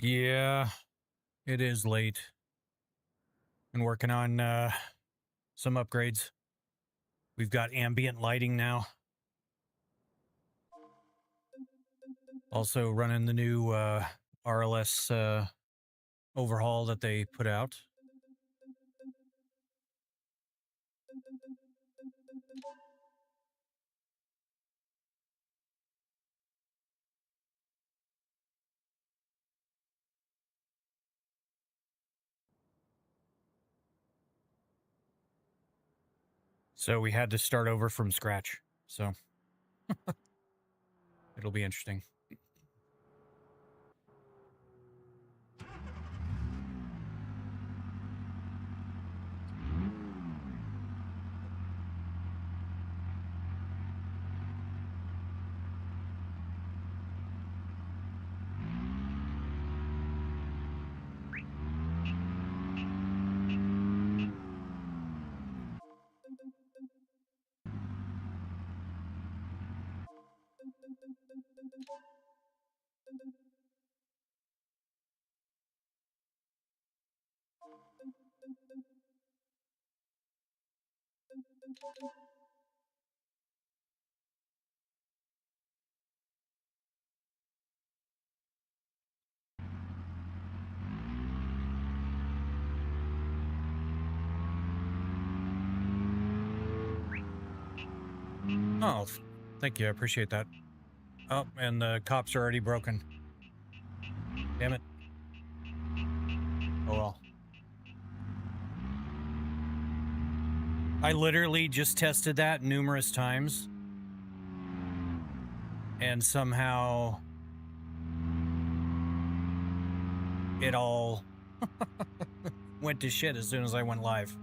Yeah, it is late. Been working on some upgrades. We've got ambient lighting now. Also running the new RLS overhaul that they put out. So we had to start over from scratch. So it'll be interesting. Oh, thank you. I appreciate that. Oh, and the cops are already broken. Damn it. Oh well. I literally just tested that numerous times. And somehow it all went to shit as soon as I went live.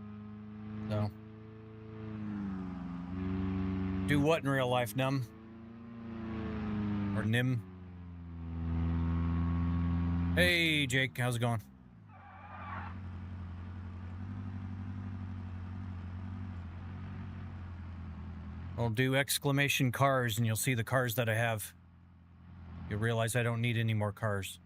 So. Do what in real life, Num? Or Nim? Hey, Jake, how's it going? I'll do exclamation cars and you'll see the cars that I have. You'll realize I don't need any more cars.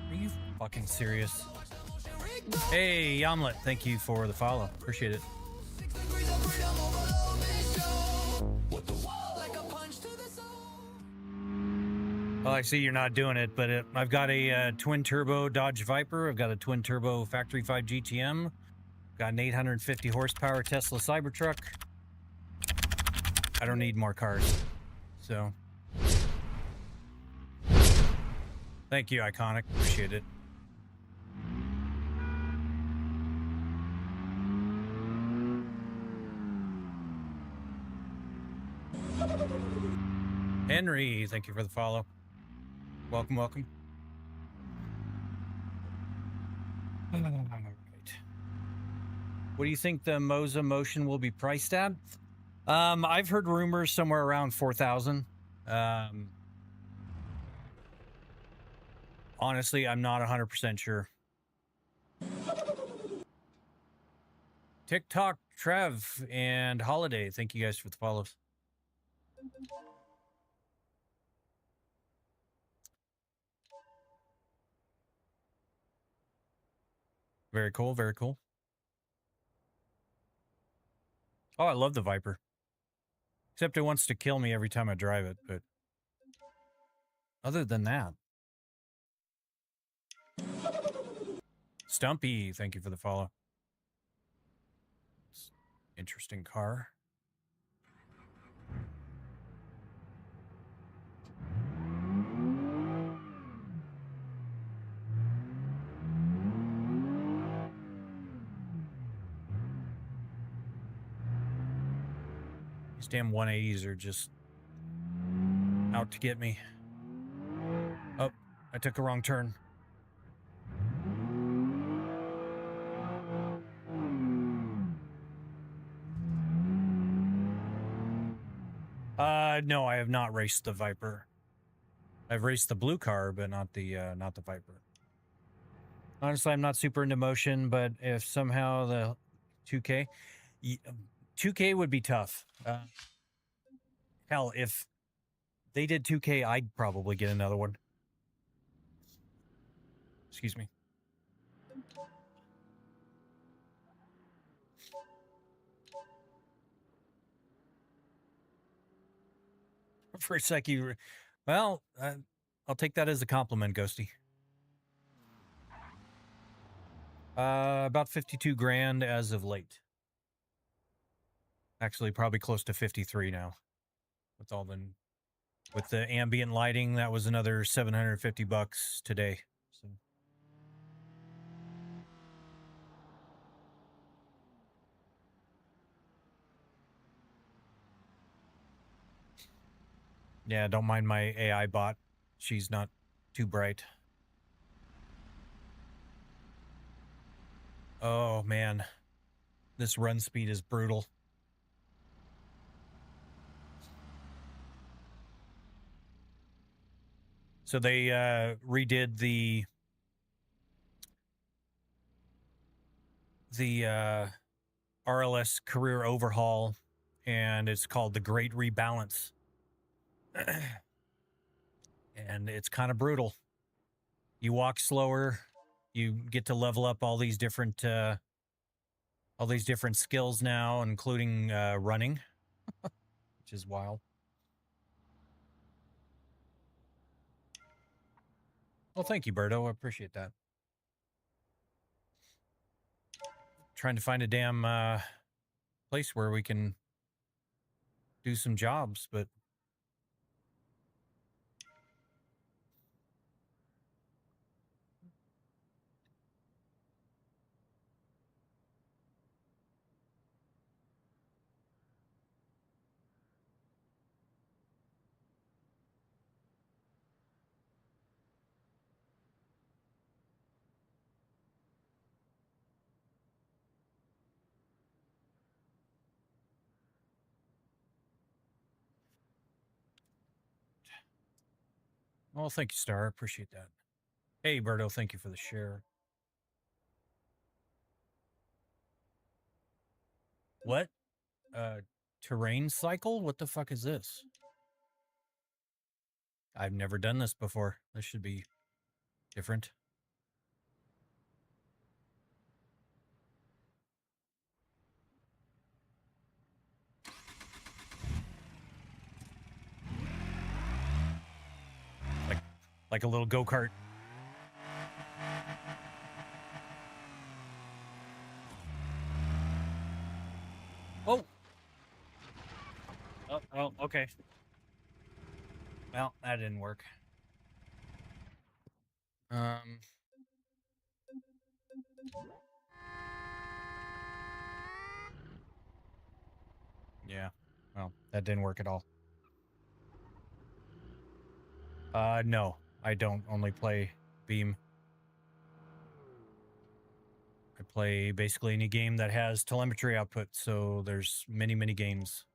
Are you fucking serious? Hey, Yamlet, thank you for the follow. Appreciate it. Well, I see you're not doing it, but I've got a twin-turbo Dodge Viper. I've got a twin-turbo Factory 5 GTM. Got an 850 horsepower Tesla Cybertruck. I don't need more cars. So. Thank you, Iconic. Appreciate it. Henry, thank you for the follow. Welcome, welcome. All right. What do you think the Moza Motion will be priced at? I've heard rumors somewhere around 4,000. Honestly, I'm not 100% sure. TikTok, Trev, and Holiday, thank you guys for the follows. Very cool, very cool. Oh, I love the Viper. Except it wants to kill me every time I drive it, but other than that. Stumpy, thank you for the follow. Interesting car. These damn 180s are just out to get me. Oh, I took a wrong turn. No, I have not raced the Viper. I've raced the blue car, but not the Viper. Honestly, I'm not super into motion, but if somehow the 2K, 2K would be tough. Hell, if they did 2K, I'd probably get another one. Excuse me. For a sec, well, I'll take that as a compliment, Ghosty. About 52 grand as of late. Actually, probably close to 53 now. With the ambient lighting, that was another 750 bucks today. So. Yeah, don't mind my AI bot. She's not too bright. Oh, man. This run speed is brutal. So they redid the RLS career overhaul, and it's called the Great Rebalance. And it's kind of brutal. You walk slower. You get to level up all these different skills now, including running, which is wild. Well, thank you, Berto. I appreciate that. Trying to find a damn place where we can do some jobs, but well, thank you, Star. I appreciate that. Hey, Berto, thank you for the share. What? Terrain cycle? What the fuck is this? I've never done this before. This should be different. Like a little go-kart. Oh. Oh, okay. Well, that didn't work. Yeah. Well, that didn't work at all. No, I don't only play Beam. I play basically any game that has telemetry output, so there's many, many games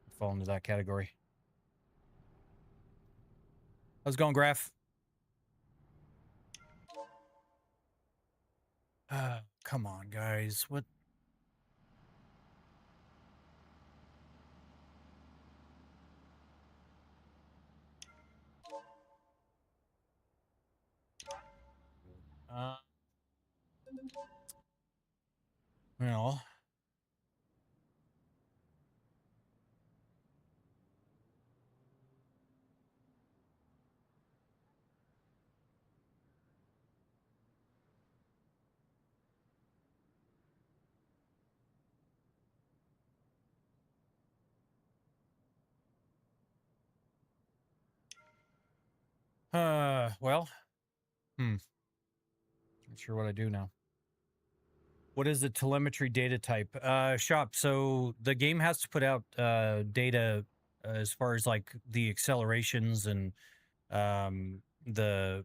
that fall into that category. How's it going, Graph? Come on, guys. What? Well. Well. Not sure what I do now. What is the telemetry data type? Shop. So the game has to put out data as far as like the accelerations and the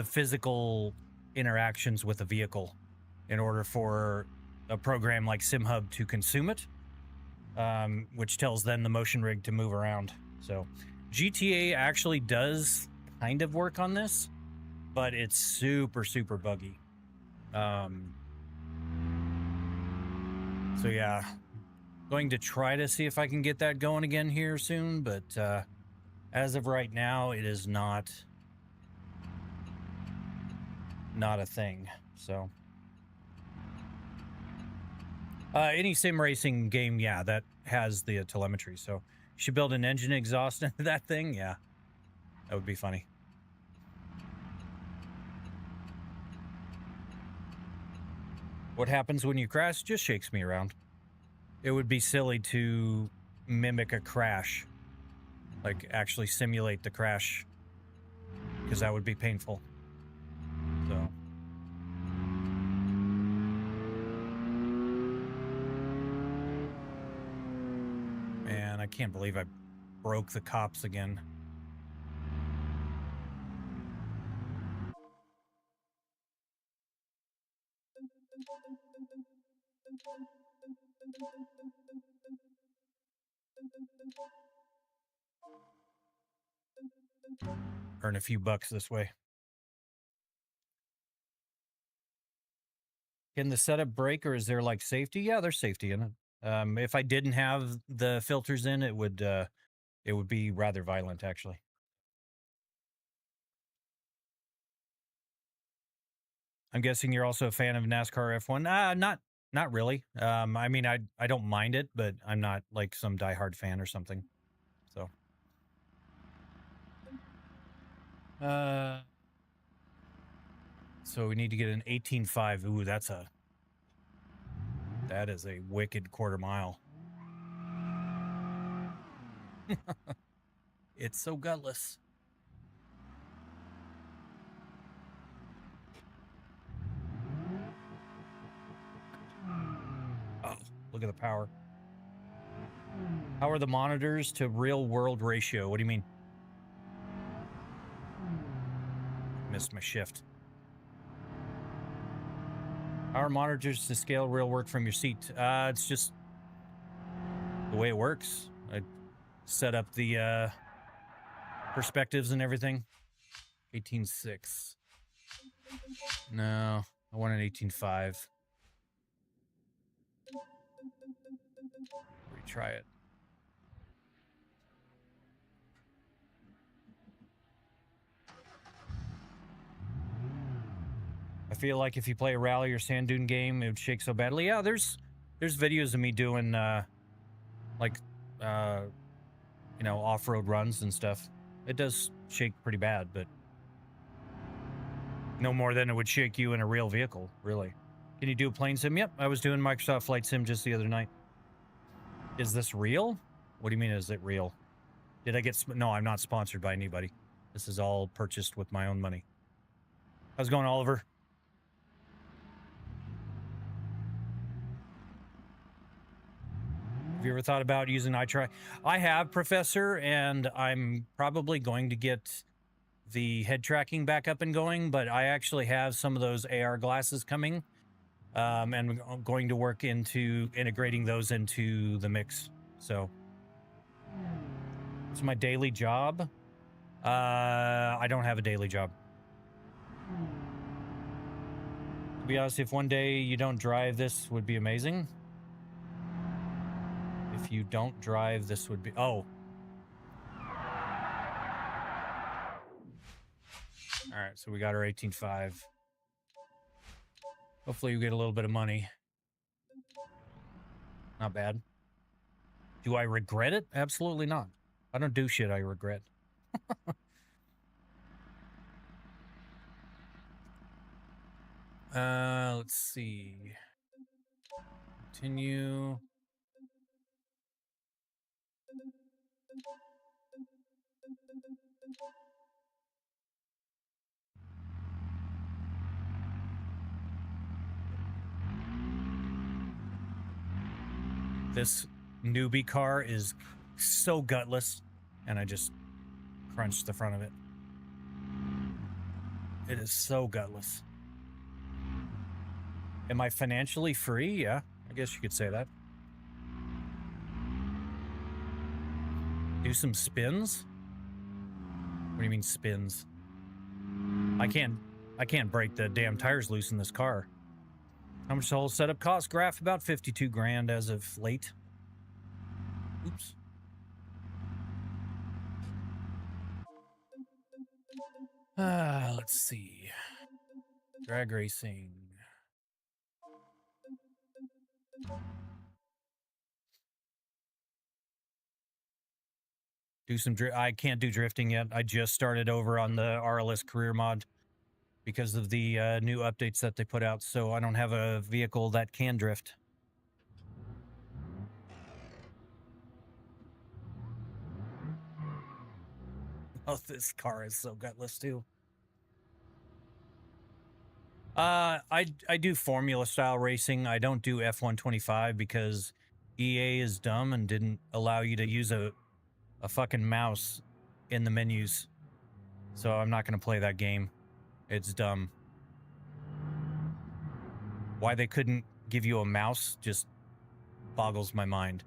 physical interactions with the vehicle in order for a program like SimHub to consume it, which tells then the motion rig to move around. So GTA actually does kind of work on this, but it's super, super buggy. So yeah, Going to try to see if I can get that going again here soon, but as of right now, it is not a thing. So any sim racing game, yeah, that has the telemetry. So you should build an engine exhaust into that thing. Yeah, that would be funny. What happens when you crash just shakes me around. It would be silly to mimic a crash, like actually simulate the crash, because that would be painful. So. Man, I can't believe I broke the cops again. Earn a few bucks this way. Can the setup break, or is there like safety? Yeah, there's safety in it. If I didn't have the filters in, it would be rather violent, actually. I'm guessing you're also a fan of NASCAR F1. Not really. I mean, I don't mind it, but I'm not like some diehard fan or something. So. So we need to get an 18.5. Ooh, that is a wicked quarter mile. It's so gutless. Oh, look at the power. How are the monitors to real world ratio? What do you mean? Missed my shift. How are monitors to scale real work from your seat? It's just the way it works. I set up the perspectives and everything. 18.6. No, I want an 18.5. Retry it. I feel like if you play a rally or sand dune game, it would shake so badly. Yeah, there's videos of me doing off-road runs and stuff. It does shake pretty bad, but no more than it would shake you in a real vehicle, really. Can you do a plane sim? Yep, I was doing Microsoft Flight Sim just the other night. Is this real? What do you mean, is it real? Did I get... No, I'm not sponsored by anybody. This is all purchased with my own money. How's it going, Oliver? Have you ever thought about using iTry? I have, Professor, and I'm probably going to get the head tracking back up and going, but I actually have some of those AR glasses coming, and I'm going to work into integrating those into the mix. So it's my daily job. I don't have a daily job. To be honest, if one day you don't drive, this would be amazing. If you don't drive, this would be... Oh. All right, so we got our 18.5. Hopefully you get a little bit of money. Not bad. Do I regret it? Absolutely not. I don't do shit I regret. Let's see. Continue. This newbie car is so gutless, and I just crunched the front of it. It is so gutless. Am I financially free? Yeah, I guess you could say that. Do some spins? What do you mean spins? I can't break the damn tires loose in this car. How much the whole setup cost? Graph about 52 grand as of late. Oops. Let's see. Drag racing. Do some I can't do drifting yet. I just started over on the RLS career mod because of the new updates that they put out, so I don't have a vehicle that can drift. Oh, this car is so gutless too. I do Formula style racing. I don't do F125 because EA is dumb and didn't allow you to use a fucking mouse in the menus. So I'm not going to play that game. It's dumb. Why they couldn't give you a mouse just boggles my mind.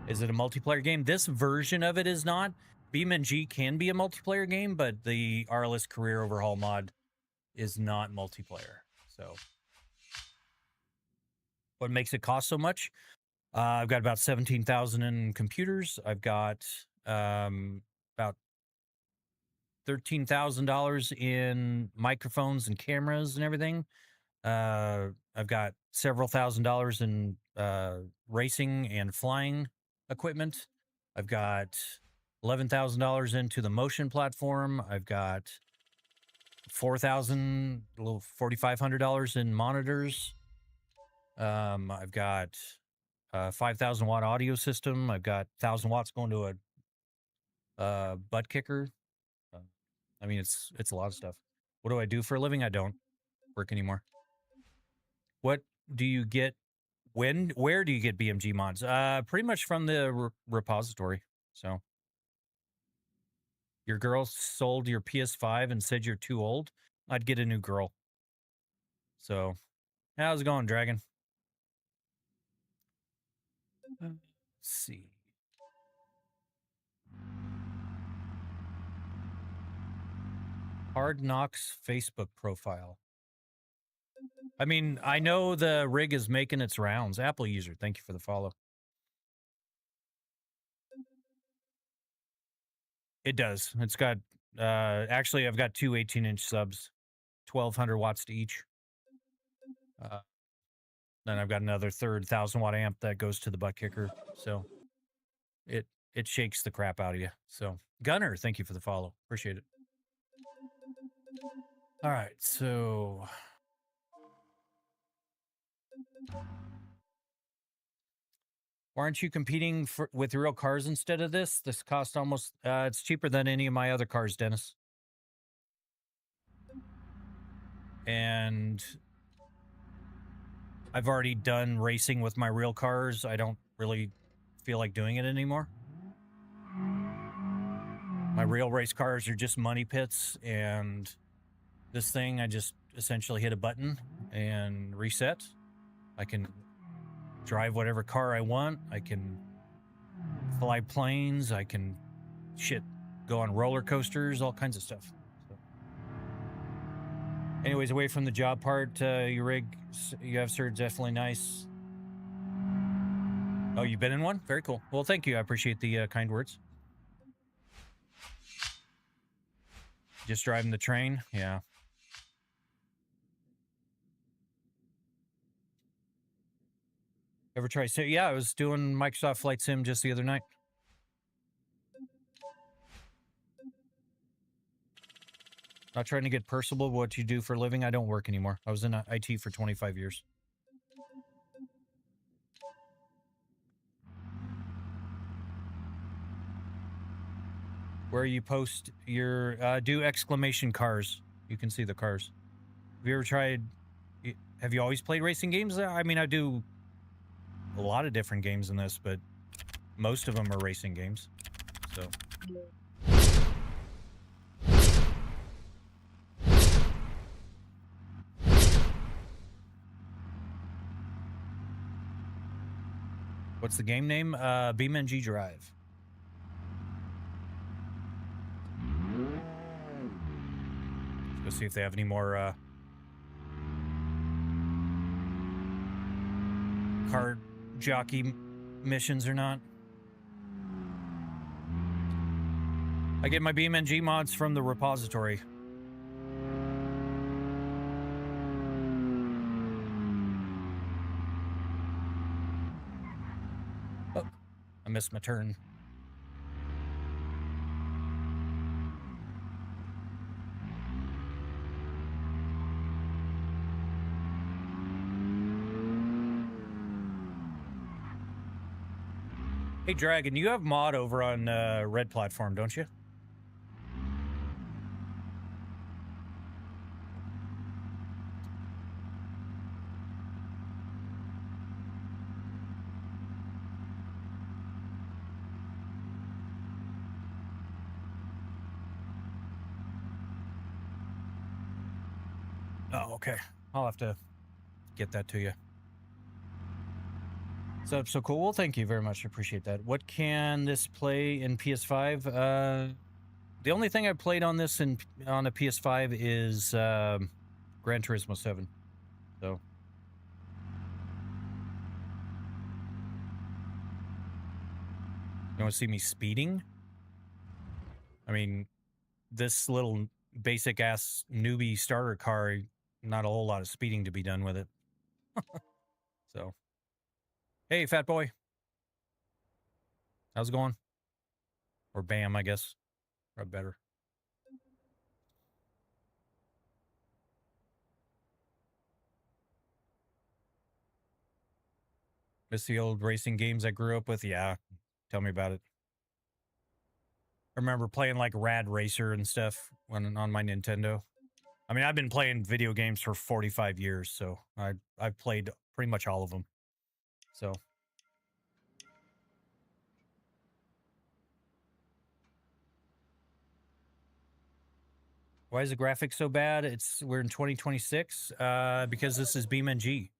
Is it a multiplayer game? This version of it is not. BeamNG can be a multiplayer game, but the RLS Career Overhaul mod is not multiplayer. So what makes it cost so much? I've got about 17,000 in computers. I've got about $13,000 in microphones and cameras and everything. I've got several $1,000s in racing and flying equipment. I've got $11,000 into the motion platform. I've got $4,500 in monitors. I've got 5,000 watt audio system. I've got 1,000 watts going to a butt kicker. I mean, it's a lot of stuff. What do I do for a living? I don't work anymore. What do you get? Where do you get BeamNG mods? Pretty much from the repository. So your girl sold your PS5 and said you're too old. I'd get a new girl. So how's it going, Dragon? Let's see. Hard Knocks Facebook profile. I mean, I know the rig is making its rounds. Apple user, thank you for the follow. It does. It's got, actually, I've got two 18-inch subs, 1,200 watts to each. Then I've got another third 1,000 watt amp that goes to the butt kicker. So it shakes the crap out of you. So Gunner, thank you for the follow. Appreciate it. All right, so why aren't you competing with real cars instead of this? This costs almost, it's cheaper than any of my other cars, Dennis. And I've already done racing with my real cars. I don't really feel like doing it anymore. My real race cars are just money pits, and this thing, I just essentially hit a button and reset. I can drive whatever car I want. I can fly planes. I can go on roller coasters, all kinds of stuff. So. Anyways, away from the job part, your rig you have, sir, definitely nice. Oh, you've been in one? Very cool. Well, thank you. I appreciate the kind words. Just driving the train? Yeah. Ever try? So yeah, I was doing Microsoft Flight Sim just the other night. Not trying to get personal. What you do for a living? I don't work anymore. I was in IT for 25 years. Where you post your do exclamation cars. You can see the cars. Have you ever tried? Have you always played racing games? I mean, I do a lot of different games in this, but most of them are racing games. So. What's the game name? BeamNG.drive. Let's go see if they have any more car jockey missions or not. I get my BeamNG mods from the repository. Oh, I missed my turn. Hey, Dragon, you have mod over on Red Platform, don't you? Oh, okay. I'll have to get that to you. So cool. Well, thank you very much. I appreciate that. What can this play in PS5? The only thing I played on this on a PS5 is Gran Turismo 7. So. You want to see me speeding? I mean, this little basic ass newbie starter car, not a whole lot of speeding to be done with it. So, hey, fat boy. How's it going? Or Bam, I guess. Or better. Miss the old racing games I grew up with? Yeah. Tell me about it. I remember playing like Rad Racer and stuff when on my Nintendo. I mean, I've been playing video games for 45 years, so I've played pretty much all of them. So. Why is the graphics so bad? We're in 2026 because this is BeamNG.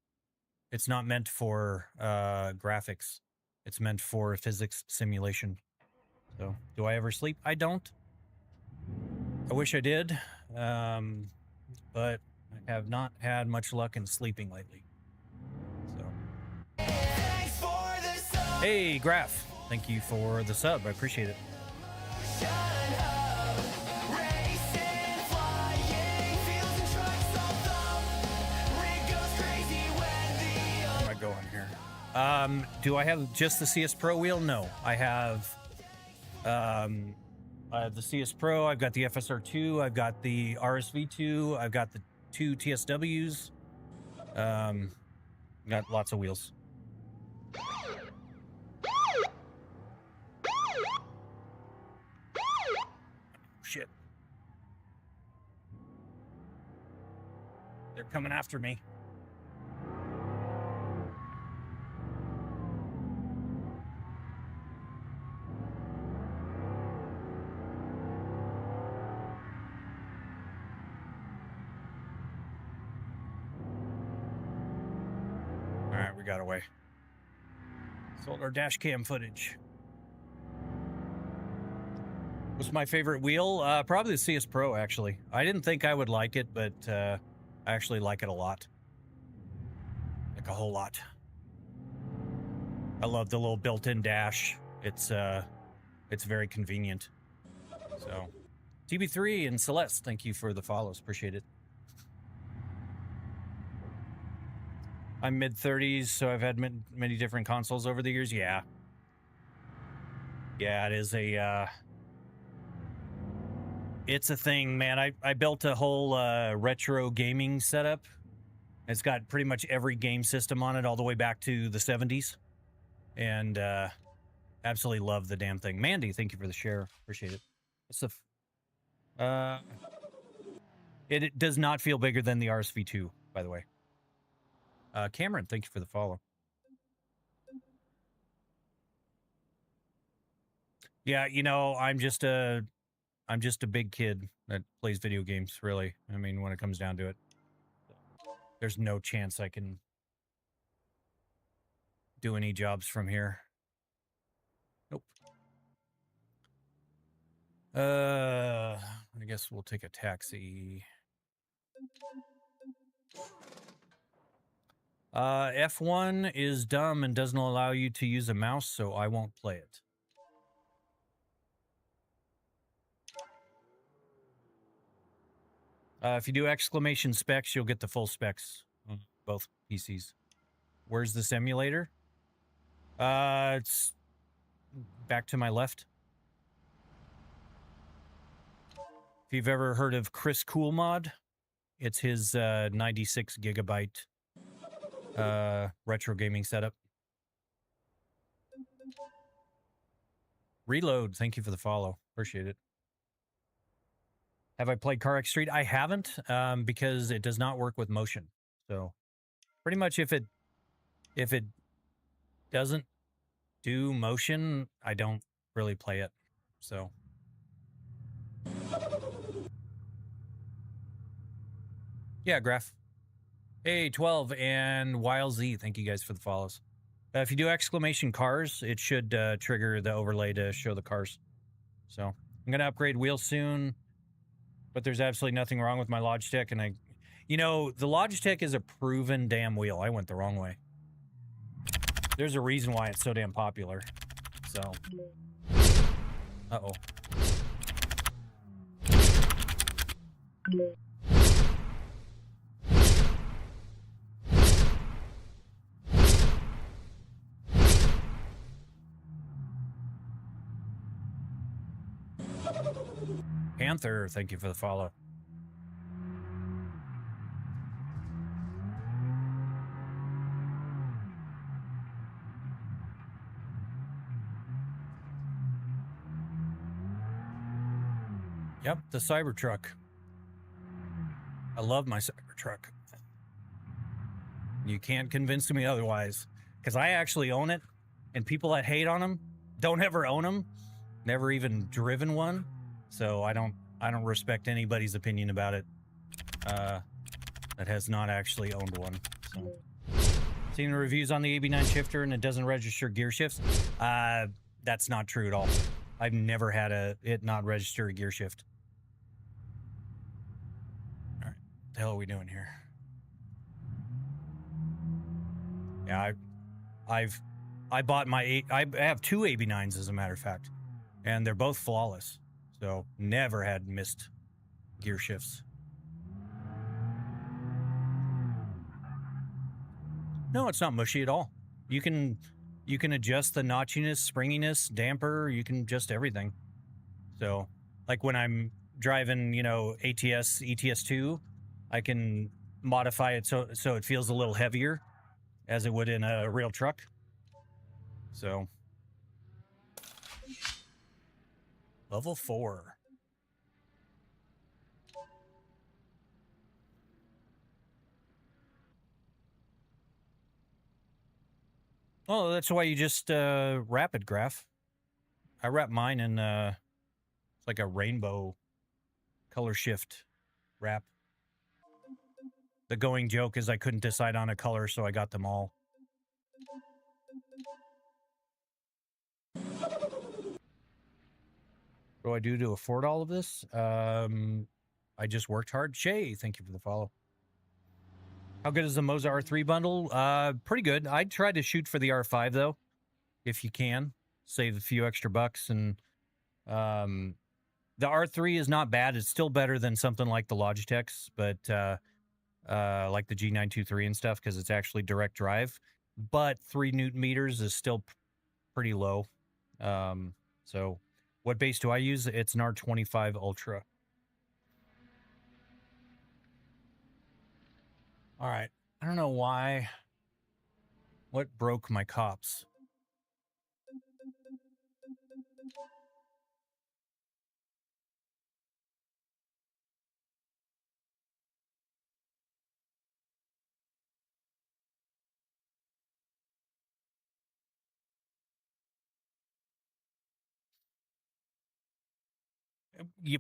It's not meant for graphics. It's meant for physics simulation. So, do I ever sleep? I don't. I wish I did, but I have not had much luck in sleeping lately. So, hey, Graph, thank you for the sub. I appreciate it. Going here. Do I have just the CS Pro wheel? No, I have the CS Pro. I've got the FSR2. I've got the RSV2. I've got the 2 TSWs. Got lots of wheels. Shit. They're coming after me. Got away. Sold our dash cam footage. What's my favorite wheel? Probably the CS Pro, actually. I didn't think I would like it, but I actually like it a lot. Like a whole lot. I love the little built-in dash. It's very convenient. So, TB3 and Celeste, thank you for the follows. Appreciate it. I'm mid-30s, so I've had many different consoles over the years. Yeah. Yeah, it is it's a thing, man. I built a whole retro gaming setup. It's got pretty much every game system on it all the way back to the 70s. And absolutely love the damn thing. Mandy, thank you for the share. Appreciate it. What's the... It does not feel bigger than the RSV2, by the way. Cameron, thank you for the follow. Yeah, you know, I'm just a big kid that plays video games, really. I mean, when it comes down to it. There's no chance I can do any jobs from here. Nope. I guess we'll take a taxi. F1 is dumb and doesn't allow you to use a mouse, so I won't play it. If you do exclamation specs, you'll get the full specs on both PCs. Where's this emulator? It's back to my left. If you've ever heard of Chris Coolmod, it's his 96 gigabyte retro gaming setup. Reload, thank you for the follow. Appreciate it. Have I played Car X Street? I haven't, because it does not work with motion. So pretty much if it doesn't do motion, I don't really play it. So yeah, Graph. Hey, 12 and YLZ, thank you guys for the follows. If you do exclamation cars, it should trigger the overlay to show the cars. So I'm gonna upgrade wheels soon, but there's absolutely nothing wrong with my Logitech, and you know, the Logitech is a proven damn wheel. I went the wrong way. There's a reason why it's so damn popular. So, uh-oh. Panther, thank you for the follow. Yep, the Cybertruck. I love my Cybertruck. You can't convince me otherwise, because I actually own it, and people that hate on them don't ever own them, never even driven one. So I don't respect anybody's opinion about it that has not actually owned one. So, seeing the reviews on the AB9 shifter and it doesn't register gear shifts, that's not true at all. I've never had it not register a gear shift. All right, what the hell are we doing here? Yeah, I bought I have two AB9s as a matter of fact, and they're both flawless. So never had missed gear shifts. No, it's not mushy at all. You can adjust the notchiness, springiness, damper. You can adjust everything. So, like when I'm driving, you know, ATS, ETS2, I can modify it so it feels a little heavier, as it would in a real truck. So, level 4. Oh, that's why you just wrap it, Graph. I wrap mine in it's like a rainbow color shift wrap. The going joke is I couldn't decide on a color, so I got them all. What do I do to afford all of this? I just worked hard. Shay, thank you for the follow. How good is the Moza R3 bundle? Pretty good. I'd try to shoot for the R5 though, if you can. Save a few extra bucks, and the R3 is not bad. It's still better than something like the Logitech's, but like the G923 and stuff, because it's actually direct drive. But 3 Newton meters is still pretty low. So what base do I use? It's an R25 Ultra. All right. I don't know why. What broke my cops?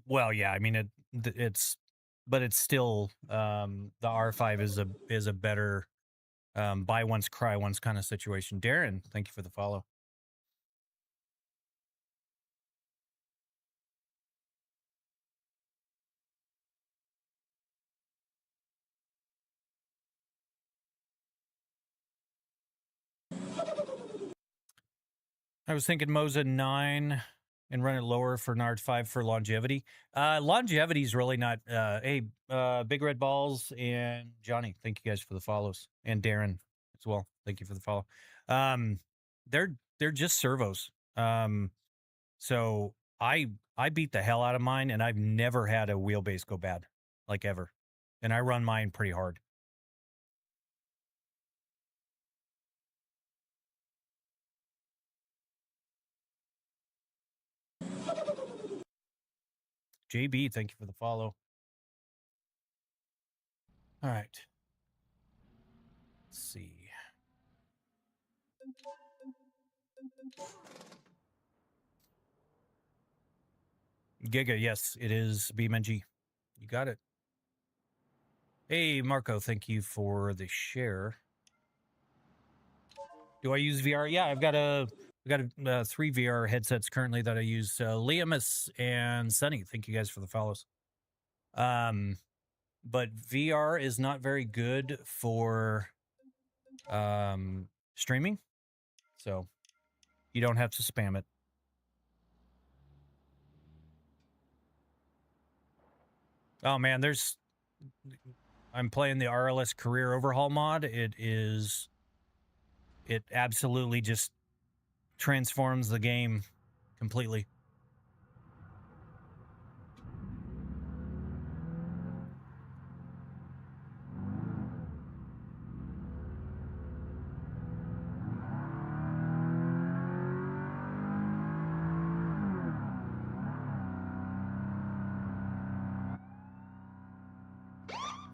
Well, yeah. I mean, but it's still the R5 is a better buy once, cry once kind of situation. Darren, thank you for the follow. I was thinking Moza 9 and run it lower for Nard 5 for longevity. Longevity is really not. Hey, Big Red Balls and Johnny, thank you guys for the follows, and Darren as well. Thank you for the follow. They're just servos. So I beat the hell out of mine, and I've never had a wheelbase go bad, like ever. And I run mine pretty hard. JB, thank you for the follow. All right. Let's see. Giga, yes, it is BeamNG. You got it. Hey, Marco, thank you for the share. Do I use VR? Yeah, I've got three VR headsets currently that I use. Liamus and Sunny, thank you guys for the follows. But VR is not very good for streaming, so you don't have to spam it. Oh man, I'm playing the RLS career overhaul mod. It absolutely just transforms the game completely.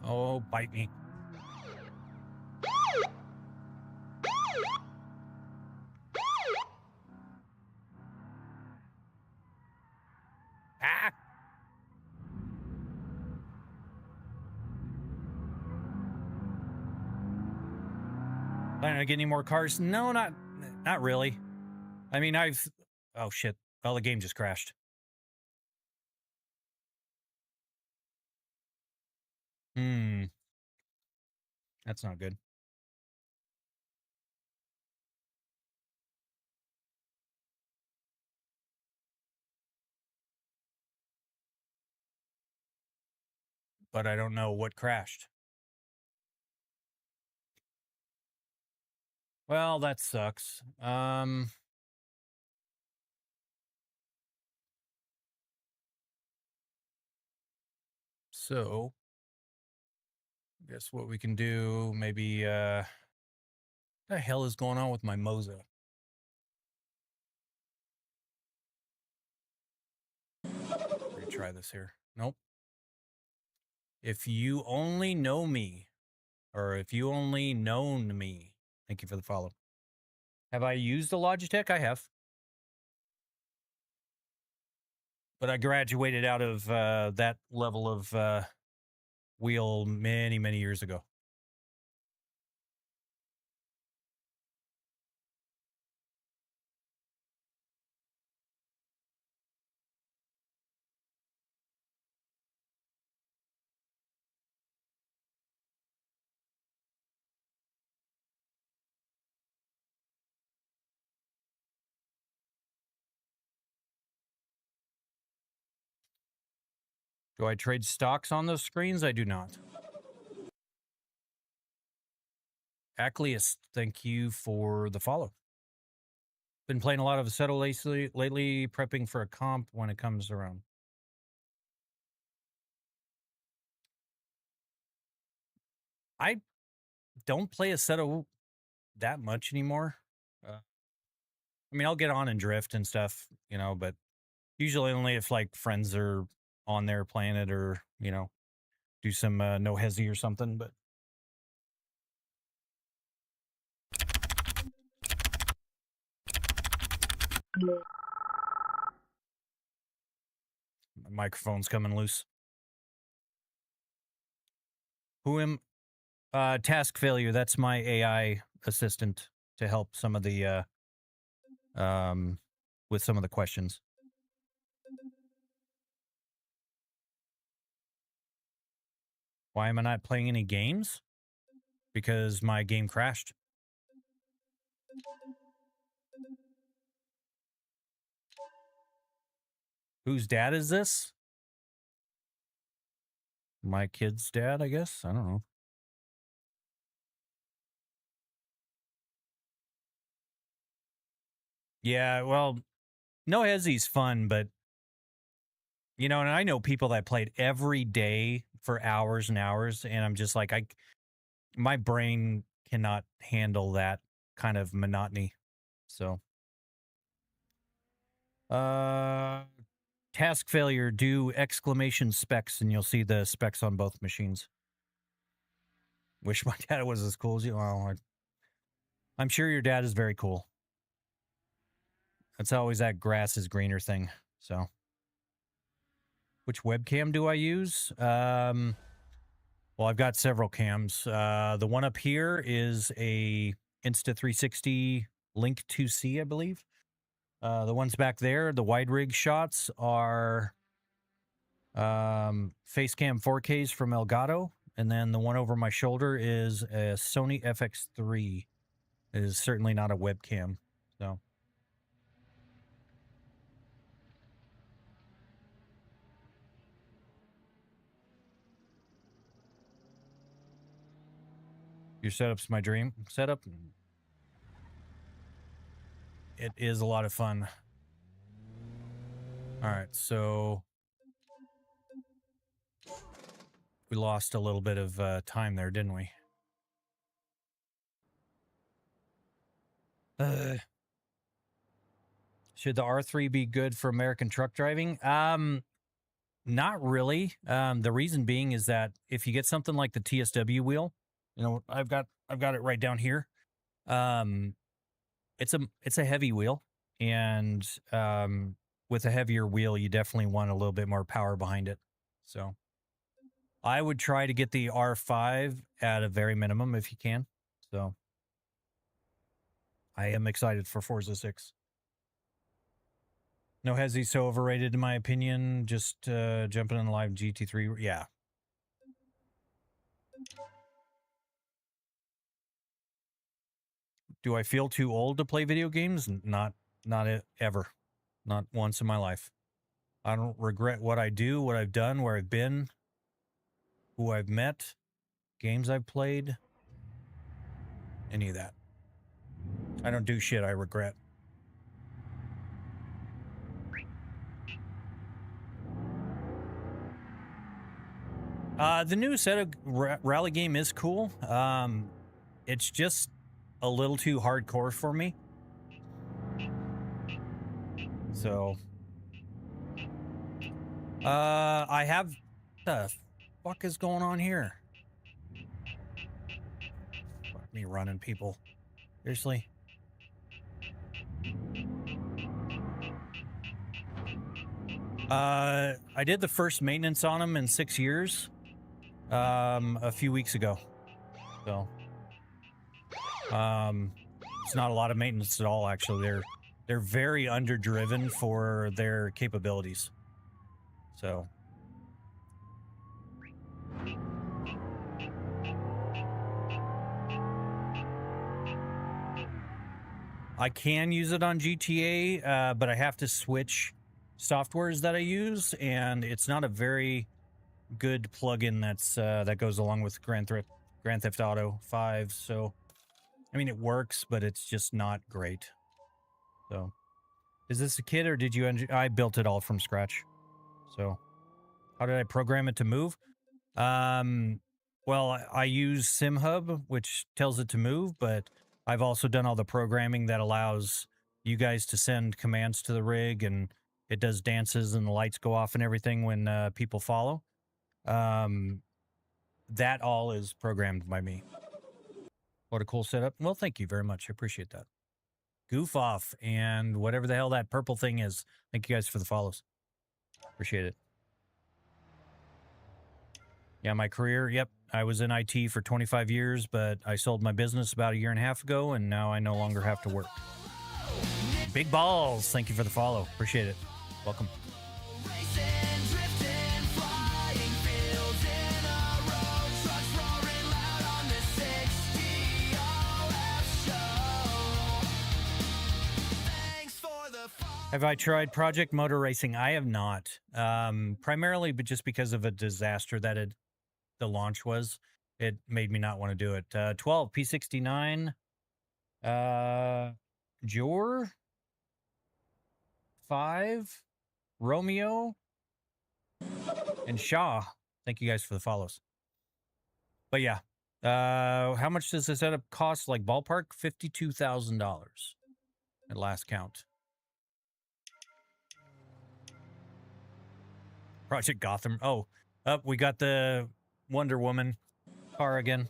Oh, bite me. Ah! Planning on getting any more cars? No, not really. I mean, oh shit. Well, the game just crashed. That's not good. But I don't know what crashed. Well, that sucks. So I guess what we can do, maybe what the hell is going on with my Moza? Retry this here. Nope. If you only know me, or if you only known me, thank you for the follow. Have I used the Logitech? I have. But I graduated out of that level of wheel many, many years ago. Do I trade stocks on those screens? I do not. Acleus, thank you for the follow. Been playing a lot of Aceto lately, prepping for a comp when it comes around. I don't play Aceto that much anymore. I mean, I'll get on and drift and stuff, but usually only if like friends are on there playing it, or do some no hesi or something. But my microphone's coming loose. Task failure. That's my AI assistant to help some of the with some of the questions. Why am I not playing any games? Because my game crashed. Whose dad is this? My kid's dad, I guess. I don't know. Yeah, well, no hezzy's fun, but you know, and I know people that played every day for hours and hours, and I'm just like, my brain cannot handle that kind of monotony. So, task failure, do exclamation specs, and you'll see the specs on both machines. Wish my dad was as cool as you. Well, I'm sure your dad is very cool. That's always that grass is greener thing. So, which webcam do I use? Well, I've got several cams. The one up here is a Insta360 Link 2C, I believe. The ones back there, the wide rig shots are Facecam 4Ks from Elgato. And then the one over my shoulder is a Sony FX3. It is certainly not a webcam. So. Your setup's my dream. Setup. It is a lot of fun. All right, so we lost a little bit of time there, didn't we? Should the R3 be good for American truck driving? Not really. The reason being is that if you get something like the TSW wheel, you know, I've got it right down here. It's a heavy wheel, and with a heavier wheel, you definitely want a little bit more power behind it. So I would try to get the R5 at a very minimum if you can. So I am excited for Forza 6. No hezzy, so overrated in my opinion. Just jumping in the live GT3. Yeah. Do I feel too old to play video games? Not ever. Not once in my life. I don't regret what I do, what I've done, where I've been, who I've met, games I've played, any of that. I don't do shit I regret. The new set of rally game is cool. It's just a little too hardcore for me. So, I have, the fuck is going on here? Fuck me running, people. Seriously? I did the first maintenance on them in 6 years, a few weeks ago. So, it's not a lot of maintenance at all, actually. They're very underdriven for their capabilities. So, I can use it on GTA, but I have to switch softwares that I use, and it's not a very good plugin that goes along with Grand Theft Auto 5. So, I mean, it works, but it's just not great. So, is this a kit or did you? I built it all from scratch. So, how did I program it to move? Well, I use SimHub, which tells it to move, but I've also done all the programming that allows you guys to send commands to the rig, and it does dances and the lights go off and everything when people follow. That all is programmed by me. What a cool setup. Well, thank you very much. I appreciate that. Goof off and whatever the hell that purple thing is. Thank you guys for the follows. Appreciate it. Yeah, my career, yep. I was in IT for 25 years, but I sold my business about a year and a half ago, and now I no longer have to work. Big balls. Thank you for the follow. Appreciate it. Welcome. Have I tried Project Motor Racing? I have not. Primarily, but just because of a disaster that the launch was. It made me not want to do it. 12, P69, Jor, 5, Romeo, and Shaw. Thank you guys for the follows. But yeah, how much does this setup cost? Like ballpark, $52,000 at last count. Project Gotham. Oh, we got the Wonder Woman car again.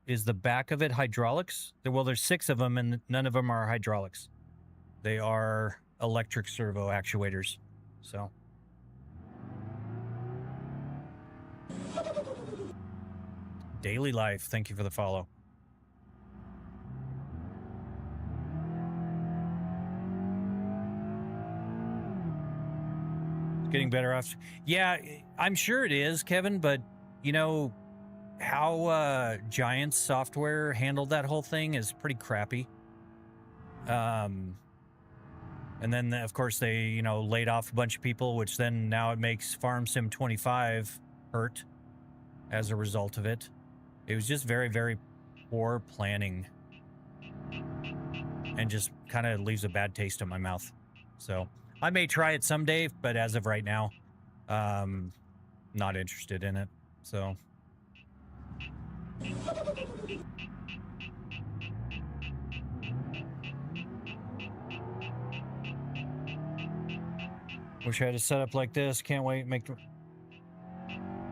Is the back of it hydraulics? Well, there's 6 of them, and none of them are hydraulics. They are electric servo actuators. So. Daily Life, thank you for the follow. It's getting better off. Yeah, I'm sure it is, Kevin, but you know how Giants software handled that whole thing is pretty crappy. And then of course they, laid off a bunch of people, which then now it makes Farm Sim 25 hurt as a result of it. It was just very, very poor planning and just kind of leaves a bad taste in my mouth. So I may try it someday, but as of right now, not interested in it. So. Wish I had a setup like this. Can't wait.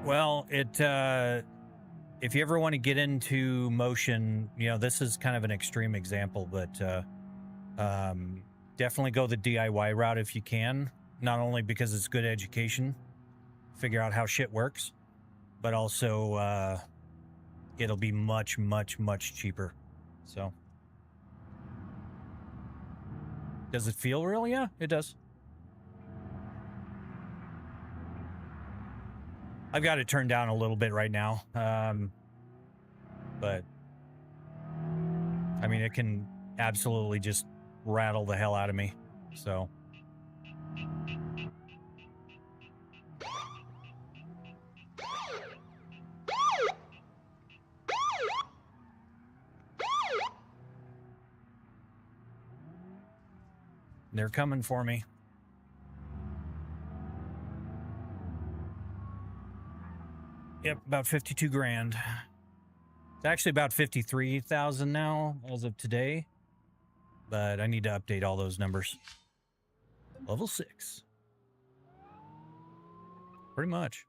Well, if you ever want to get into motion, this is kind of an extreme example, but definitely go the DIY route if you can. Not only because it's good education, figure out how shit works, but also it'll be much, much, much cheaper. So, does it feel real? Yeah, it does. I've got it turned down a little bit right now. But I mean, it can absolutely just rattle the hell out of me. So. They're coming for me. Yep, about 52 grand. It's actually about 53,000 now as of today, but I need to update all those numbers. Level 6. Pretty much.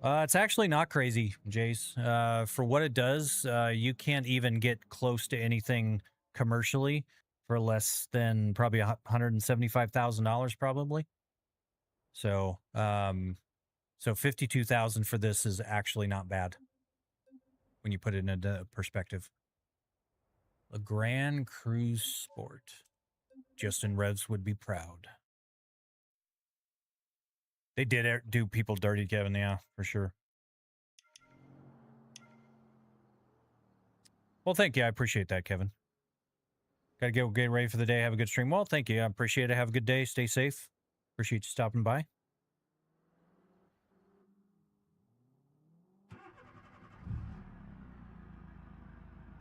It's actually not crazy, Jace. For what it does, you can't even get close to anything commercially for less than probably $175,000 probably. So, so 52,000 for this is actually not bad when you put it into perspective. A Grand Cruise Sport. Justin Revs would be proud. They did do people dirty, Kevin. Yeah, for sure. Well, thank you. I appreciate that, Kevin. Got to get ready for the day. Have a good stream. Well, thank you. I appreciate it. Have a good day. Stay safe. Appreciate you stopping by.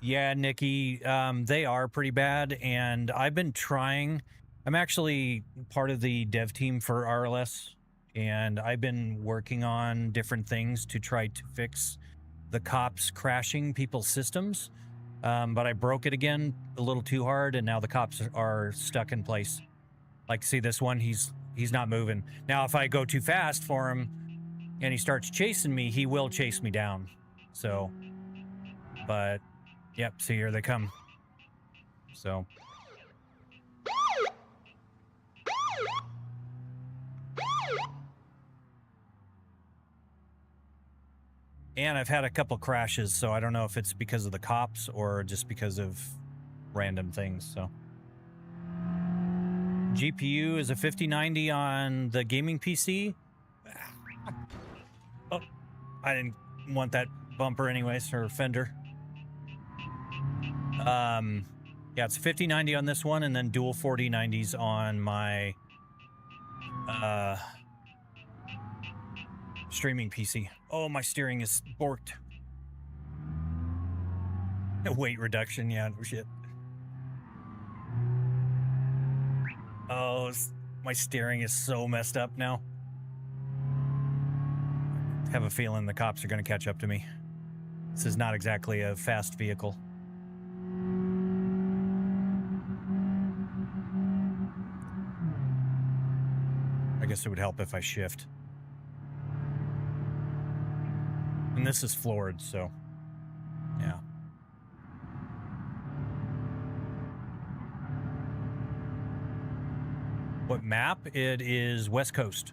Yeah, Nikki, they are pretty bad, and I've been trying. I'm actually part of the dev team for RLS, and I've been working on different things to try to fix the cops crashing people's systems. But I broke it again a little too hard, and now the cops are stuck in place. Like, see this one? He's not moving. Now, if I go too fast for him and he starts chasing me, he will chase me down. So, but, yep, see, here they come. So. And I've had a couple crashes, so I don't know if it's because of the cops or just because of random things, so. GPU is a 5090 on the gaming PC. Oh, I didn't want that bumper anyways, or fender. Yeah, it's 5090 on this one, and then dual 4090s on my streaming PC. Oh, my steering is borked. Weight reduction, yeah, no shit. Oh, my steering is so messed up now. I have a feeling the cops are going to catch up to me. This is not exactly a fast vehicle. I guess it would help if I shift. And this is floored, so yeah. What map? It is West Coast.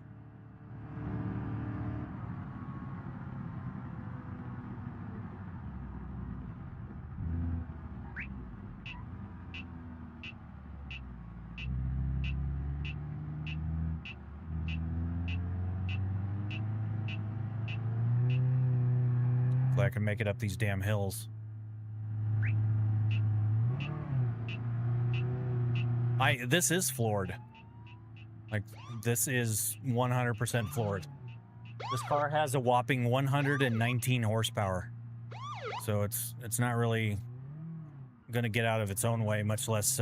Hopefully I can make it up these damn hills. This is floored. Like, this is 100% floored. This car has a whopping 119 horsepower. So it's not really gonna get out of its own way, much less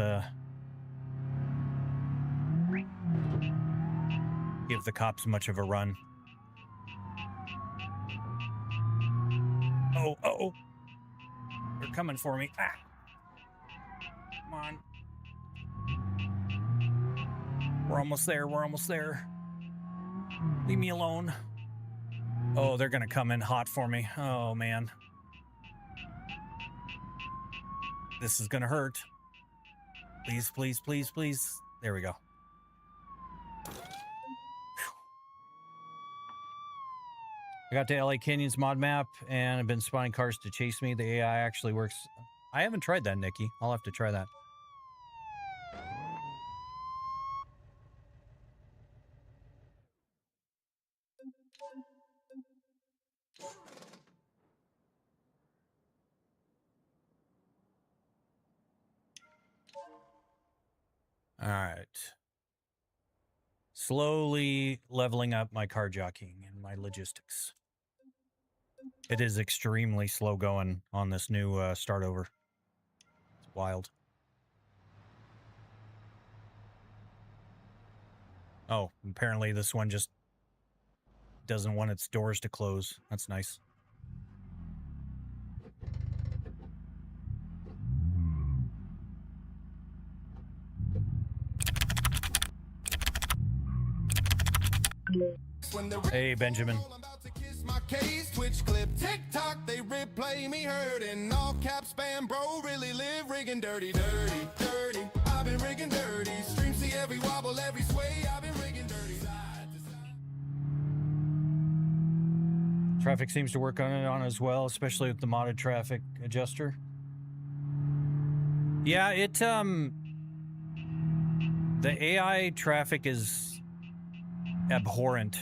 give the cops much of a run. Oh. They're coming for me. Ah. Come on. We're almost there. Leave me alone. Oh, they're gonna come in hot for me. Oh, man. This is gonna hurt. Please. There we go. I got to LA Canyon's mod map, and I've been spawning cars to chase me. The AI actually works. I haven't tried that, Nikki. I'll have to try that. All right. Slowly leveling up my car jockeying and my logistics. It is extremely slow going on this new start over. It's wild. Oh, apparently this one just doesn't want its doors to close. That's nice. Hey, Benjamin. My case, Twitch clip, TikTok, they replay me hurting. All cap spam, bro, really live rigging dirty. I've been rigging dirty. Stream see every wobble, every sway. I've been rigging dirty. Traffic seems to work on it as well, especially with the modded traffic adjuster. Yeah, it the AI traffic is abhorrent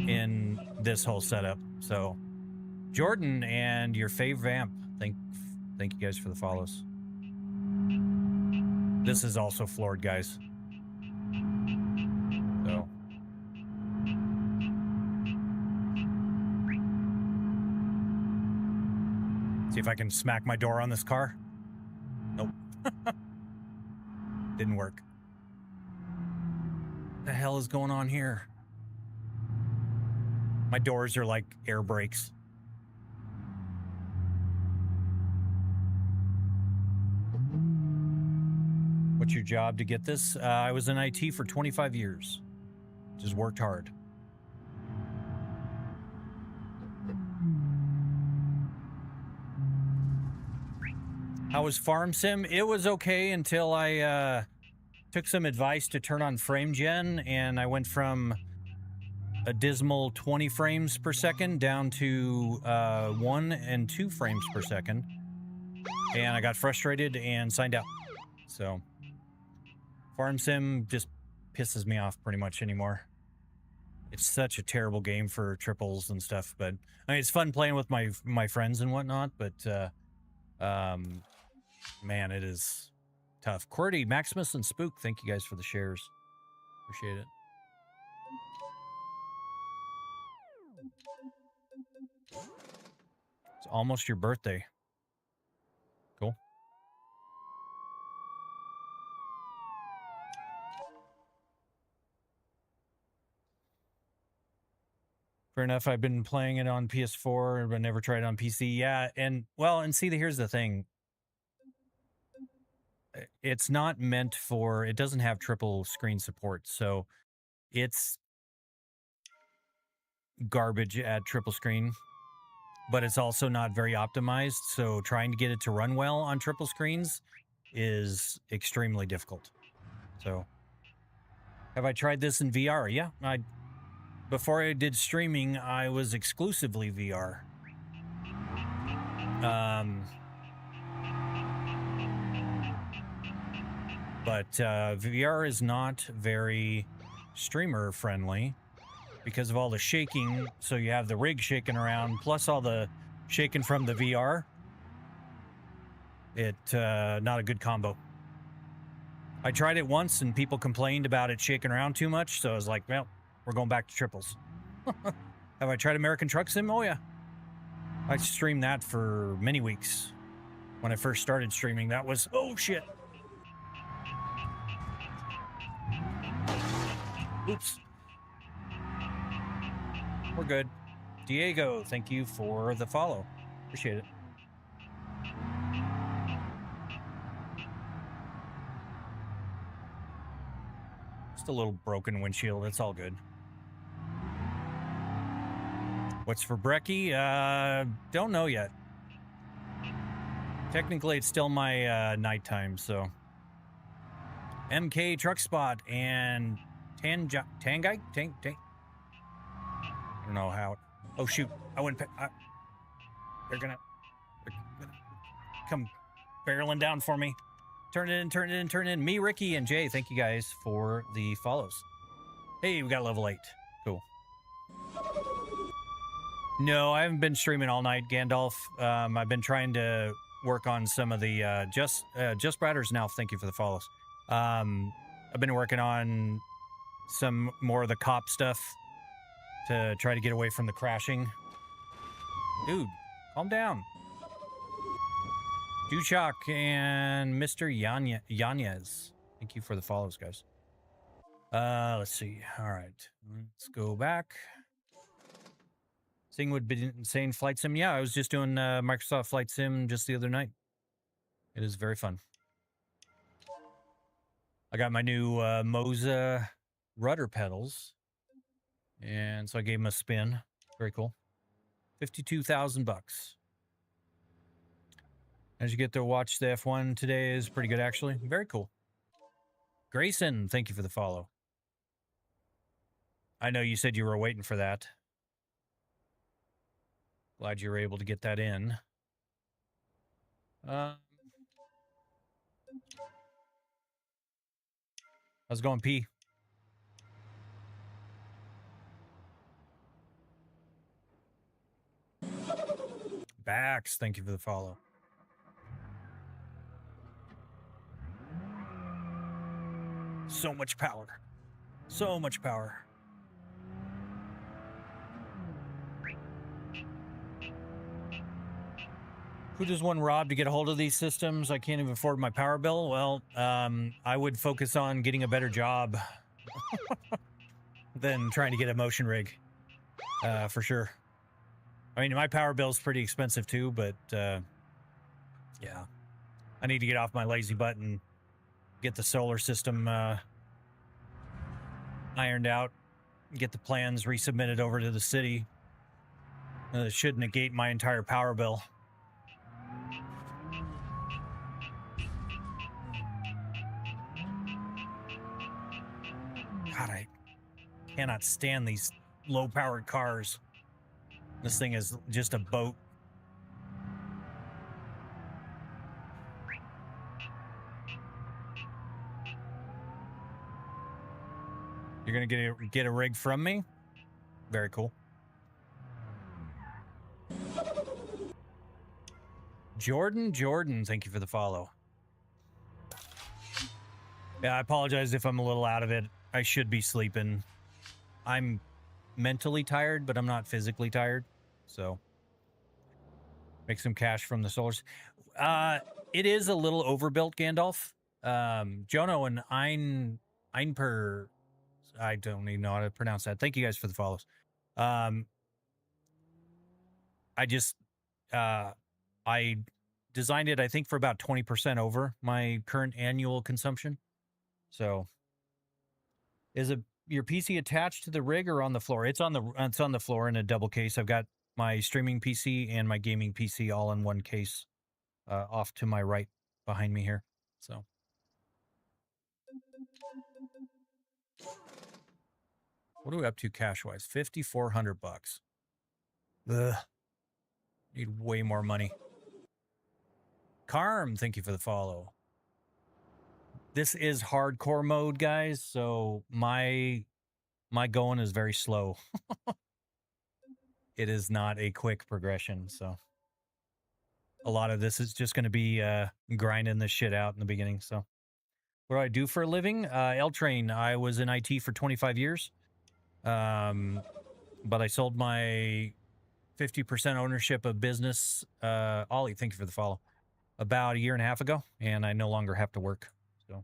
in this whole setup. So Jordan and your fave vamp, thank you guys for the follows. This is also floored, guys. So see if I can smack my door on this car. Nope. Didn't work. What the hell is going on here? My doors are like air brakes. What's your job to get this? I was in IT for 25 years. Just worked hard. How was Farm Sim? It was okay until I took some advice to turn on frame gen, and I went from a dismal 20 frames per second down to 1 and 2 frames per second. And I got frustrated and signed out. So Farm Sim just pisses me off pretty much anymore. It's such a terrible game for triples and stuff, but I mean, it's fun playing with my friends and whatnot, but man, it is tough. QWERTY, Maximus, and Spook, thank you guys for the shares. Appreciate it. It's almost your birthday. Cool. Fair enough. I've been playing it on PS4, but never tried it on PC. Yeah, and well, and see, here's the thing. It's not meant for, it doesn't have triple screen support, so it's garbage at triple screen, but it's also not very optimized, so trying to get it to run well on triple screens is extremely difficult. So, have I tried this in VR? Yeah, before I did streaming, I was exclusively VR. But VR is not very streamer friendly because of all the shaking. So you have the rig shaking around, plus all the shaking from the VR. Not a good combo. I tried it once and people complained about it shaking around too much. So I was like, well, we're going back to triples. Have I tried American Truck Sim? Oh, yeah. I streamed that for many weeks. When I first started streaming, that was, oh, shit. Oops. We're good. Diego, thank you for the follow. Appreciate it. Just a little broken windshield. It's all good. What's for brekkie? Don't know yet. Technically, it's still my nighttime, so. MK Truck Spot and Tangai? I don't know how. Oh, shoot. I went. They're gonna come barreling down for me. Turn it in, turn it in, turn it in. Me, Ricky, and Jay, thank you guys for the follows. Hey, we got level 8. Cool. No, I haven't been streaming all night, Gandalf. I've been trying to work on some of the Just Bratters now. Thank you for the follows. I've been working on some more of the cop stuff to try to get away from the crashing. Dude, calm down. Duchok and Mr. Yanez. Thank you for the follows, guys. Let's see. All right. Let's go back. Seeing what been insane Flight Sim. Yeah, I was just doing Microsoft Flight Sim just the other night. It is very fun. I got my new Moza rudder pedals. And so I gave them a spin. Very cool. 52,000 bucks. As you get to watch the F1 today is pretty good, actually. Very cool. Grayson, thank you for the follow. I know you said you were waiting for that. Glad you were able to get that in. How's it going, P? Bax, thank you for the follow. So much power. So much power. Who does one rob to get a hold of these systems? I can't even afford my power bill. Well, I would focus on getting a better job than trying to get a motion rig, for sure. I mean, my power bill's pretty expensive too, but yeah, I need to get off my lazy butt and get the solar system ironed out, get the plans resubmitted over to the city. It should negate my entire power bill. God, I cannot stand these low-powered cars. This thing is just a boat. You're gonna get a rig from me? Very cool. Jordan, thank you for the follow. Yeah, I apologize if I'm a little out of it. I should be sleeping. I'm mentally tired, but I'm not physically tired. So make some cash from the solars. It is a little overbuilt, Gandalf. Jono and Einper, I don't even know how to pronounce that. Thank you guys for the follows. I designed it, I think, for about 20% over my current annual consumption. So is your PC attached to the rig or on the floor? It's on the floor in a double case. I've got my streaming PC and my gaming PC all in one case, off to my right behind me here. So what are we up to cash wise? 5,400 bucks. Ugh. Need way more money. Carm, thank you for the follow. This is hardcore mode, guys, so my going is very slow. It is not a quick progression, so a lot of this is just going to be grinding this shit out in the beginning. So what do I do for a living? L-Train, I was in IT for 25 years, but I sold my 50% ownership of business, Ollie, thank you for the follow, about a year and a half ago, and I no longer have to work. So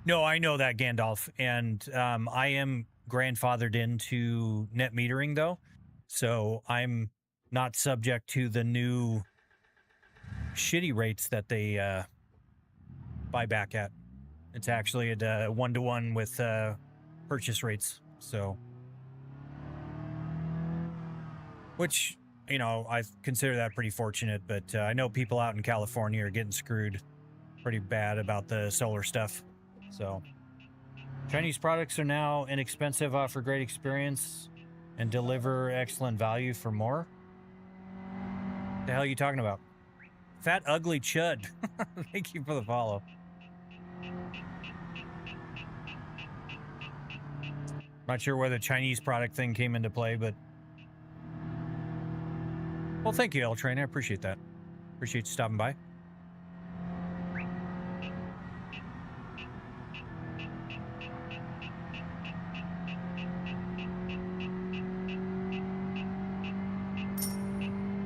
no, I know that, Gandalf, and I am grandfathered into net metering though, so I'm not subject to the new shitty rates that they buy back at. It's actually at 1-to-1 with purchase rates, so which, you know, I consider that pretty fortunate, but I know people out in California are getting screwed pretty bad about the solar stuff. So Chinese products are now inexpensive, offer great experience, and deliver excellent value for more. The hell are you talking about? Fat ugly chud. Thank you for the follow. Not sure where the Chinese product thing came into play, but well, thank you, L-Train. I appreciate that. Appreciate you stopping by.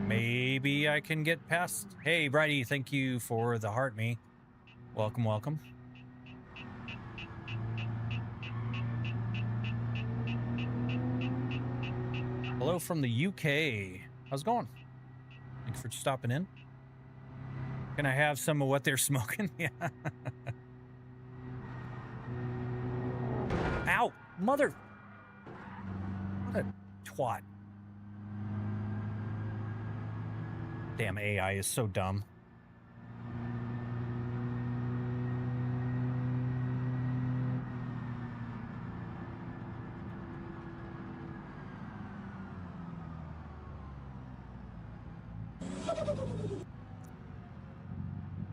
Maybe I can get past. Hey, Brighty, thank you for the heart me. Welcome, welcome. Hello from the UK. How's it going? Thanks for stopping in. Can I have some of what they're smoking? Yeah. Ow! Mother! What a twat. Damn AI is so dumb.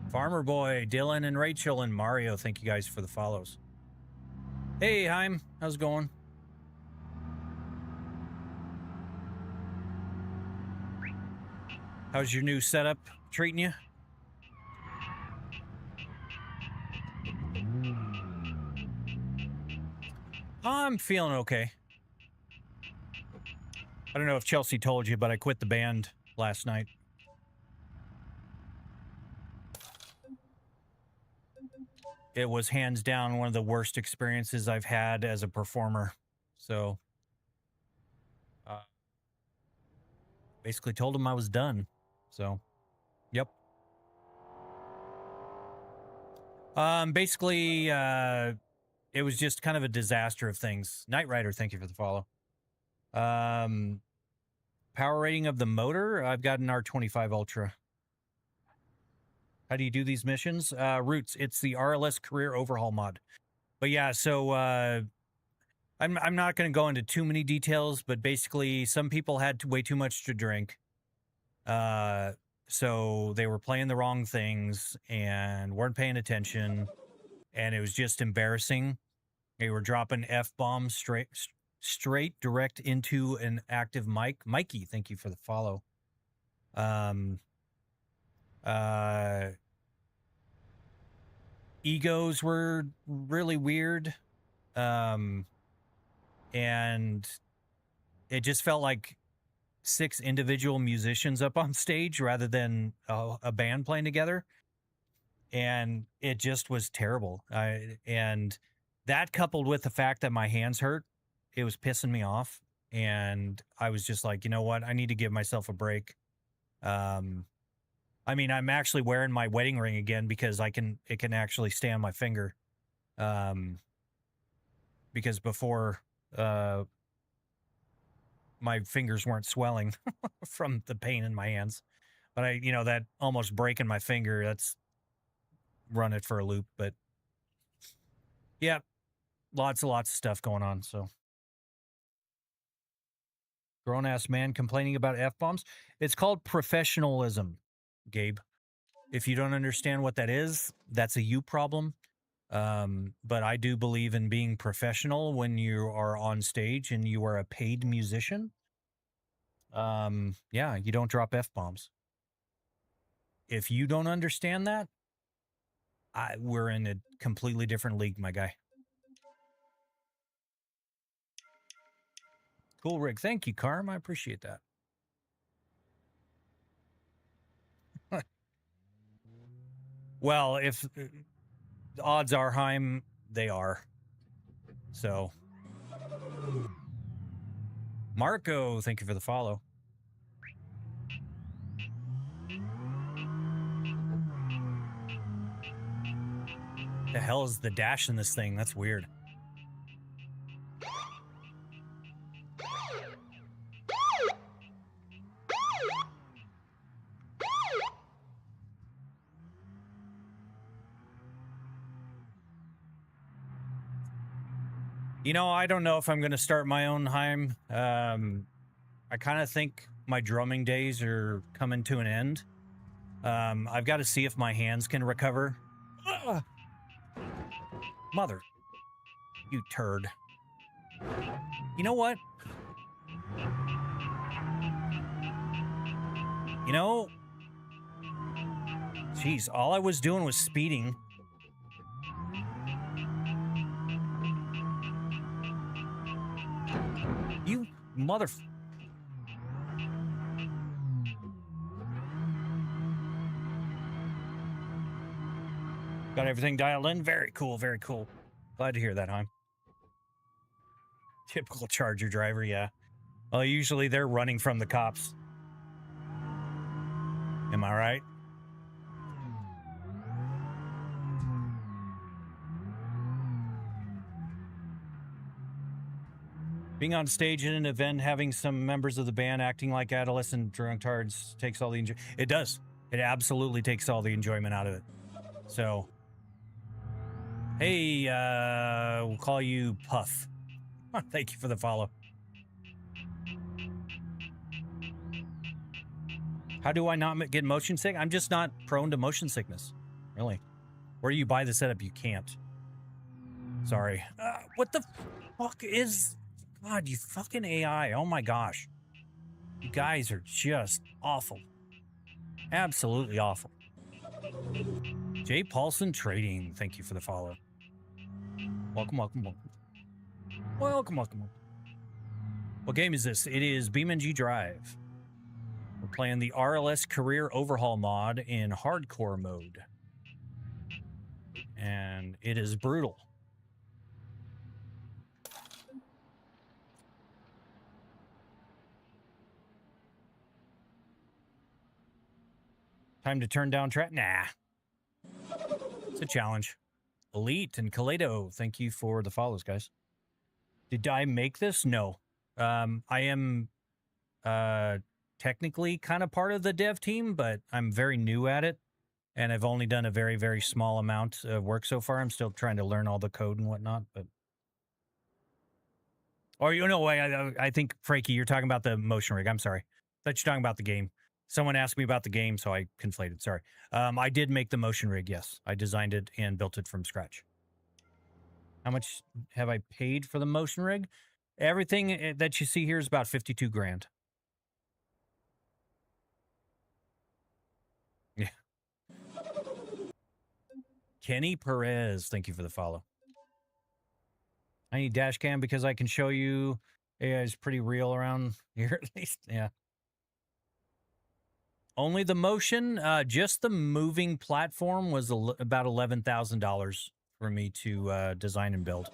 Farmer Boy, Dylan and Rachel and Mario, thank you guys for the follows. Hey, Heim, how's it going? How's your new setup treating you? I'm feeling okay. I don't know if Chelsea told you, but I quit the band last night. It was hands down one of the worst experiences I've had as a performer. So, basically told him I was done. So, yep. Basically, it was just kind of a disaster of things. Knight Rider, thank you for the follow. Power rating of the motor, I've got an R25 Ultra. How do you do these missions? Roots, it's the RLS career overhaul mod. But yeah, so I'm not going to go into too many details, but basically some people had way too much to drink. So they were playing the wrong things and weren't paying attention. and it was just embarrassing. They were dropping F-bombs straight direct into an active mic. Mikey, thank you for the follow. Egos were really weird. And it just felt like 6 individual musicians up on stage rather than a band playing together. And it just was terrible. And that coupled with the fact that my hands hurt, it was pissing me off. And I was just like, you know what? I need to give myself a break. I mean, I'm actually wearing my wedding ring again because it can actually stay on my finger. Because before, my fingers weren't swelling from the pain in my hands. But that almost breaking my finger, that's run it for a loop. But yeah, lots of stuff going on. So grown-ass man complaining about F-bombs. It's called professionalism, Gabe. If you don't understand what that is, that's a you problem. But I do believe in being professional when you are on stage and you are a paid musician. Yeah, you don't drop F-bombs. If you don't understand that, we're in a completely different league, my guy. Cool, Rick. Thank you, Carm. I appreciate that. Well, if the odds are, Heim, they are. So, Marco, thank you for the follow. The hell is the dash in this thing? That's weird. I don't know if I'm going to start my own Heim. I kind of think my drumming days are coming to an end. I've got to see if my hands can recover. Ugh. Mother. You turd. You know what? Jeez, all I was doing was speeding. You mother... Got everything dialed in? Very cool, very cool. Glad to hear that, Heim. Typical Charger driver, yeah. Well, usually they're running from the cops. Am I right? Being on stage in an event, having some members of the band acting like adolescent drunkards takes all the enjoyment. It does. It absolutely takes all the enjoyment out of it. So, hey, we'll call you Puff. Thank you for the follow. How do I not get motion sick? I'm just not prone to motion sickness. Really. Where do you buy the setup? You can't. Sorry. What the fuck is... God, you fucking AI. Oh my gosh. You guys are just awful. Absolutely awful. Jay Paulson Trading. Thank you for the follow. Welcome. Welcome. What game is this? It is BeamNG.drive. We're playing the RLS Career Overhaul mod in hardcore mode. And it is brutal. Time to turn down track? Nah. It's a challenge. Elite and Kaleido, thank you for the follows, guys. Did I make this? No. I am technically kind of part of the dev team, but I'm very new at it. And I've only done a very, very small amount of work so far. I'm still trying to learn all the code and whatnot. But or I think, Frankie, you're talking about the motion rig. I'm sorry. I thought you're talking about the game. Someone asked me about the game, so I conflated. Sorry. I did make the motion rig, yes. I designed it and built it from scratch. How much have I paid for the motion rig? Everything that you see here is about 52 grand. Yeah. Kenny Perez, thank you for the follow. I need dash cam because I can show you. Yeah, it's pretty real around here at least. Yeah. Only the motion, just the moving platform was about $11,000 for me to design and build.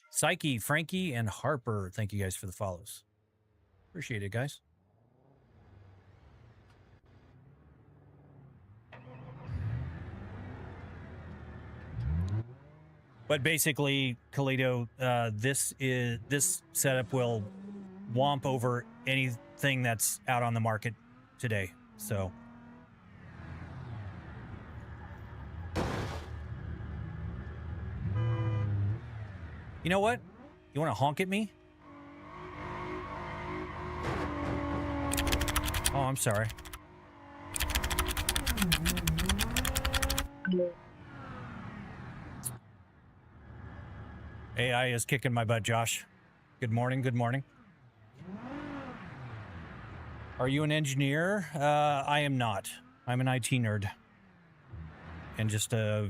Psyche, Frankie, and Harper, thank you guys for the follows. Appreciate it, guys. But basically, Kalito, this setup will womp over anything that's out on the market today. So you know what? You want to honk at me? Oh, I'm sorry. AI is kicking my butt, Josh. Good morning. Good morning. Are you an engineer? I am not. I'm an IT nerd. And just a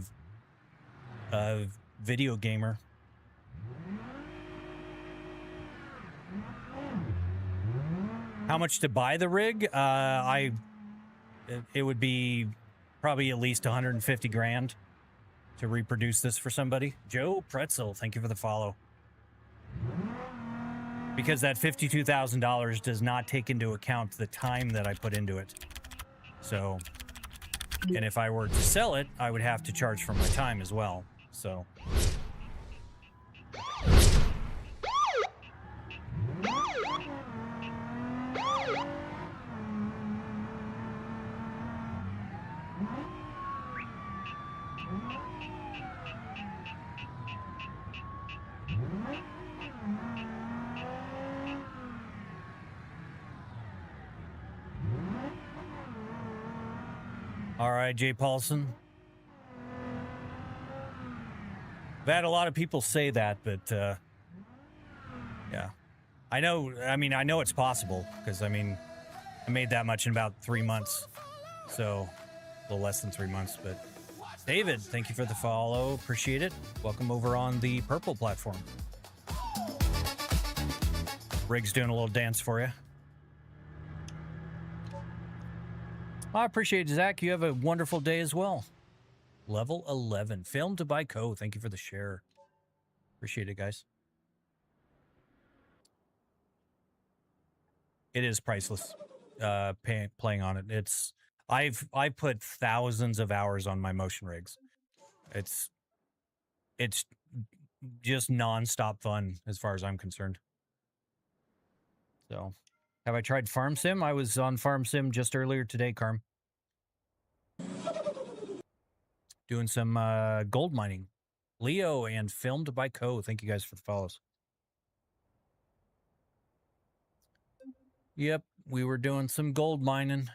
video gamer. How much to buy the rig? It would be probably at least 150 grand to reproduce this for somebody. Joe Pretzel, thank you for the follow. Because that $52,000 does not take into account the time that I put into it. So, and if I were to sell it, I would have to charge for my time as well. So. All right, Jay Paulson. I've had a lot of people say that, but yeah. I know it's possible because, I made that much in about 3 months. So, a little less than 3 months, but David, thank you for the follow. Appreciate it. Welcome over on the purple platform. Rig's doing a little dance for you. I appreciate it, Zach. You have a wonderful day as well. Level 11. Filmed by Co. Thank you for the share. Appreciate it, guys. It is priceless. Playing on it. I've put thousands of hours on my motion rigs. It's just nonstop fun as far as I'm concerned. So, have I tried Farm Sim? I was on Farm Sim just earlier today, Carm. Doing some gold mining. Leo and Filmed by Co. Thank you guys for the follows. Yep, we were doing some gold mining.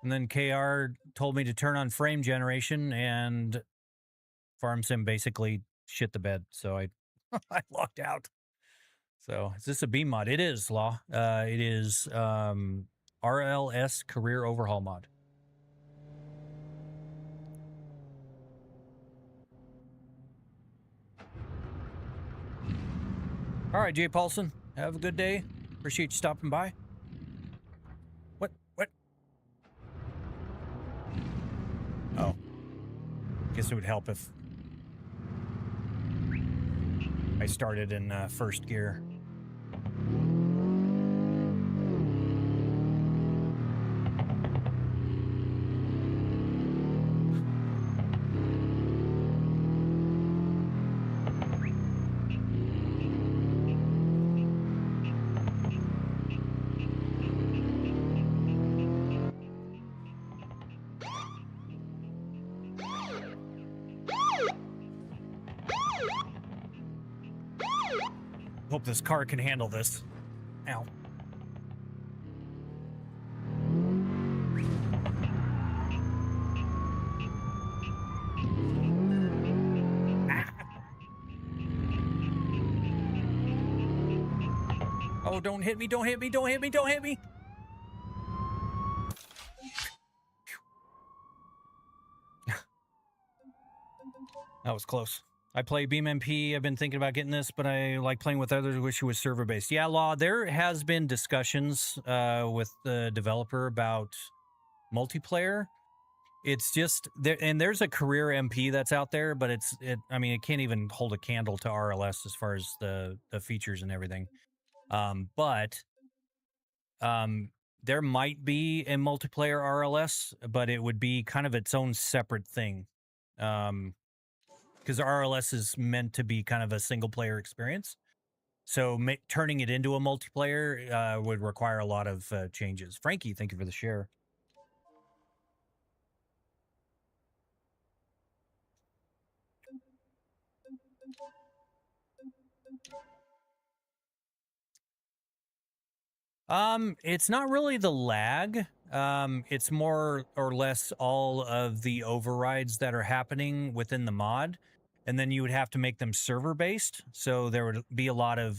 And then KR told me to turn on frame generation, and Farm Sim basically shit the bed. So I logged out. So is this a Beam mod? It is, Law. It is RLS Career Overhaul mod. All right, Jay Paulson. Have a good day. Appreciate you stopping by. What? Oh. Guess it would help if I started in first gear. Hope this car can handle this. Ow. Oh, don't hit me, don't hit me, don't hit me, don't hit me. That was close. I play BeamNG. I've been thinking about getting this, but I like playing with others. Wish it was server-based. Yeah, Law, there has been discussions with the developer about multiplayer. It's just there, and there's a career MP that's out there, but I mean, it can't even hold a candle to RLS as far as the features and everything. But there might be a multiplayer RLS, but it would be kind of its own separate thing. Because RLS is meant to be kind of a single player experience. So turning it into a multiplayer would require a lot of changes. Frankie, thank you for the share. It's not really the lag. It's more or less all of the overrides that are happening within the mod. And then you would have to make them server-based. So there would be a lot of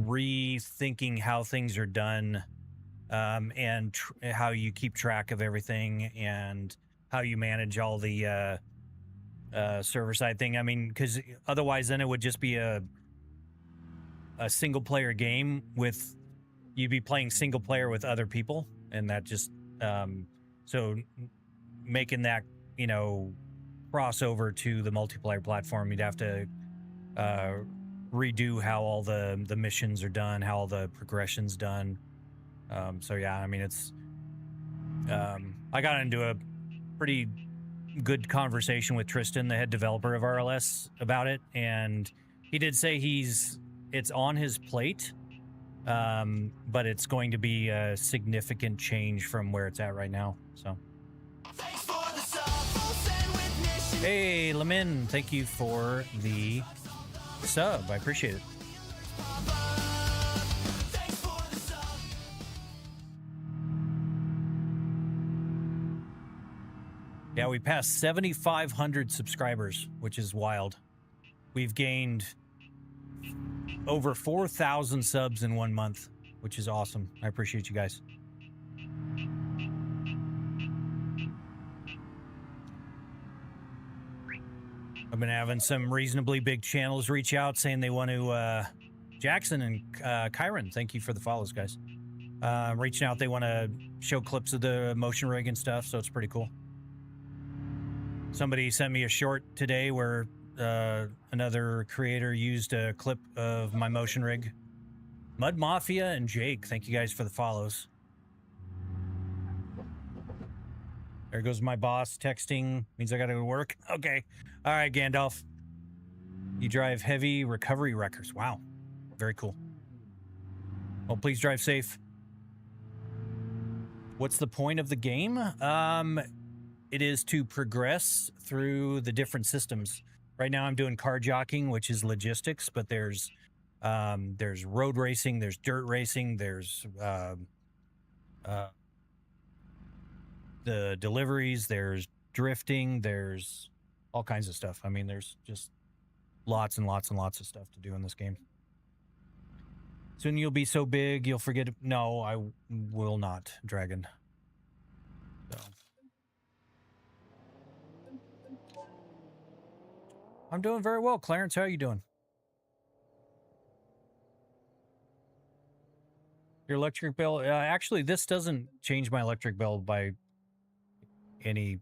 rethinking how things are done, and how you keep track of everything, and how you manage all the server side thing. I mean, because otherwise then it would just be a single player game with, you'd be playing single player with other people, and that just so making that, you know, crossover to the multiplayer platform, you'd have to redo how all the missions are done, how all the progression's done. So yeah, I mean, it's I got into a pretty good conversation with Tristan, the head developer of RLS, about it, and he did say it's on his plate, but it's going to be a significant change from where it's at right now. So hey, Lamin, thank you for the sub. I appreciate it. Yeah, we passed 7,500 subscribers, which is wild. We've gained over 4,000 subs in 1 month, which is awesome. I appreciate you guys. I've been having some reasonably big channels reach out saying they want to, Jackson and Kyron, thank you for the follows, guys. Reaching out, they want to show clips of the motion rig and stuff, so it's pretty cool. Somebody sent me a short today where another creator used a clip of my motion rig. Mud Mafia and Jake, thank you guys for the follows. There goes my boss texting. Means I gotta go to work. Okay. All right, Gandalf. You drive heavy recovery wreckers. Wow. Very cool. Well, please drive safe. What's the point of the game? It is to progress through the different systems. Right now I'm doing car jockeying, which is logistics, but there's road racing, there's dirt racing, there's the deliveries, there's drifting, there's all kinds of stuff. I mean, there's just lots and lots and lots of stuff to do in this game. Soon you'll be so big you'll forget. No, I will not, Dragon. So. I'm doing very well, Clarence. How are you doing? Your electric bill? Actually, this doesn't change my electric bill by any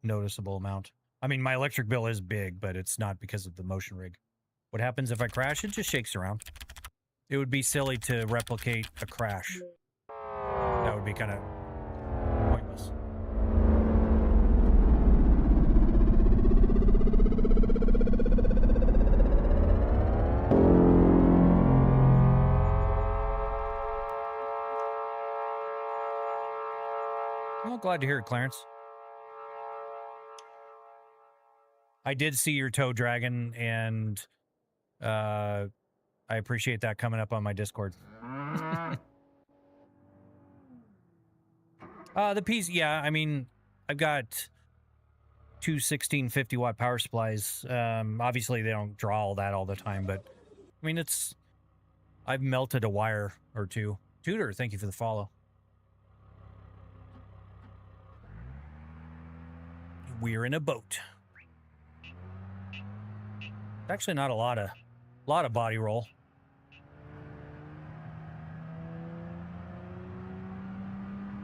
noticeable amount. I mean, my electric bill is big, but it's not because of the motion rig. What happens if I crash? It just shakes around. It would be silly to replicate a crash. That would be kind of pointless. Well, glad to hear it, Clarence. I did see your toe, Dragon, and I appreciate that coming up on my Discord. The piece, yeah, I mean, I've got two 1650-watt power supplies. Obviously, they don't draw all that all the time, but I mean, I've melted a wire or two. Tudor, thank you for the follow. We're in a boat. Actually, not a lot of body roll.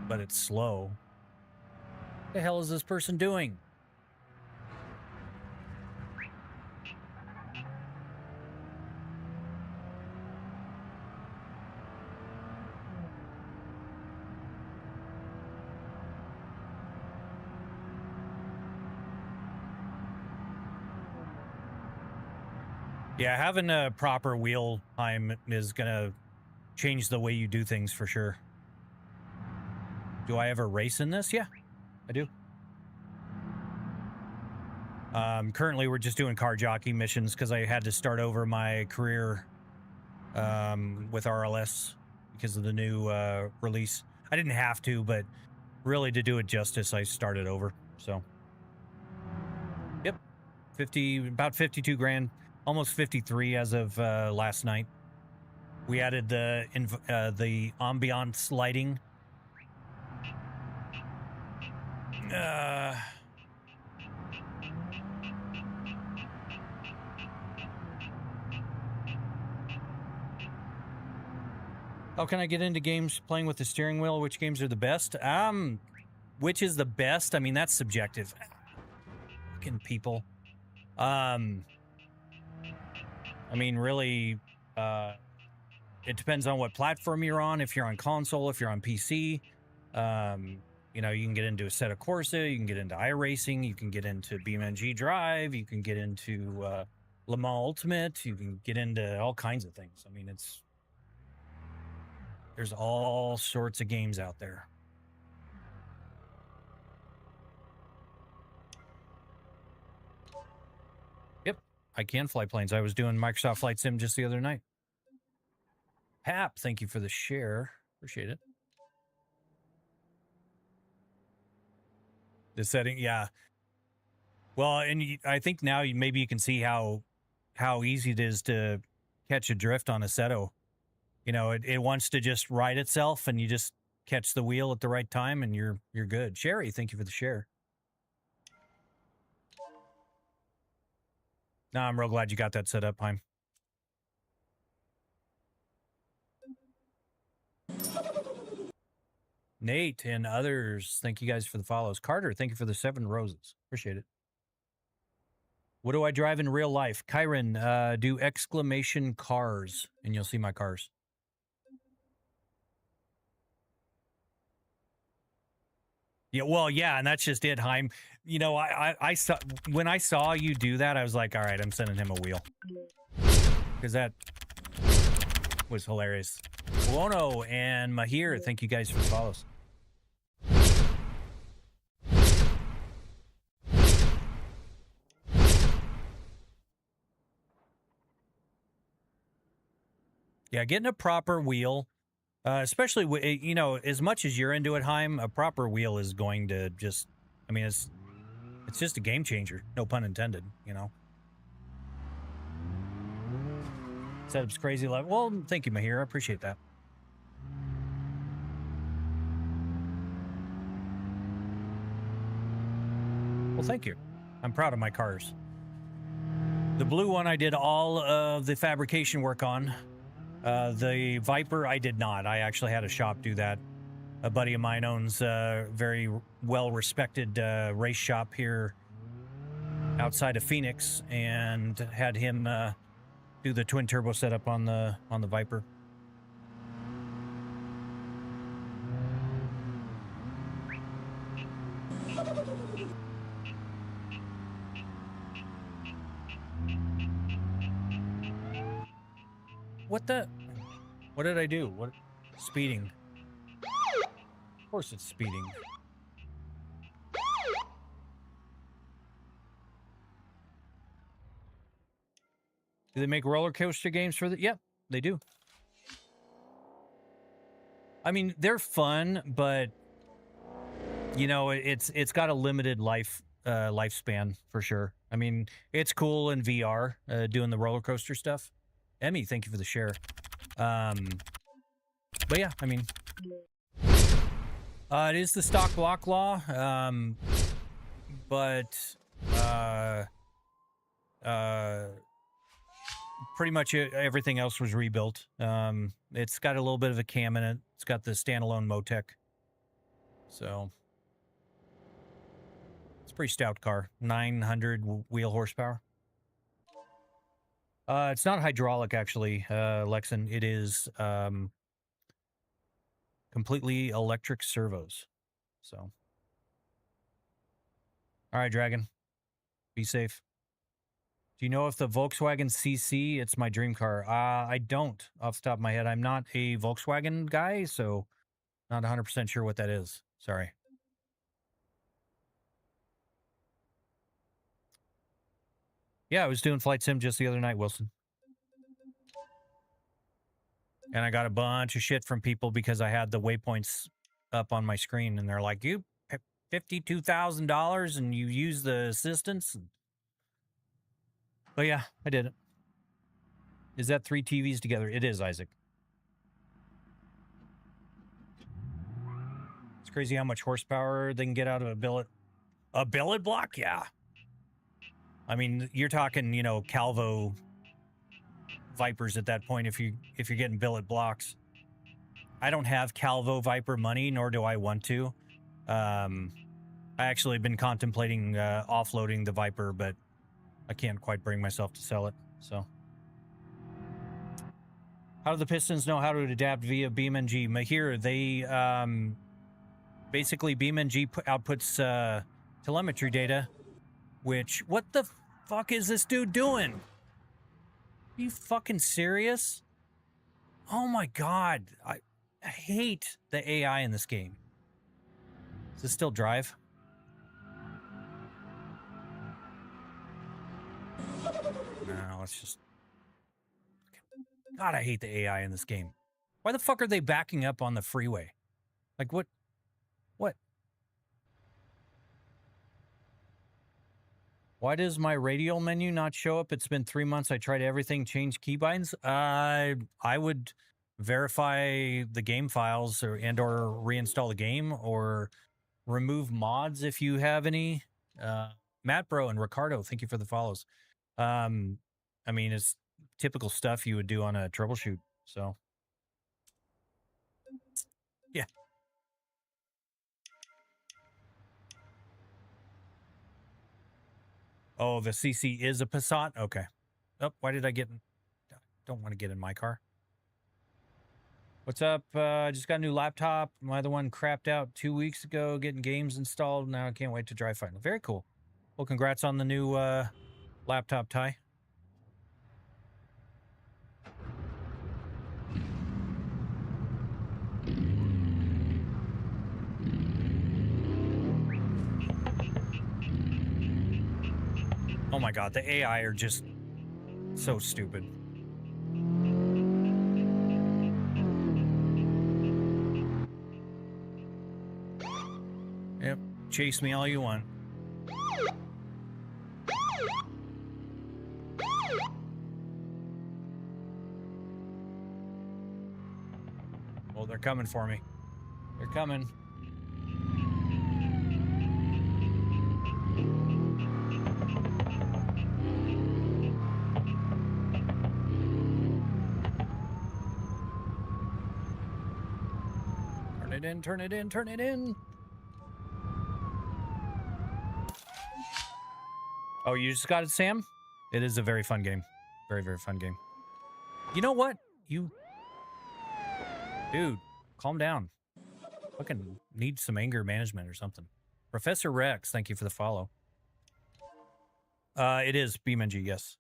But it's slow. What the hell is this person doing? Yeah, having a proper wheel time is gonna change the way you do things for sure. Do I ever race in this? Yeah, I do. Currently, we're just doing car jockey missions because I had to start over my career with RLS because of the new release. I didn't have to, but really to do it justice, I started over. So, yep, about 52 grand, almost 53 as of last night. We added the ambiance lighting. How can I get into games playing with the steering wheel? Which games are the best? Which is the best? I mean, that's subjective. Fucking people. I mean, really, it depends on what platform you're on. If you're on console, if you're on PC, you know, you can get into Assetto Corsa, you can get into iRacing, you can get into BeamNG.drive, you can get into Le Mans Ultimate, you can get into all kinds of things. I mean, there's all sorts of games out there. Yep, I can fly planes. I was doing Microsoft Flight Sim just the other night. Hap, thank you for the share. Appreciate it. The setting, yeah. Well, and I think now maybe you can see how easy it is to catch a drift on Assetto. You know, it wants to just ride itself, and you just catch the wheel at the right time, and you're good. Sherry, thank you for the share. No, I'm real glad you got that set up, Heim. Nate and others, thank you guys for the follows. Carter, thank you for the 7 roses. Appreciate it. What do I drive in real life? Kyron, do exclamation cars, and you'll see my cars. Yeah, well, yeah, and that's just it, Heim. You know, I saw when I saw you do that, I was like, all right, I'm sending him a wheel. Because that was hilarious. Buono and Mahir, thank you guys for the follows. Yeah, getting a proper wheel, especially, you know, as much as you're into it, Heim, a proper wheel is going to just, I mean, it's just a game changer. No pun intended, you know. Setup's crazy. Well, thank you, Mahir. I appreciate that. Well, thank you. I'm proud of my cars. The blue one I did all of the fabrication work on. The Viper, I did not. I actually had a shop do that. A buddy of mine owns a very well-respected race shop here outside of Phoenix, and had him do the twin turbo setup on the Viper. What did I do? What? Speeding. Of course it's speeding. Do they make roller coaster games for the? Yep, they do. I mean, they're fun, but you know, it's got a limited life lifespan for sure. I mean, it's cool in VR, doing the roller coaster stuff. Emmy, thank you for the share. But yeah, I mean, it is the stock block law, but pretty much everything else was rebuilt. It's got a little bit of a cam in it. It's got the standalone Motec. So it's a pretty stout car. 900 wheel horsepower. It's not hydraulic, actually, Lexan. It is completely electric servos. So, all right, Dragon, be safe. Do you know if the Volkswagen CC, it's my dream car? I don't, off the top of my head. I'm not a Volkswagen guy, so not 100% sure what that is. Sorry. Yeah, I was doing Flight Sim just the other night, Wilson. And I got a bunch of shit from people because I had the waypoints up on my screen, and they're like, you $52,000 and you use the assistance? But yeah, I did it. Is that 3 TVs together? It is, Isaac. It's crazy how much horsepower they can get out of a billet. A billet block? Yeah. I mean, you're talking, you know, Calvo Vipers at that point if you're getting billet blocks. I don't have Calvo Viper money, nor do I want to. I actually been contemplating offloading the Viper, but I can't quite bring myself to sell it. So, how do the Pistons know how to adapt via BeamNG? Mahir, they basically BeamNG outputs telemetry data. Which, what the fuck is this dude doing? Are you fucking serious? Oh my god, I hate the AI in this game. Does this still drive? No, let's just... God, I hate the AI in this game. Why the fuck are they backing up on the freeway? Like, what? What? Why does my radial menu not show up? It's been 3 months. I tried everything, changed keybinds. I would verify the game files or reinstall the game or remove mods if you have any. Matt Bro and Ricardo, thank you for the follows. I mean, it's typical stuff you would do on a troubleshoot. So, yeah. Oh, the CC is a Passat? Okay. Oh, why did I get in? Don't want to get in my car. What's up? Just got a new laptop. My other one crapped out 2 weeks ago, getting games installed. Now I can't wait to drive final. Very cool. Well, congrats on the new laptop, Ty. Oh my god, the AI are just so stupid. Yep, chase me all you want. Oh, they're coming for me. They're coming. Turn it in, turn it in, turn it in. Oh, you just got it, Sam? It is a very fun game. Very, very fun game. You know what? You... Dude, calm down. Fucking need some anger management or something. Professor Rex, thank you for the follow. It is BeamNG, yes.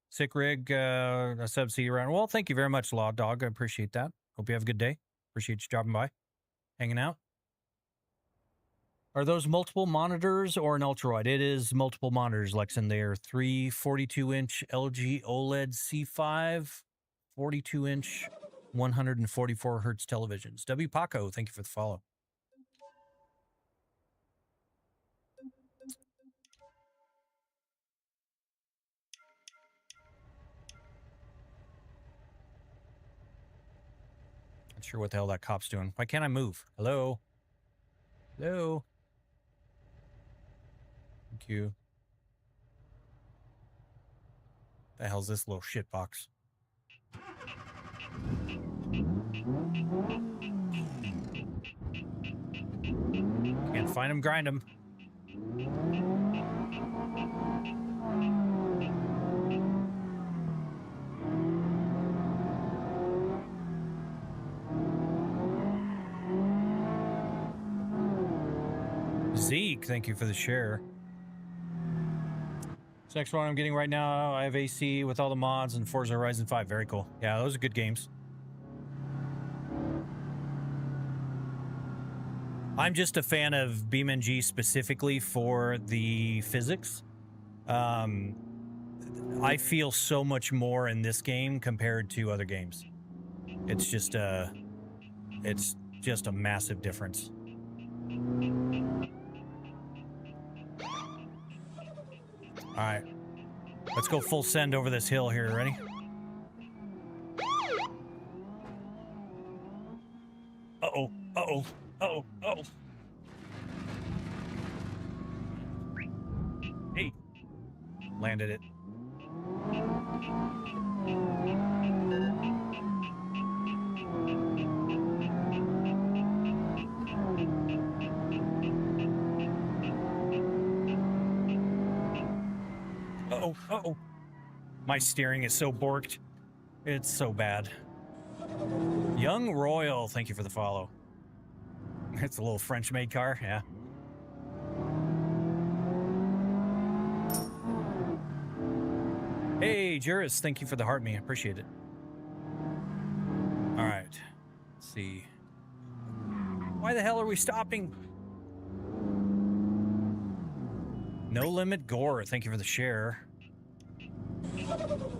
Sick rig, a sub see you around. Well, thank you very much, Law Dog. I appreciate that. Hope you have a good day. Appreciate you dropping by, hanging out. Are those multiple monitors or an ultrawide? It is multiple monitors, Lexan. They are 3 42-inch LG OLED C5, 42-inch, 144 hertz televisions. W. Paco, thank you for the follow. Not sure what the hell that cop's doing. Why can't I move? Hello? Hello? Thank you. The hell's this little shit box? Can't find him, grind him. Zeke, thank you for the share. This next one I'm getting right now, I have AC with all the mods and Forza Horizon 5. Very cool. Yeah, those are good games. I'm just a fan of BeamNG specifically for the physics. I feel so much more in this game compared to other games. It's just a massive difference. All right, let's go full send over this hill here. Ready? Uh-oh, uh-oh, uh-oh, uh-oh. Hey, landed it. Uh-oh, uh-oh. My steering is so borked. It's so bad. Young Royal, thank you for the follow. It's a little French-made car, yeah. Hey, Juris, thank you for the heart me. I appreciate it. All right, let's see. Why the hell are we stopping? No Limit Gore, thank you for the share.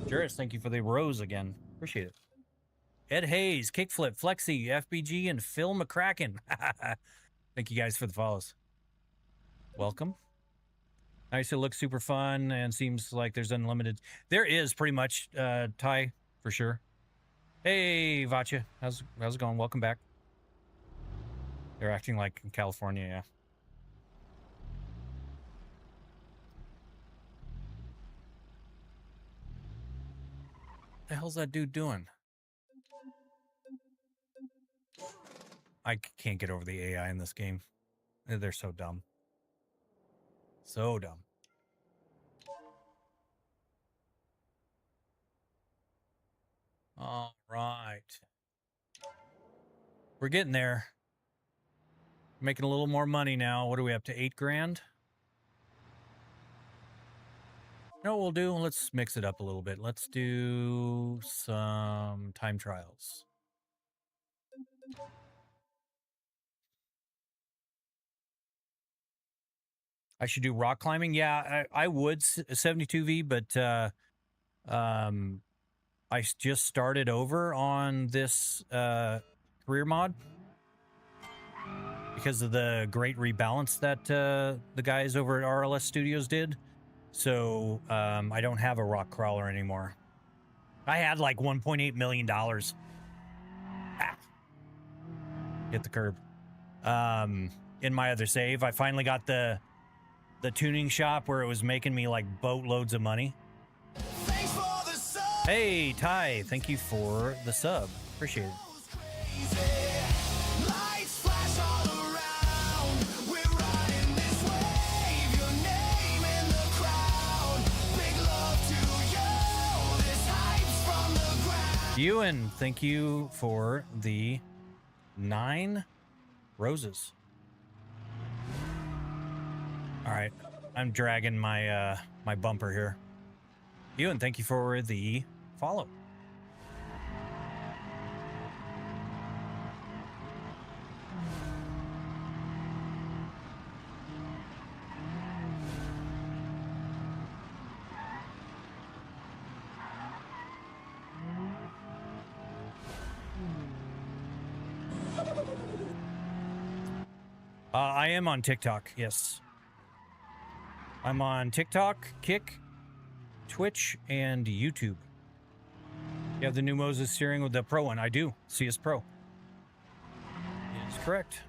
Juris, thank you for the rose again. Appreciate it. Ed Hayes, Kickflip, Flexi, FBG, and Phil McCracken. Thank you guys for the follows. Welcome. Nice, it looks super fun and seems like there's unlimited. There is pretty much, Ty, for sure. Hey, Vacha, how's it going? Welcome back. They're acting like in California, yeah. What the hell's that dude doing? I can't get over the AI in this game. They're so dumb. So dumb. All right. We're getting there. Making a little more money now. What are we up to? 8 grand? You know what we'll do? Let's mix it up a little bit. Let's do some time trials. I should do rock climbing. Yeah, I would 72V, but I just started over on this career mod because of the great rebalance that the guys over at RLS Studios did. So I don't have a rock crawler anymore. I had like $1.8 million. Ah. Hit the curb. In my other save, I finally got the tuning shop where it was making me like boatloads of money. Hey, Ty, thank you for the sub. Appreciate it. Ewan, thank you for the 9 roses. All right, I'm dragging my my bumper here. Ewan, thank you for the follow. I am on TikTok, yes. I'm on TikTok, Kick, Twitch, and YouTube. You have the new Moses steering with the Pro one. I do. CS Pro. correct.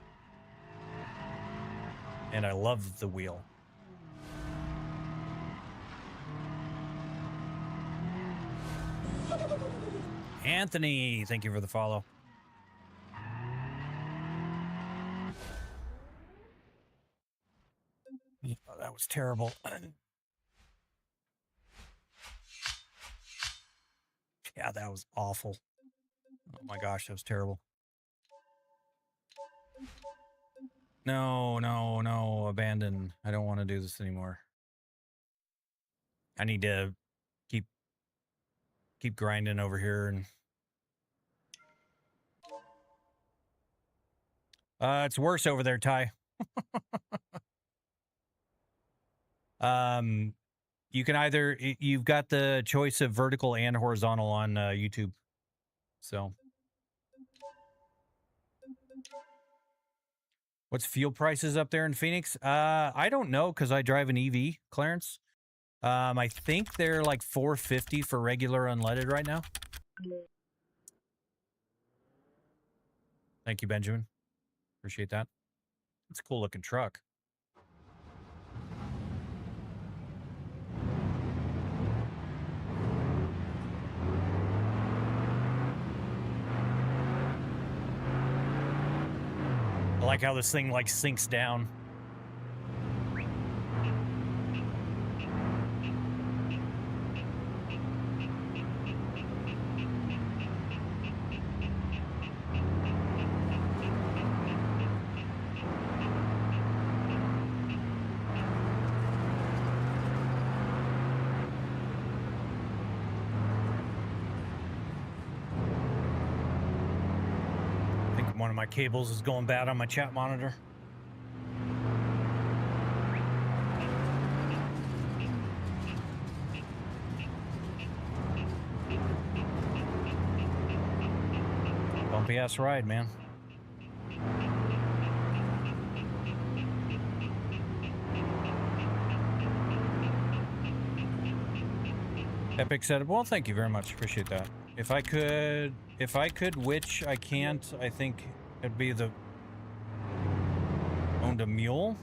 And I love the wheel. Anthony, thank you for the follow. Oh, that was terrible. Yeah, that was awful. Oh my gosh, that was terrible. No, no, no, abandon. I don't want to do this anymore. I need to keep grinding over here and it's worse over there, Ty. You can either, you've got the choice of vertical and horizontal on YouTube. So what's fuel prices up there in Phoenix? I don't know because I drive an EV, Clarence. I think they're like $4.50 for regular unleaded right now. Thank you, Benjamin. Appreciate that. It's a cool looking truck. I like how this thing like sinks down. One of my cables is going bad on my chat monitor. Bumpy ass ride, man. Epic setup. Well, thank you very much. Appreciate that. If I could, which I can't, I think it'd be the owned a mule.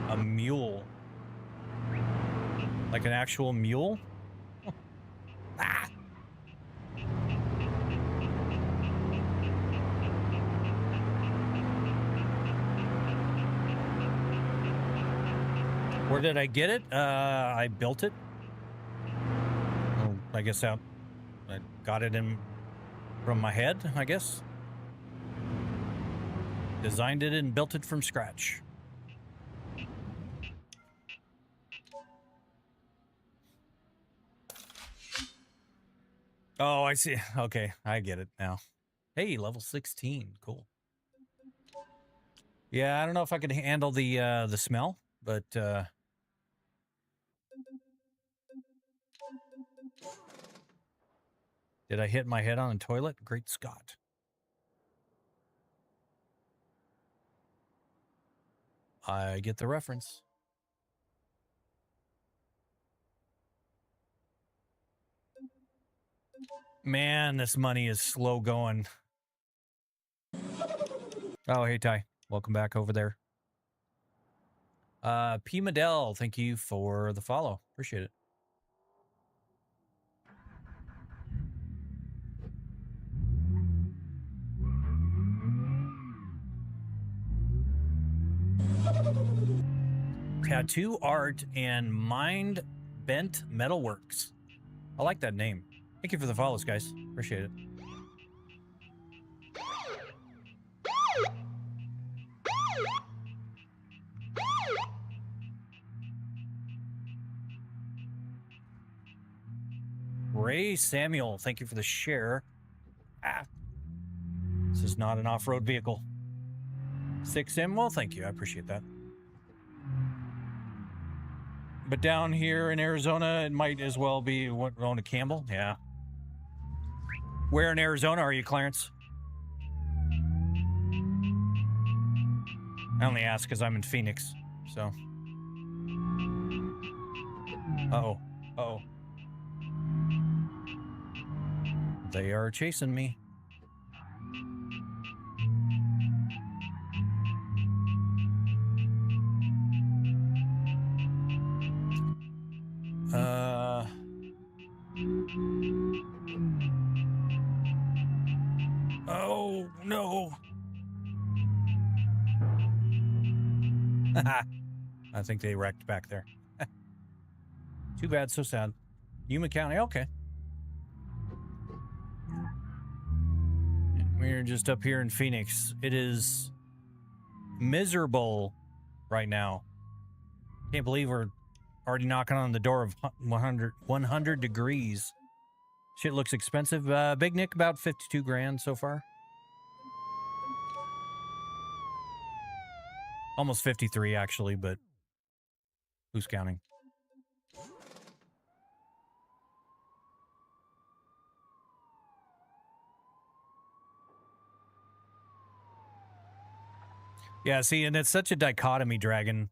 A mule. Like an actual mule? Ah! Where did I get it? I built it. Well, I guess I got it in from my head, I guess. Designed it and built it from scratch. Oh, I see. Okay, I get it now. Hey, level 16. Cool. Yeah, I don't know if I could handle the smell, but did I hit my head on a toilet? Great Scott. I get the reference. Man, this money is slow going. Oh, hey, Ty. Welcome back over there. P. Medell, thank you for the follow. Appreciate it. Tattoo Art and Mind Bent Metalworks. I like that name. Thank you for the follows, guys. Appreciate it. Ray Samuel, thank you for the share. This is not an off-road vehicle. 6M, well, thank you. I appreciate that. But down here in Arizona, it might as well be what, own a Campbell? Yeah. Where in Arizona are you, Clarence? I only ask because I'm in Phoenix, so. Uh-oh. Uh-oh. They are chasing me. Oh, no. I think they wrecked back there. Too bad, so sad. Yuma County, okay. We're just up here in Phoenix. It is miserable right now. Can't believe we're already knocking on the door of 100 degrees. Shit looks expensive. Big Nick, about 52 grand so far. Almost 53, actually, but who's counting? Yeah, see, and it's such a dichotomy, Dragon.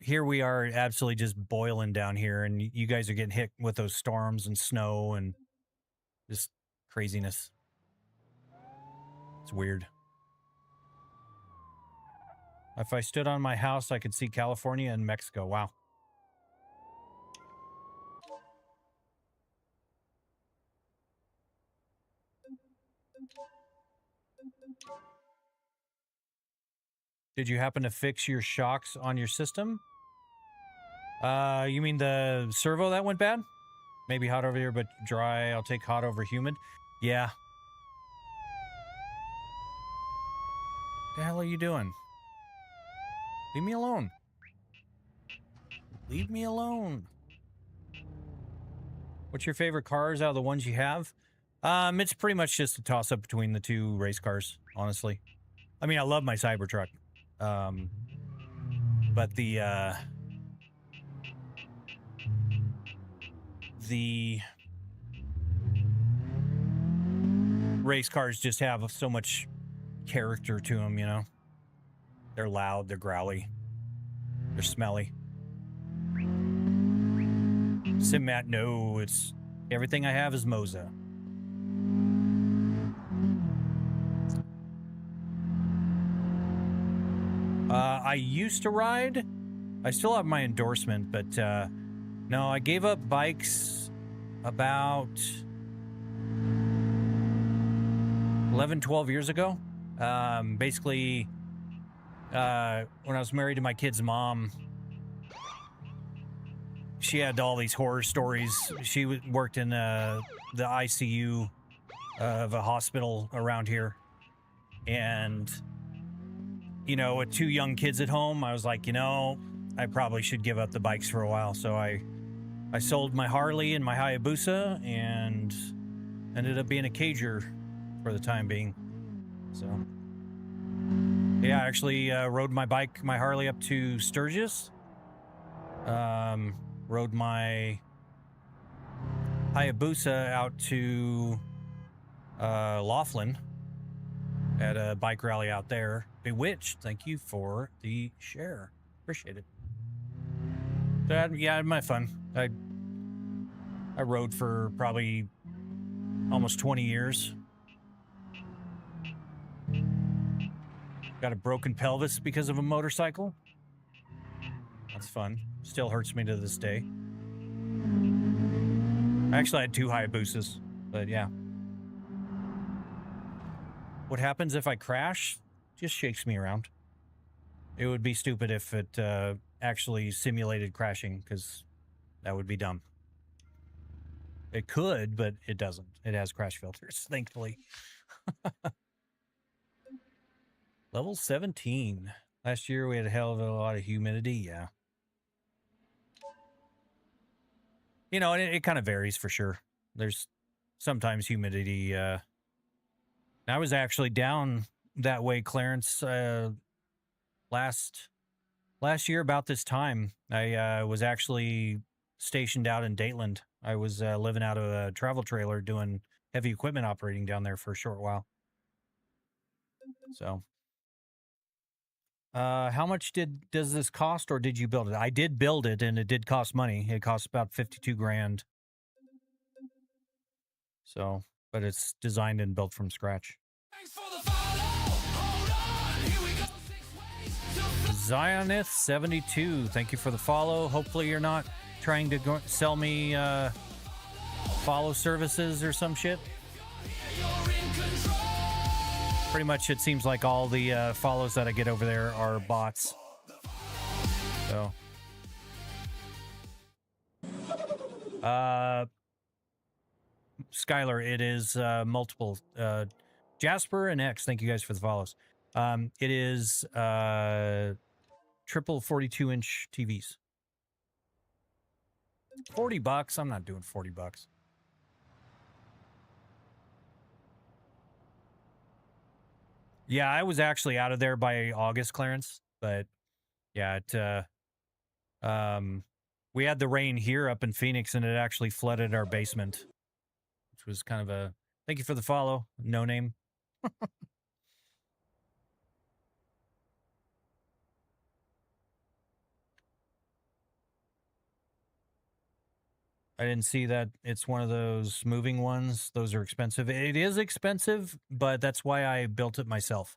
Here we are absolutely just boiling down here, and you guys are getting hit with those storms and snow and just craziness. It's weird. If I stood on my house, I could see California and Mexico. Wow. Did you happen to fix your shocks on your system? You mean the servo that went bad? Maybe hot over here, but dry. I'll take hot over humid. Yeah. The hell are you doing? Leave me alone. Leave me alone. What's your favorite cars out of the ones you have? It's pretty much just a toss-up between the two race cars, honestly. I mean, I love my Cybertruck. But the race cars just have so much character to them, you know? They're loud, they're growly, they're smelly. Simmat, no, it's everything I have is Moza. I used to ride. I still have my endorsement, but no, I gave up bikes about 11, 12 years ago. Basically, when I was married to my kid's mom, she had all these horror stories. She worked in the ICU of a hospital around here. And, you know, with two young kids at home, I was like, you know, I probably should give up the bikes for a while. So I sold my Harley and my Hayabusa and ended up being a cager for the time being. So, yeah, I actually rode my Harley up to Sturgis. Rode my Hayabusa out to Laughlin at a bike rally out there. Bewitched, thank you for the share. Appreciate it. So, yeah, I had my fun. I rode for probably almost 20 years. Got a broken pelvis because of a motorcycle. That's fun. Still hurts me to this day. I actually had two Hayabusas, but yeah. What happens if I crash? Just shakes me around. It would be stupid if it actually simulated crashing, because that would be dumb. It could, but it doesn't. It has crash filters, thankfully. Level 17. Last year we had a hell of a lot of humidity, yeah. You know, it kind of varies for sure. There's sometimes humidity. I was actually down that way, Clarence, last year about this time. I was actually stationed out in Dateland. I was living out of a travel trailer doing heavy equipment operating down there for a short while. So, how much does this cost, or did you build it? I did build it, and it did cost money. It cost about 52 grand. So, but it's designed and built from scratch. Zionith72, thank you for the follow. Hopefully you're not trying to sell me follow services or some shit. Pretty much it seems like all the follows that I get over there are bots. So Skylar, it is multiple. Jasper and X, thank you guys for the follows. It is triple 42-inch TVs. $40. I'm not doing $40. Yeah, I was actually out of there by August, Clarence, but yeah, we had the rain here up in Phoenix and it actually flooded our basement, which was kind of a thank you for the follow. No name. I didn't see that it's one of those moving ones. Those are expensive. It is expensive, but that's why I built it myself.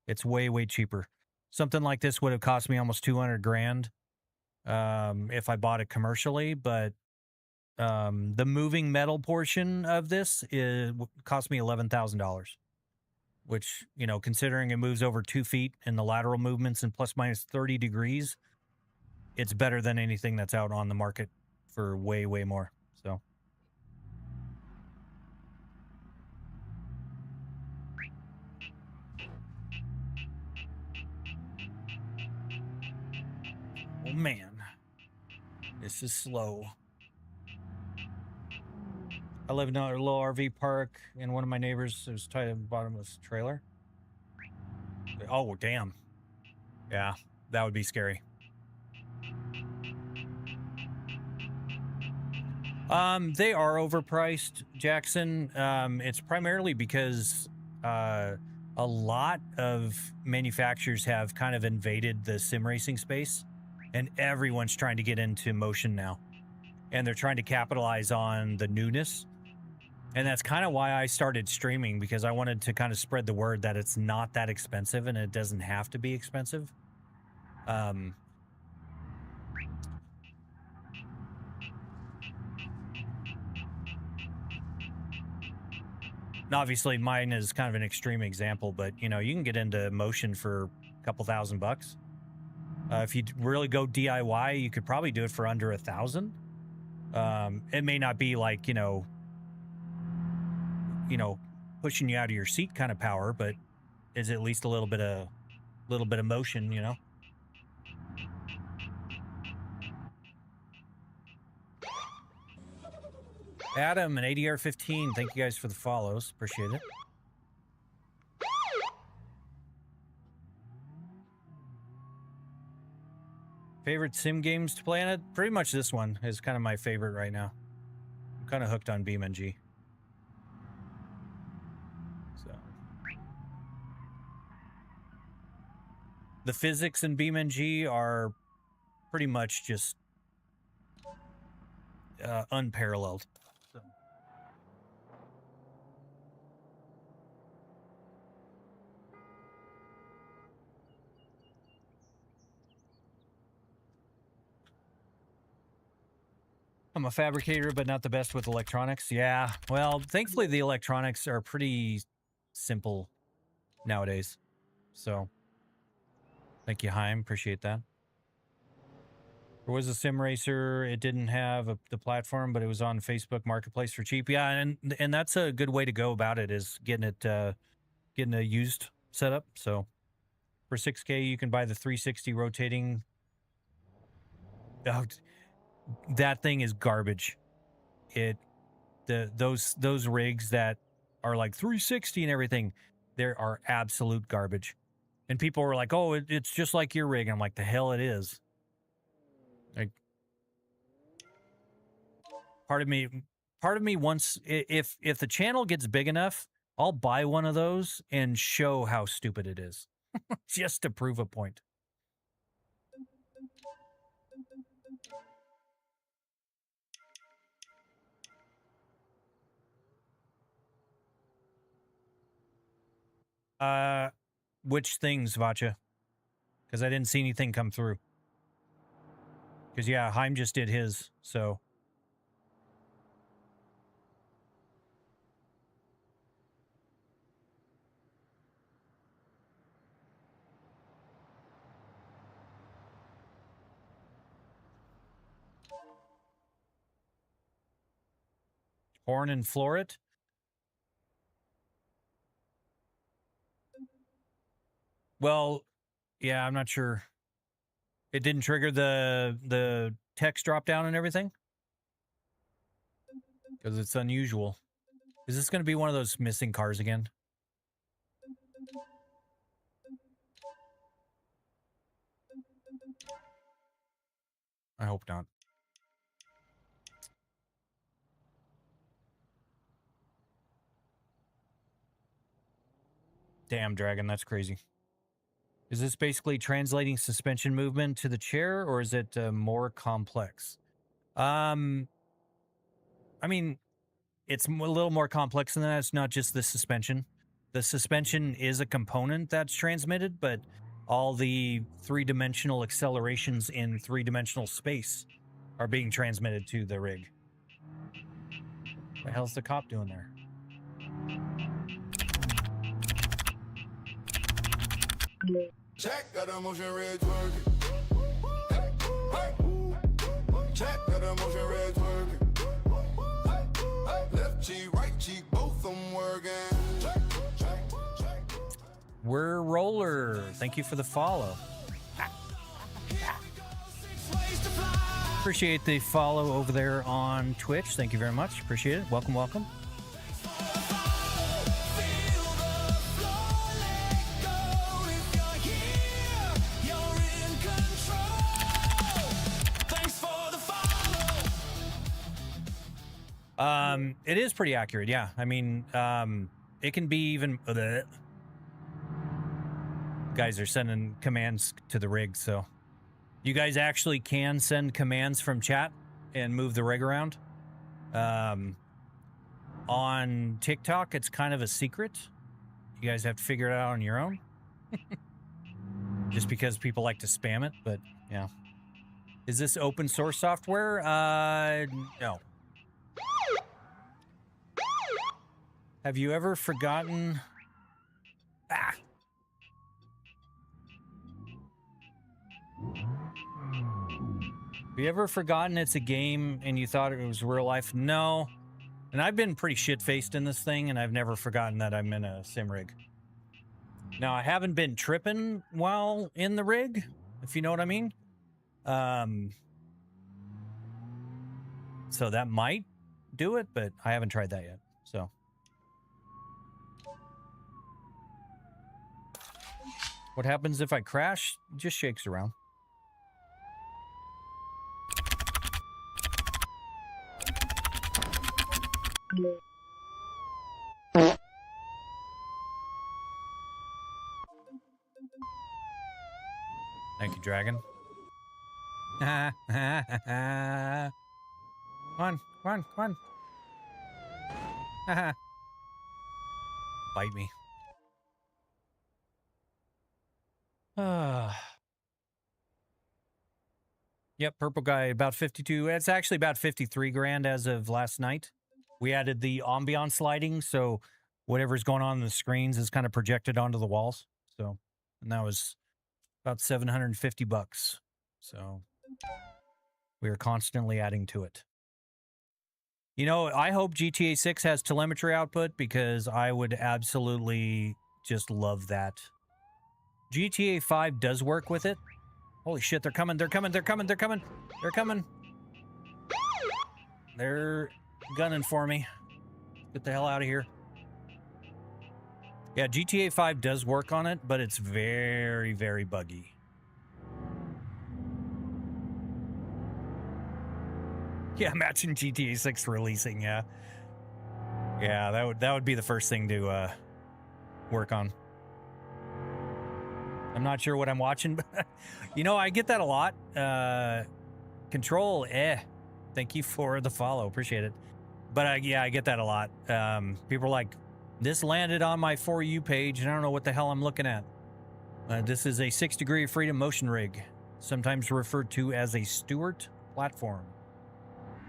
It's way, way cheaper. Something like this would have cost me almost 200 grand if I bought it commercially, but the moving metal portion of this cost me $11,000, which, you know, considering it moves over 2 feet and the lateral movements and plus minus 30 degrees, it's better than anything that's out on the market for way, way more. So oh man, this is slow. I live in a little RV park and one of my neighbors was tied at the bottom of his trailer. Oh damn. Yeah, that would be scary. They are overpriced, Jackson. It's primarily because a lot of manufacturers have kind of invaded the sim racing space, and everyone's trying to get into motion now, and they're trying to capitalize on the newness. And that's kind of why I started streaming, because I wanted to kind of spread the word that it's not that expensive and it doesn't have to be expensive. Obviously mine is kind of an extreme example, but you know, you can get into motion for a couple $1,000. If you really go DIY, you could probably do it for under $1,000. It may not be like, you know, pushing you out of your seat kind of power, but is at least a little bit of motion, you know. Adam and ADR15, thank you guys for the follows. Appreciate it. Favorite sim games to play on it? Pretty much this one is kind of my favorite right now. I'm kind of hooked on BeamNG. So the physics in BeamNG are pretty much just unparalleled. So. I'm a fabricator, but not the best with electronics. Yeah, well, thankfully the electronics are pretty simple nowadays. So, thank you, Heim. Appreciate that. There was a sim racer. It didn't have the platform, but it was on Facebook Marketplace for cheap. Yeah, and that's a good way to go about it, is getting a used setup. So, for $6K, you can buy the 360 rotating. Oh, that thing is garbage. Those rigs that are like 360 and everything, there are absolute garbage. And people were like, "Oh, it's just like your rig." I'm like, "The hell it is." Like, part of me wants, if the channel gets big enough, I'll buy one of those and show how stupid it is, just to prove a point. Which things, Vacha? Because I didn't see anything come through. Because, yeah, Heim just did his, so... Horn and floor it? Well, yeah, I'm not sure. It didn't trigger the text drop down and everything? Because it's unusual. Is this going to be one of those missing cars again? I hope not. Damn, Dragon, that's crazy. Is this basically translating suspension movement to the chair, or is it more complex? I mean, it's a little more complex than that. It's not just the suspension. The suspension is a component that's transmitted, but all the three-dimensional accelerations in three-dimensional space are being transmitted to the rig. What the hell's the cop doing there? Check got a motion red twerking. Hey, hey. Check got a motion red twerking. Hey, left cheek, right cheek, both them working. Check. We're Roller. Thank you for the follow. Appreciate the follow over there on Twitch. Thank you very much. Appreciate it. Welcome, welcome. It is pretty accurate, yeah. I mean, it can be even... guys are sending commands to the rig, so... You guys actually can send commands from chat and move the rig around. On TikTok, it's kind of a secret. You guys have to figure it out on your own. Just because people like to spam it, but yeah. Is this open source software? No. Have you ever forgotten... Ah! Have you ever forgotten it's a game and you thought it was real life? No. And I've been pretty shit-faced in this thing, and I've never forgotten that I'm in a sim rig. Now, I haven't been tripping while in the rig, if you know what I mean. So that might do it, but I haven't tried that yet, so... What happens if I crash? It just shakes around. Thank you, Dragon. Come on, come on, come on. Bite me. Yep, purple guy, about 52. It's actually about 53 grand as of last night. We added the ambiance lighting, so whatever's going on in the screens is kind of projected onto the walls. So, and that was about 750 bucks. So we are constantly adding to it. You know, I hope GTA 6 has telemetry output, because I would absolutely just love that. GTA 5 does work with it. Holy shit, they're coming, they're coming, they're coming, they're coming, they're coming. They're gunning for me. Get the hell out of here. Yeah, GTA 5 does work on it, but it's very, very buggy. Yeah, imagine GTA 6 releasing, yeah. Yeah, that would be the first thing to work on. I'm not sure what I'm watching, but you know, I get that a lot. Control, Thank you for the follow. Appreciate it. But yeah, I get that a lot. People are like, This landed on my For You page, and I don't know what the hell I'm looking at. This is a 6 degree of freedom motion rig, sometimes referred to as a Stewart platform.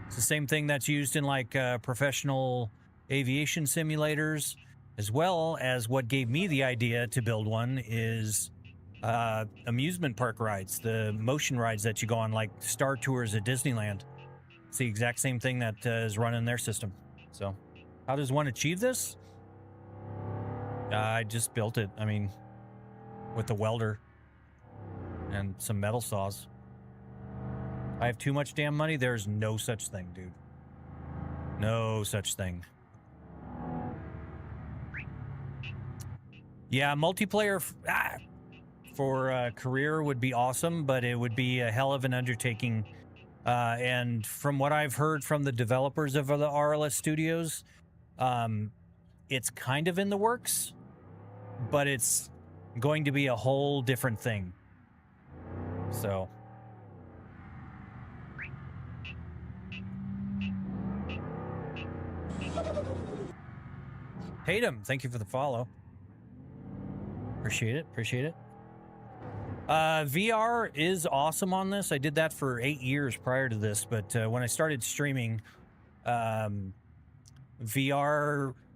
It's the same thing that's used in like professional aviation simulators, as well as what gave me the idea to build one is amusement park rides, the motion rides that you go on, like Star Tours at Disneyland. It's the exact same thing that is run in their system. So how does one achieve this? I just built it. I mean, with the welder and some metal saws. I have too much damn money. There's no such thing, dude. No such thing. Yeah, multiplayer for career would be awesome, but it would be a hell of an undertaking. And from what I've heard from the developers of the RLS studios, it's kind of in the works, but it's going to be a whole different thing. So Tatum, thank you for the follow. Appreciate it. Appreciate it. VR is awesome on this. I did that for 8 years prior to this, but when I started streaming, VR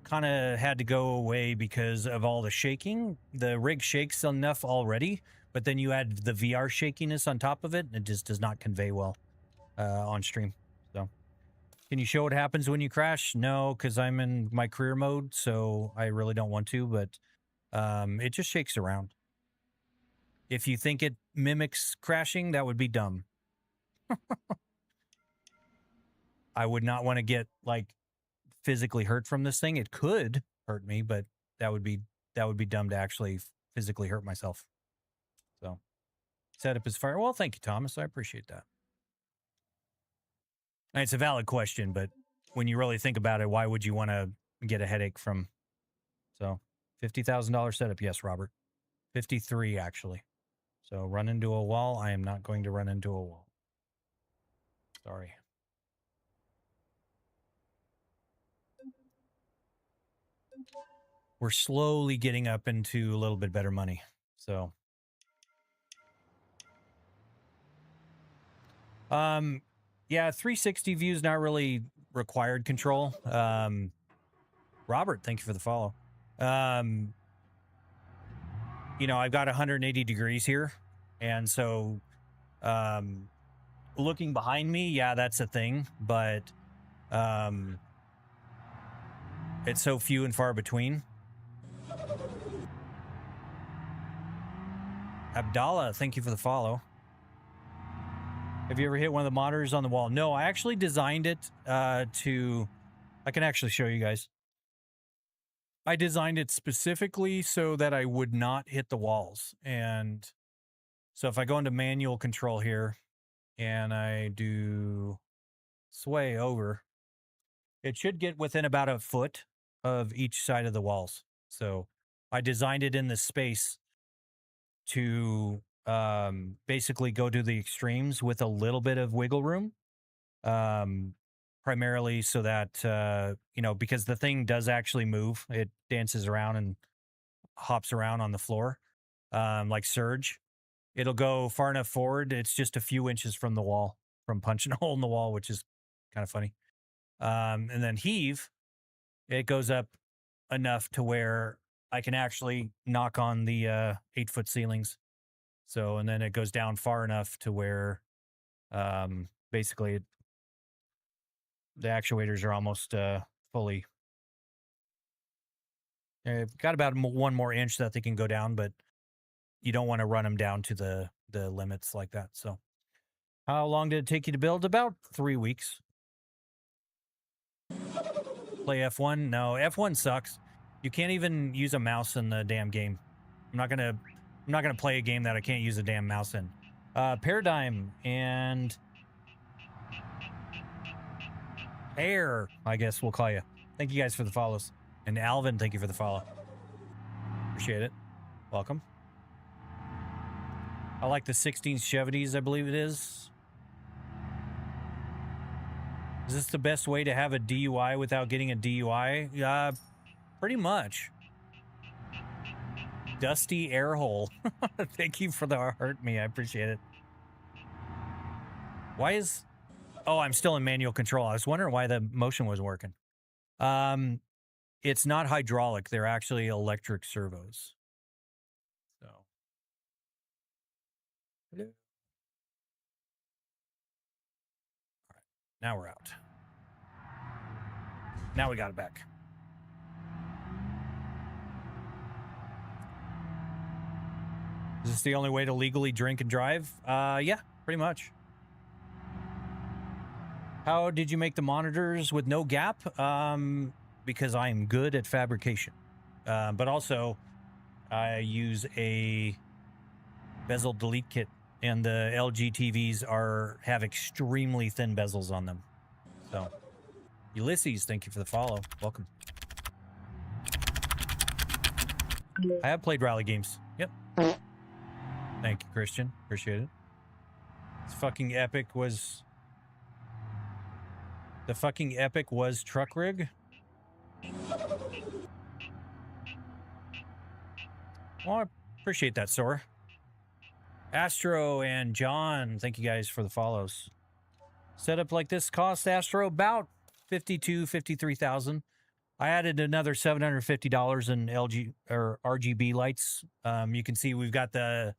kind of had to go away because of all the shaking. The rig shakes enough already, but then you add the VR shakiness on top of it, and it just does not convey well on stream. So, can you show what happens when you crash? No, because I'm in my career mode, so I really don't want to, but it just shakes around. If you think it mimics crashing, that would be dumb. I would not want to get like physically hurt from this thing. It could hurt me, but that would be dumb to actually physically hurt myself. So, setup is fire. Well, thank you, Thomas. I appreciate that. And it's a valid question, but when you really think about it, why would you want to get a headache from? So, $50,000 setup. Yes, Robert. 53 actually. So run into a wall. I am not going to run into a wall. Sorry. We're slowly getting up into a little bit better money. So. Yeah, 360 view is not really required control. Robert, thank you for the follow. You know, I've got 180 degrees here. And so, looking behind me, yeah, that's a thing. But it's so few and far between. Abdallah, thank you for the follow. Have you ever hit one of the monitors on the wall? No, I actually designed it to... I can actually show you guys. I designed it specifically so that I would not hit the walls. And so if I go into manual control here and I do sway over, it should get within about a foot of each side of the walls. So I designed it in this space to basically go to the extremes with a little bit of wiggle room. Primarily so that, you know, because the thing does actually move. It dances around and hops around on the floor, like Surge. It'll go far enough forward. It's just a few inches from the wall, from punching a hole in the wall, which is kind of funny. And then Heave, it goes up enough to where I can actually knock on the 8-foot ceilings. So, and then it goes down far enough to where basically the actuators are almost fully. They've got about 1 more inch that they can go down, but you don't want to run them down to the limits like that. So how long did it take you to build? About 3 weeks. Play F1? No, F1 sucks. You can't even use a mouse in the damn game. I'm not gonna play a game that I can't use a damn mouse in. Paradigm and Air, I guess we'll call you. Thank you guys for the follows. And Alvin, thank you for the follow. Appreciate it. Welcome. I like the 16 Chevys, I believe it is. Is this the best way to have a DUI without getting a DUI? Pretty much. Dusty air hole. Thank you for the heart me. I appreciate it. Why is... Oh, I'm still in manual control. I was wondering why the motion was working. It's not hydraulic. They're actually electric servos. So... All right. Now we're out. Now we got it back. Is this the only way to legally drink and drive? Yeah, pretty much. How did you make the monitors with no gap? Because I am good at fabrication. But also, I use a bezel delete kit, and the LG TVs have extremely thin bezels on them. So, Ulysses, thank you for the follow. Welcome. I have played rally games. Yep. Thank you, Christian. Appreciate it. This fucking epic was... The fucking epic was truck rig. Well, I appreciate that, Sora. Astro and John, thank you guys for the follows. Setup like this cost Astro about $53,000. I added another $750 in LG or RGB lights. You can see we've got the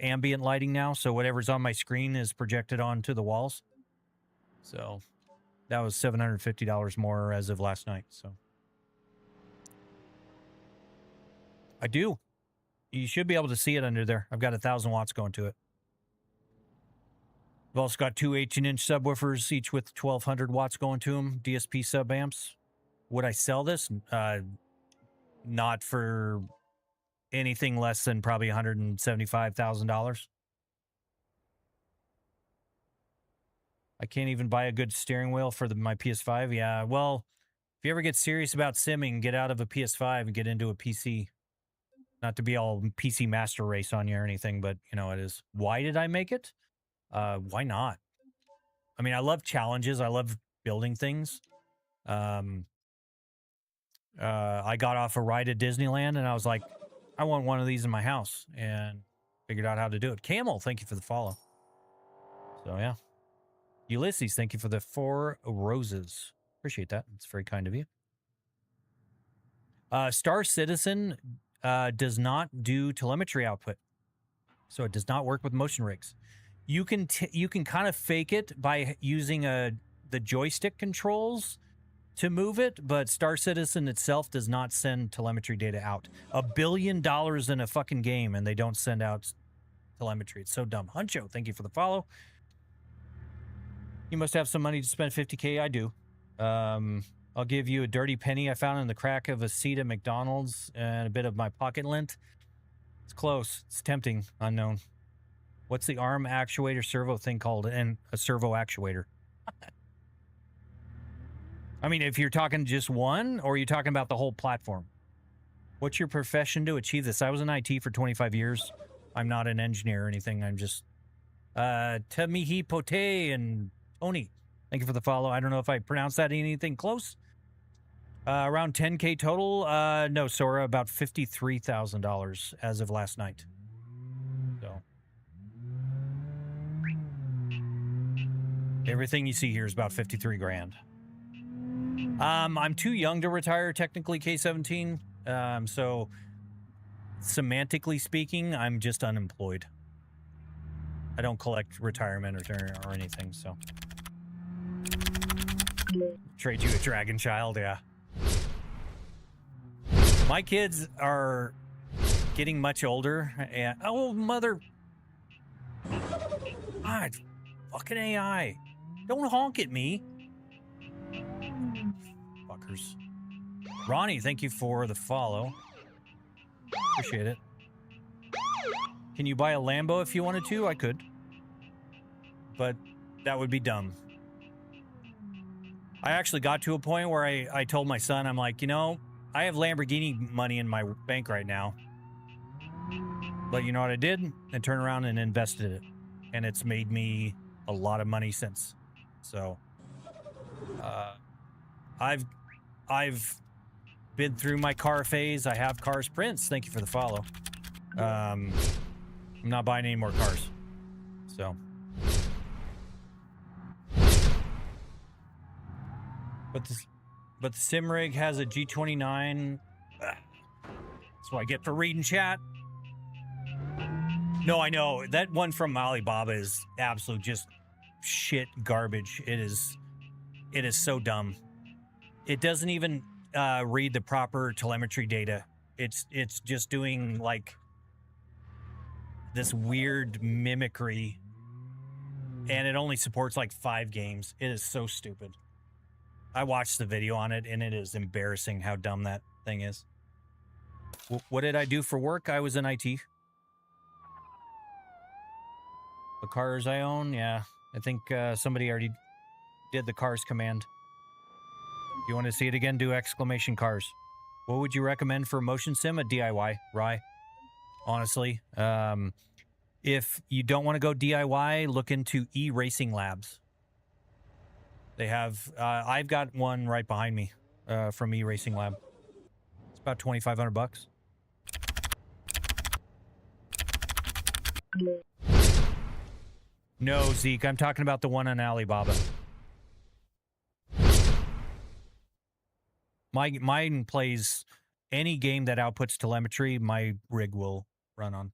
ambient lighting now, so whatever's on my screen is projected onto the walls. So that was $750 more as of last night. So I do. You should be able to see it under there. I've got 1,000 watts going to it. I've also got two 18-inch subwoofers, each with 1,200 watts going to them. DSP sub amps. Would I sell this? Not for anything less than probably $175,000. I can't even buy a good steering wheel for my PS5. Yeah, well, if you ever get serious about simming, get out of a PS5 and get into a PC. Not to be all PC master race on you or anything, but, you know, it is. Why did I make it? Why not? I mean, I love challenges. I love building things. I got off a ride at Disneyland, and I was like, I want one of these in my house, and figured out how to do it. Camel, thank you for the follow. So, yeah. Ulysses, thank you for the 4 roses. Appreciate that. It's very kind of you. Star Citizen does not do telemetry output, so it does not work with motion rigs. You can kind of fake it by using the joystick controls to move it, but Star Citizen itself does not send telemetry data out. $1 billion in a fucking game, and they don't send out telemetry. It's so dumb. Huncho, thank you for the follow. You must have some money to spend $50K. I do. I'll give you a dirty penny I found in the crack of a seat at McDonald's and a bit of my pocket lint. It's close. It's tempting. Unknown. What's the arm actuator servo thing called? And a servo actuator. I mean, if you're talking just one, or are you talking about the whole platform? What's your profession to achieve this? I was in IT for 25 years. I'm not an engineer or anything. I'm just... Tamihi Pote and Tony. Thank you for the follow. I don't know if I pronounced that anything close. Around 10K total. No, Sora, about $53,000 as of last night. So... Everything you see here is about 53 grand. I'm too young to retire, technically, K17. So, semantically speaking, I'm just unemployed. I don't collect retirement or anything, so. Trade you a dragon child, yeah. My kids are getting much older, and... Oh, mother... God, fucking AI. Don't honk at me. Fuckers. Ronnie, thank you for the follow. Appreciate it. Can you buy a Lambo if you wanted to? I could. But that would be dumb. I actually got to a point where I told my son, I'm like, you know, I have Lamborghini money in my bank right now. But you know what I did? I turned around and invested it. And it's made me a lot of money since. So, I've been through my car phase. I have cars. Prince, thank you for the follow. I'm not buying any more cars. So. But the sim rig has a G29. That's what I get for reading chat. No, I know. That one from Alibaba is absolute just shit garbage. It is so dumb. It doesn't even read the proper telemetry data. It's just doing like this weird mimicry, and it only supports like 5 games. It is so stupid. I watched the video on it, and it is embarrassing how dumb that thing is. What did I do for work? I was in IT. The cars I own, yeah. I think somebody already did the cars command. If you want to see it again, do exclamation cars. What would you recommend for a motion sim? A DIY, Rye. Honestly. If you don't want to go DIY, look into E-Racing Labs. They have, I've got one right behind me from E-Racing Lab. It's about $2,500. No, Zeke, I'm talking about the one on Alibaba. Mine plays any game that outputs telemetry, my rig will run on.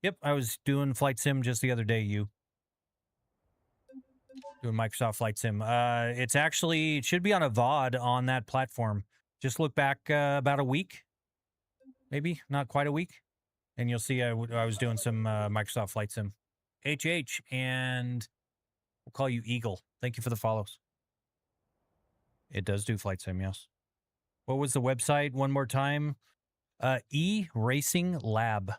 Yep, I was doing Flight Sim just the other day, doing Microsoft Flight Sim. It should be on a VOD on that platform. Just look back about a week, maybe, not quite a week, and you'll see I was doing some Microsoft Flight Sim. HH, and we'll call you Eagle. Thank you for the follows. It does do Flight Sim, yes. What was the website one more time? E-Racing Lab.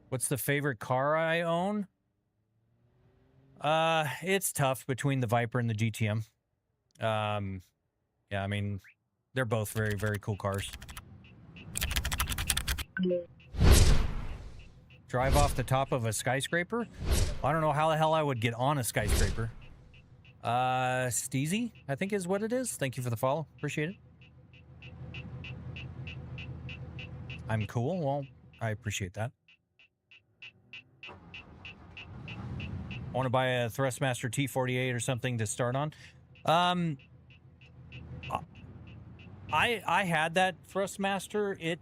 What's the favorite car I own? It's tough between the Viper and the GTM. Yeah, I mean, they're both very, very cool cars. Drive off the top of a skyscraper? I don't know how the hell I would get on a skyscraper. Steezy, I think is what it is. Thank you for the follow. Appreciate it. I'm cool. Well, I appreciate that. I want to buy a Thrustmaster T48 or something to start on. I had that Thrustmaster.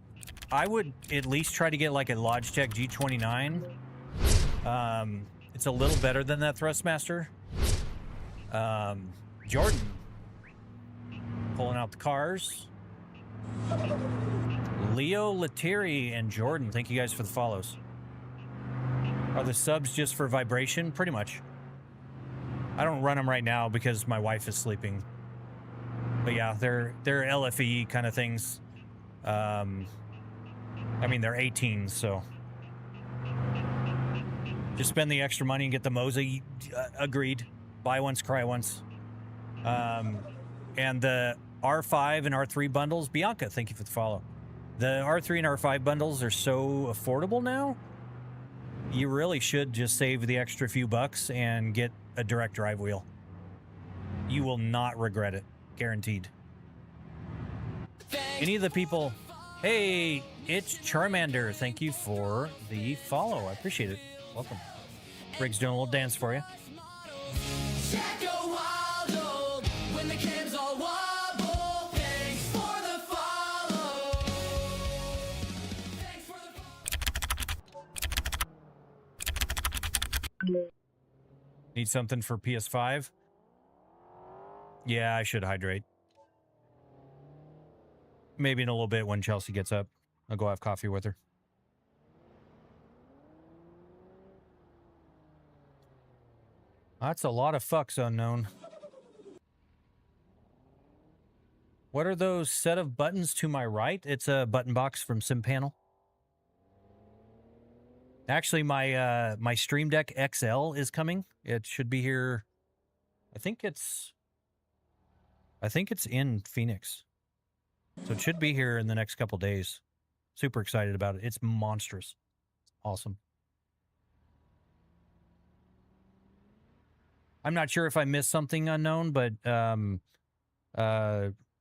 I would at least try to get like a Logitech G29. It's a little better than that Thrustmaster. Jordan, pulling out the cars. Leo, Lettieri, and Jordan, thank you guys for the follows. Are the subs just for vibration? Pretty much. I don't run them right now because my wife is sleeping. But yeah, they're LFE kind of things. I mean, they're 18, so just spend the extra money and get the Moza. Agreed. Buy once, cry once. And the R5 and R3 bundles. Bianca, thank you for the follow. The R3 and R5 bundles are so affordable now. You really should just save the extra few bucks and get a direct drive wheel. You will not regret it. Guaranteed. Any of the people... Hey, it's Charmander. Thank you for the follow. I appreciate it. Welcome. Briggs doing a little dance for you. Need something for PS5? Yeah, I should hydrate. Maybe in a little bit when Chelsea gets up. I'll go have coffee with her. That's a lot of fucks unknown. What are those set of buttons to my right? It's a button box from SimPanel. Actually, my Stream Deck XL is coming. It should be here. I think it's in Phoenix. So it should be here in the next couple days. Super excited about it. It's monstrous. Awesome. I'm not sure if I missed something unknown, but by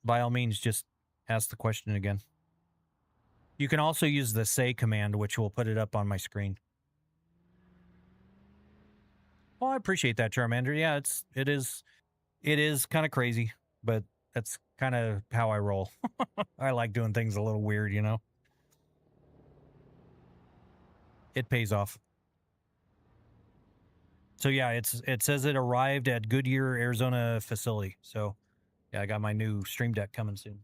all means, just ask the question again. You can also use the say command, which will put it up on my screen. Well, I appreciate that, Charmander. Yeah, it is kind of crazy, but that's kind of how I roll. I like doing things a little weird, you know. It pays off. So yeah, it says it arrived at Goodyear, Arizona facility. So yeah, I got my new Stream Deck coming soon.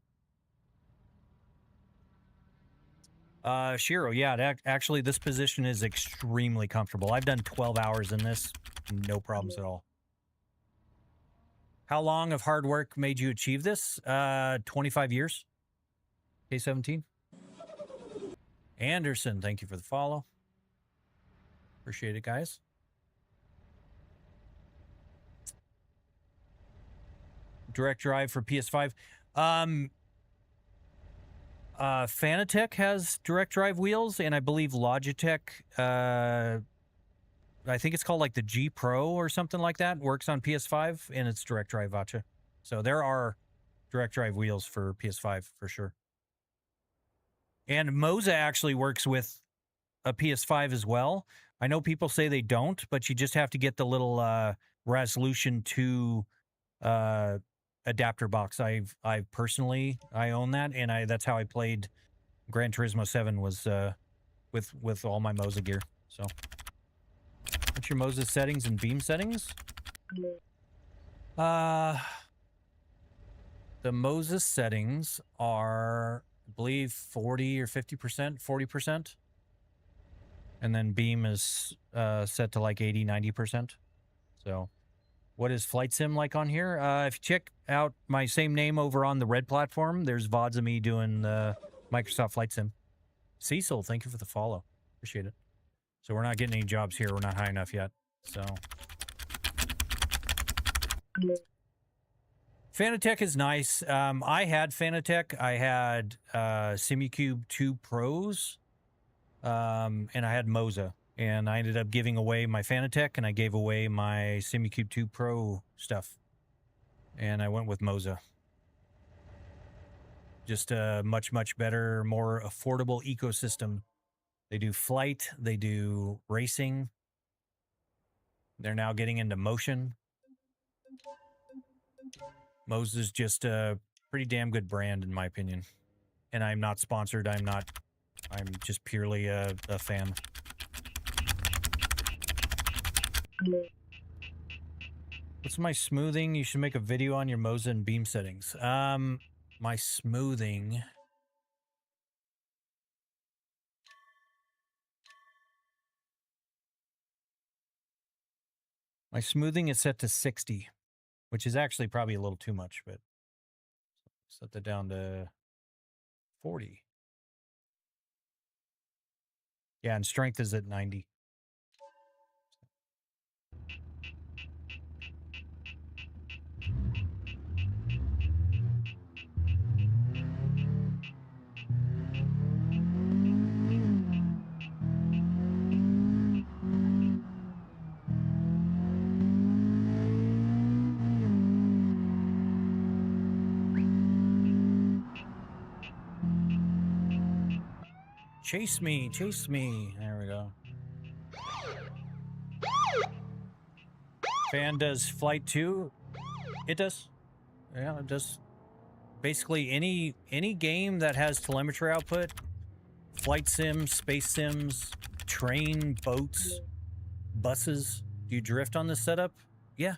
Shiro, yeah, actually this position is extremely comfortable. I've done 12 hours in this, no problems at all. How long of hard work made you achieve this? 25 years. K17. Anderson, thank you for the follow. Appreciate it, guys. Direct drive for PS5. Fanatec has direct drive wheels, and I believe Logitech, I think it's called like the G Pro or something like that, works on PS5, and it's direct drive Vacha. So there are direct drive wheels for PS5 for sure. And Moza actually works with a PS5 as well. I know people say they don't, but you just have to get the little resolution 2 adapter box. I personally own that, and that's how I played Gran Turismo 7 was with all my Moza gear. So what's your Moza settings and Beam settings? The Moza settings are, I believe, 40 or 50%, 40%. And then Beam is set to like 80, 90%. So what is Flight Sim like on here? If you check out my same name over on the red platform, there's VODs of me doing Microsoft Flight Sim. Cecil, thank you for the follow. Appreciate it. So we're not getting any jobs here. We're not high enough yet. So Fanatec is nice. I had Fanatec. I had Simucube 2 Pros. And I had Moza. And I ended up giving away my Fanatec, and I gave away my Simucube 2 Pro stuff. And I went with Moza. Just a much, much better, more affordable ecosystem. They do flight. They do racing. They're now getting into motion. Moza's just a pretty damn good brand, in my opinion. And I'm not sponsored. I'm just purely a fan. What's my smoothing? You should make a video on your Moza and Beam settings. My smoothing. My smoothing is set to 60, which is actually probably a little too much, but set that down to 40. Yeah, and strength is at 90. Chase me, chase me. There we go. Fan does flight 2? It does. Yeah, it does. Basically any game that has telemetry output, flight sims, space sims, train, boats, buses. Do you drift on this setup? Yeah.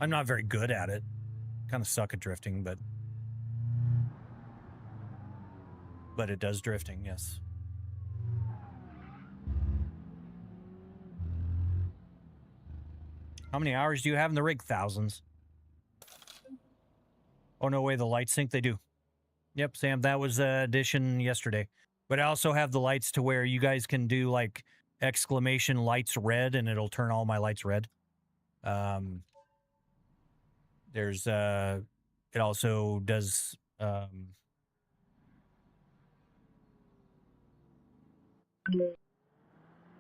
I'm not very good at it. Kind of suck at drifting, but it does drifting, yes. How many hours do you have in the rig? Thousands. Oh, no way, the lights sync? They do. Yep, Sam, that was addition yesterday. But I also have the lights to where you guys can do like exclamation lights red, and it'll turn all my lights red. There's it also does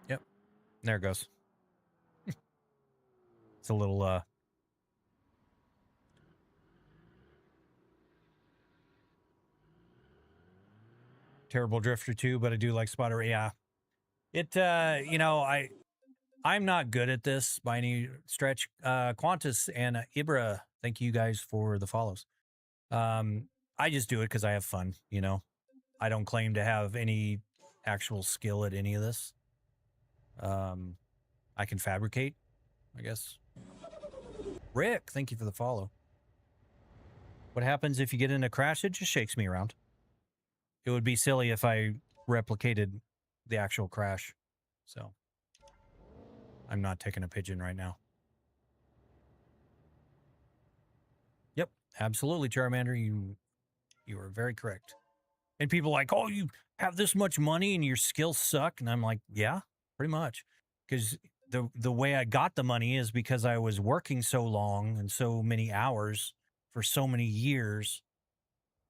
yep, there it goes. It's a little terrible drifter too, but I do like spotter. Yeah. It you know, I'm not good at this by any stretch. Qantas and Ibra, thank you guys for the follows. I just do it because I have fun, you know. I don't claim to have any actual skill at any of this. I can fabricate, I guess. Rick, thank you for the follow. What happens if you get in a crash? It just shakes me around. It would be silly if I replicated the actual crash. So I'm not taking a pigeon right now. Yep, absolutely, Charmander. You are very correct. And people are like, oh, you have this much money and your skills suck. And I'm like, yeah, pretty much. Because the way I got the money is because I was working so long and so many hours for so many years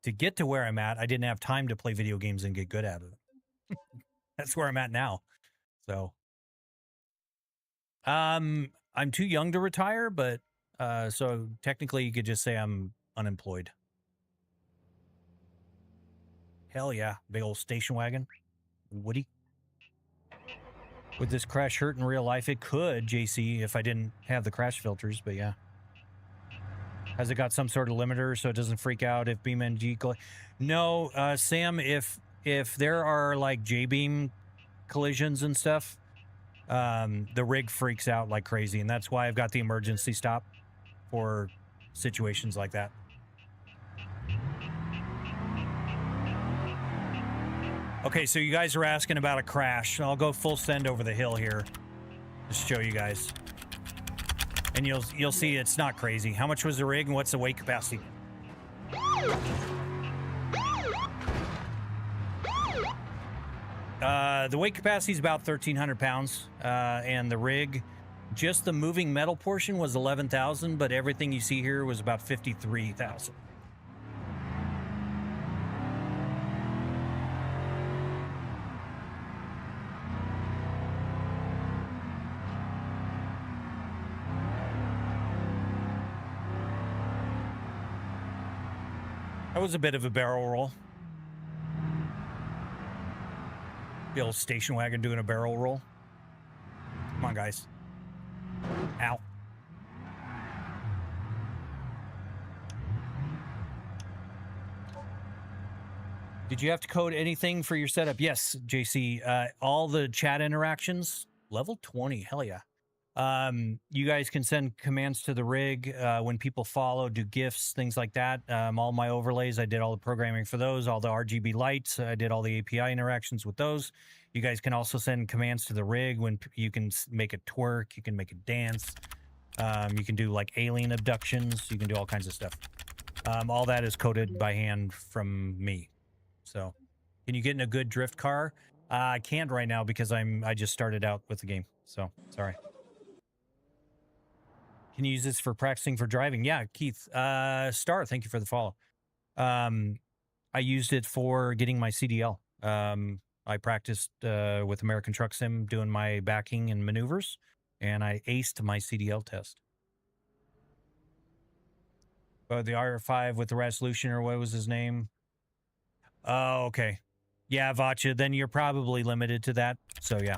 to get to where I'm at. I didn't have time to play video games and get good at it. That's where I'm at now. So, I'm too young to retire, but so technically you could just say I'm unemployed. Hell yeah, big old station wagon. Woody. Would this crash hurt in real life? It could, JC, if I didn't have the crash filters, but yeah. Has it got some sort of limiter so it doesn't freak out if BeamNG... No, Sam, if there are like J-beam collisions and stuff, the rig freaks out like crazy, and that's why I've got the emergency stop for situations like that. Okay, so you guys are asking about a crash. I'll go full send over the hill here to show you guys. And you'll see it's not crazy. How much was the rig and what's the weight capacity? The weight capacity is about 1,300 pounds, and the rig, just the moving metal portion was 11,000, but everything you see here was about 53,000. That was a bit of a barrel roll. The old station wagon doing a barrel roll. Come on, guys. Ow. Did you have to code anything for your setup? Yes, JC. All the chat interactions, level 20. Hell yeah. You guys can send commands to the rig when people follow, do GIFs, things like that. All my overlays, I did all the programming for those, all the RGB lights, I did all the API interactions with those. You guys can also send commands to the rig when you can make a twerk, you can make a dance, you can do like alien abductions, you can do all kinds of stuff. All that is coded by hand from me. So, can you get in a good drift car? I can't right now because I just started out with the game. So, sorry. Can you use this for practicing for driving? Yeah, Keith. Star, thank you for the follow. I used it for getting my CDL. I practiced with American Truck Sim doing my backing and maneuvers, and I aced my CDL test. But the R5 with the resolution, or what was his name? Oh, okay. Yeah, Vacha, then you're probably limited to that. So, yeah.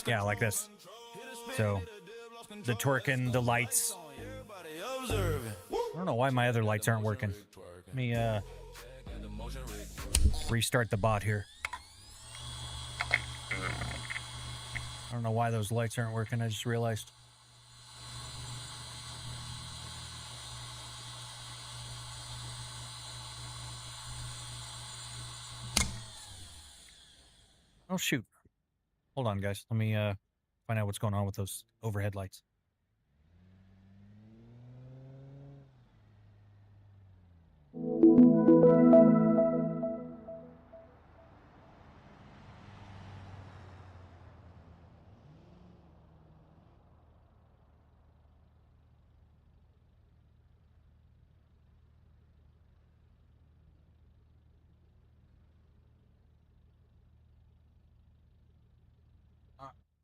Yeah, like this. So, the twerk and the lights. I don't know why my other lights aren't working. Let me restart the bot here. I don't know why those lights aren't working. I just realized. Oh, shoot. Hold on, guys. Let me find out what's going on with those overhead lights.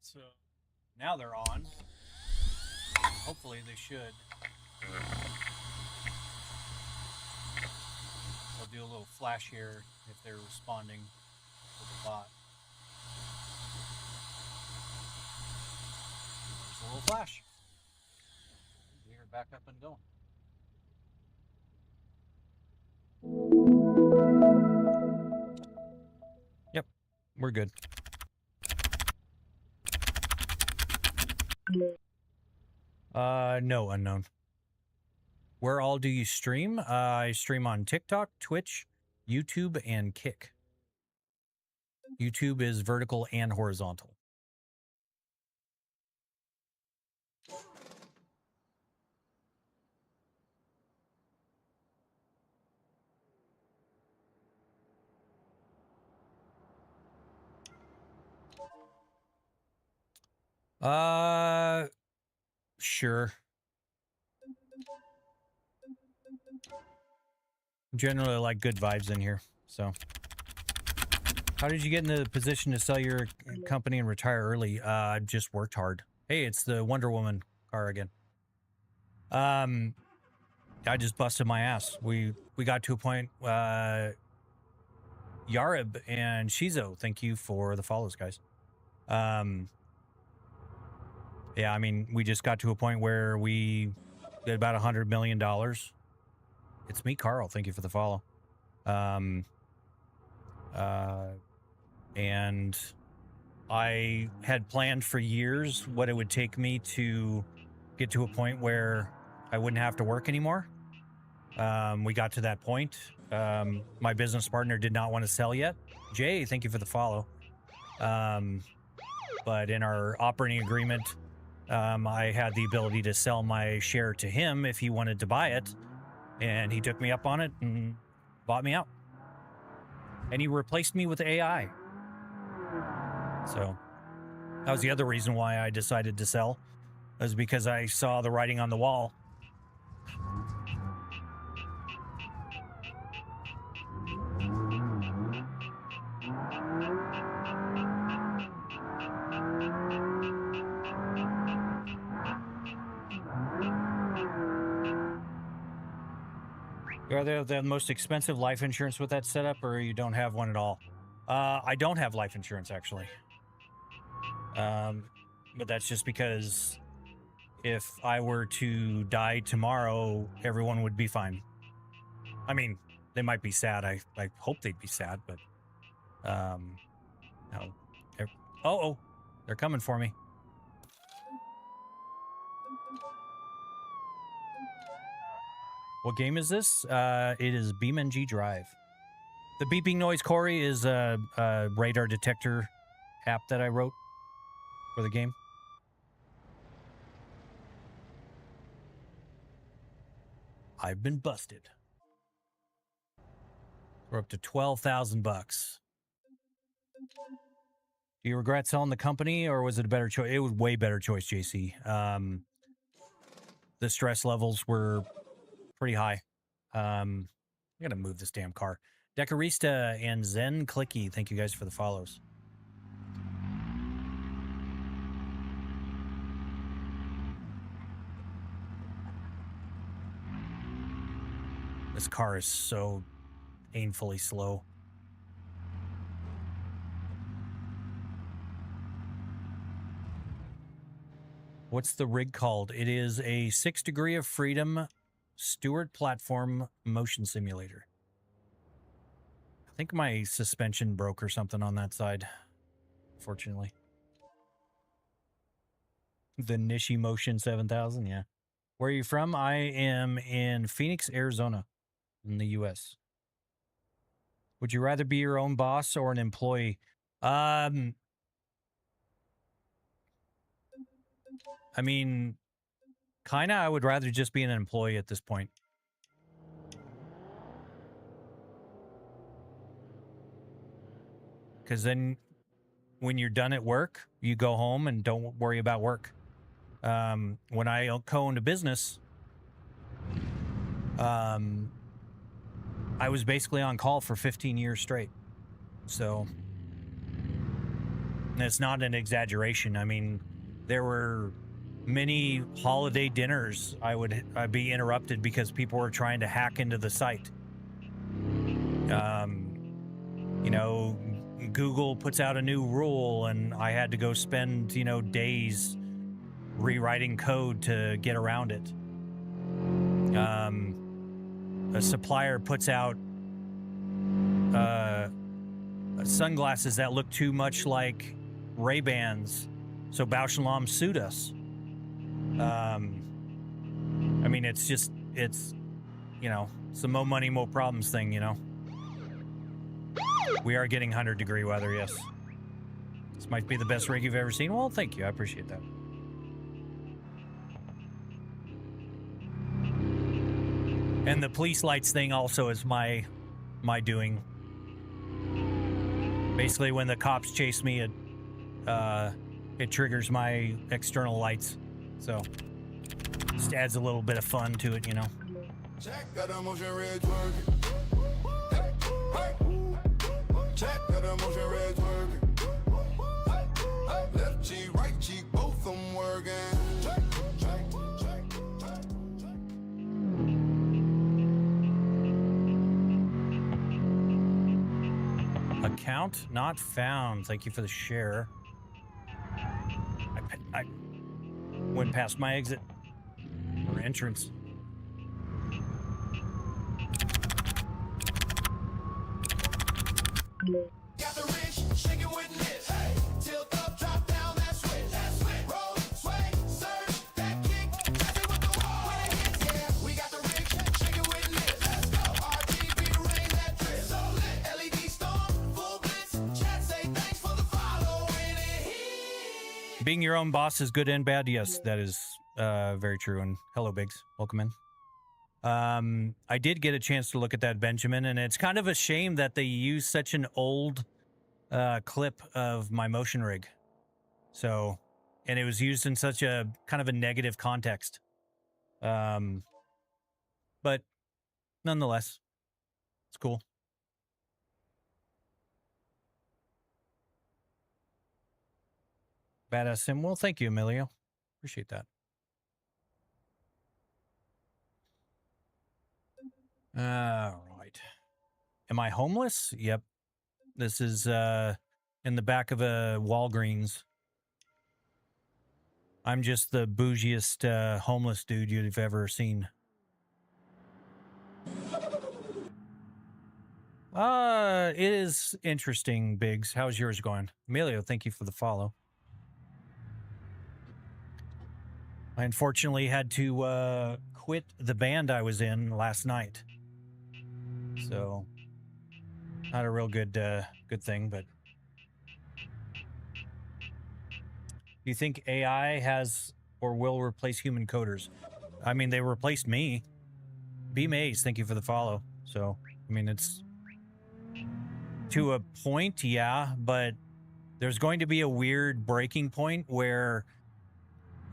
So now they're on. Hopefully they should. I'll do a little flash here if they're responding to the bot. There's a little flash. We're back up and going. Yep, we're good. No, unknown. Where all do you stream? I stream on TikTok, Twitch, YouTube, and Kick. YouTube is vertical and horizontal. Sure. Generally like good vibes in here, so. How did you get in the position to sell your company and retire early? I just worked hard. Hey, it's the Wonder Woman car again. I just busted my ass. We got to a point, Yarib and Shizo, thank you for the follows, guys. Yeah, I mean, we just got to a point where we did about $100 million. It's me, Carl. Thank you for the follow. And I had planned for years what it would take me to get to a point where I wouldn't have to work anymore. We got to that point. My business partner did not want to sell yet. Jay, thank you for the follow. But in our operating agreement, I had the ability to sell my share to him if he wanted to buy it. And he took me up on it and bought me out. And he replaced me with AI. So that was the other reason why I decided to sell, was because I saw the writing on the wall. Are they the most expensive life insurance with that setup, or you don't have one at all? I don't have life insurance, actually. But that's just because if I were to die tomorrow, everyone would be fine. I mean, they might be sad. I hope they'd be sad, but no. Oh, they're coming for me. What game is this? It is BeamNG.drive. The beeping noise, Corey, is a radar detector app that I wrote for the game. I've been busted. We're up to 12,000 bucks. Do you regret selling the company, or was it a better choice? It was way better choice, JC. The stress levels were pretty high. I gotta move this damn car. Decorista and Zen Clicky, thank you guys for the follows. This car is so painfully slow. What's the rig called? It is a 6 Degree of Freedom Stewart platform motion simulator. I think my suspension broke or something on that side, fortunately. The Nishi Motion 7000, yeah. Where are you from? I am in Phoenix, Arizona, in the U.S. Would you rather be your own boss or an employee? I mean, kinda, I would rather just be an employee at this point. Because then when you're done at work, you go home and don't worry about work. When I co-owned a business, I was basically on call for 15 years straight. So And it's not an exaggeration. I mean, there were many holiday dinners I'd be interrupted because people were trying to hack into the site. You know, Google puts out a new rule and I had to go spend, you know, days rewriting code to get around it. A supplier puts out sunglasses that look too much like Ray-Bans, so Bausch & Lomb sued us. I mean, it's you know, it's the more money, more problems thing, you know. We are getting 100-degree weather, yes. This might be the best rig you've ever seen. Well, thank you. I appreciate that. And the police lights thing also is my doing. Basically, when the cops chase me, it triggers my external lights. So just adds a little bit of fun to it, you know. Check got a motion red twerking. Check got a motion red twerking. Left cheek, right cheek, both them working. Account not found. Thank you for the share. I went past my exit or entrance. Got the rich, shake it with this. Hey, tilt up, drop down, that switch. Roll, sway, surge, that kick. That's it with the wall. When it hits, yeah, we got the rich, shake it with this. Let's go. RGB rain that drip. So lit. LED storm, full blitz. Chat say thanks for the follow. When it hits. Being your own boss is good and bad. Yes, that is very true. And hello, Biggs. Welcome in. I did get a chance to look at that, Benjamin, and it's kind of a shame that they use such an old clip of my motion rig. So, and it was used in such a kind of a negative context. But nonetheless, it's cool. Badass sim. Well, thank you, Emilio. Appreciate that. All right. Am I homeless? Yep. This is in the back of a Walgreens. I'm just the bougiest homeless dude you've ever seen. It is interesting, Biggs. How's yours going? Emilio, thank you for the follow. I unfortunately had to quit the band I was in last night. So, not a real good thing, but do you think AI has or will replace human coders? I mean, they replaced me. BeamNG, thank you for the follow. So, I mean, it's to a point, yeah, but there's going to be a weird breaking point where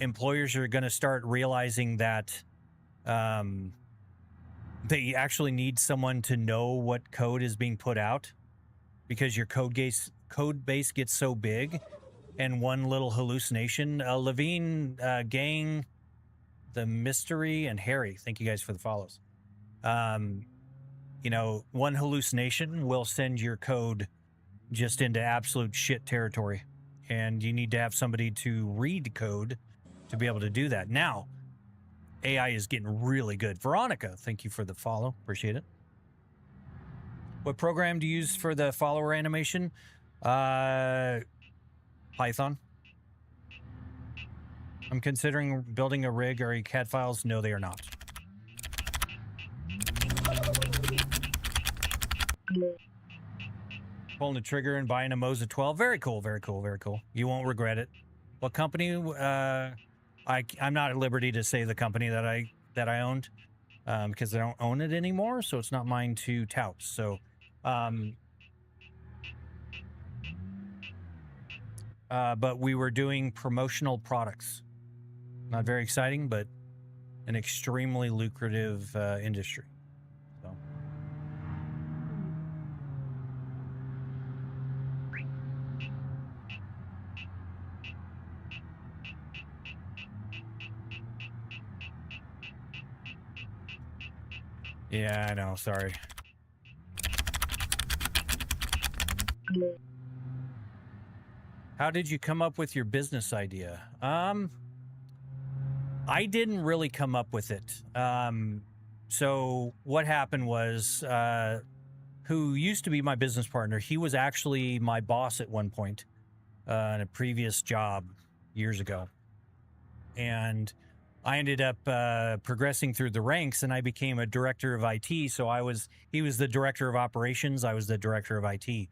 employers are going to start realizing that they actually need someone to know what code is being put out, because your code base gets so big, and one little hallucination. Levine, Gang, The Mystery, and Harry, thank you guys for the follows. You know, one hallucination will send your code just into absolute shit territory, and you need to have somebody to read code to be able to do that. Now, AI is getting really good. Veronica, thank you for the follow. Appreciate it. What program do you use for the follower animation? Python. I'm considering building a rig. Are CAD files? No, they are not. Pulling the trigger and buying a Moza 12. Very cool, very cool, very cool. You won't regret it. What company? I'm not at liberty to say the company that I owned, because I don't own it anymore, so it's not mine to tout. So, but we were doing promotional products. Not very exciting, but an extremely lucrative industry. So. Yeah, I know. Sorry. How did you come up with your business idea? I didn't really come up with it. So what happened was, who used to be my business partner, he was actually my boss at one point, in a previous job years ago. And I ended up progressing through the ranks, and I became a director of IT. So he was the director of operations. I was the director of IT.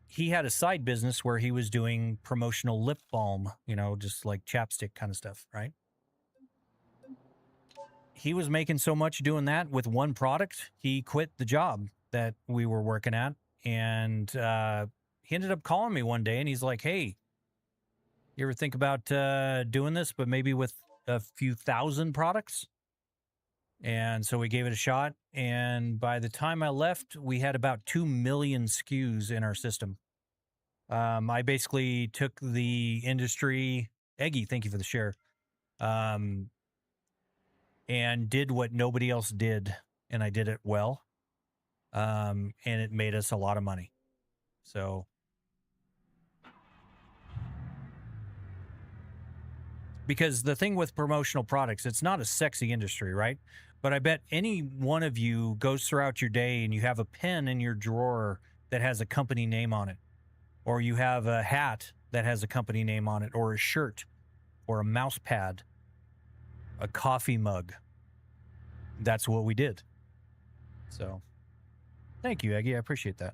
He had a side business where he was doing promotional lip balm, just like chapstick kind of stuff, right? He was making so much doing that with one product, he quit the job that we were working at. And he ended up calling me one day, and he's like, hey, you ever think about doing this, but maybe with a few thousand products? And so we gave it a shot. And by the time I left, we had about 2 million SKUs in our system. I basically took the industry, Eggy, thank you for the share, and did what nobody else did. And I did it well. And it made us a lot of money. So because the thing with promotional products, it's not a sexy industry, right? But I bet any one of you goes throughout your day and you have a pen in your drawer that has a company name on it, or you have a hat that has a company name on it, or a shirt, or a mouse pad, a coffee mug. That's what we did. So thank you, Eggy. I appreciate that.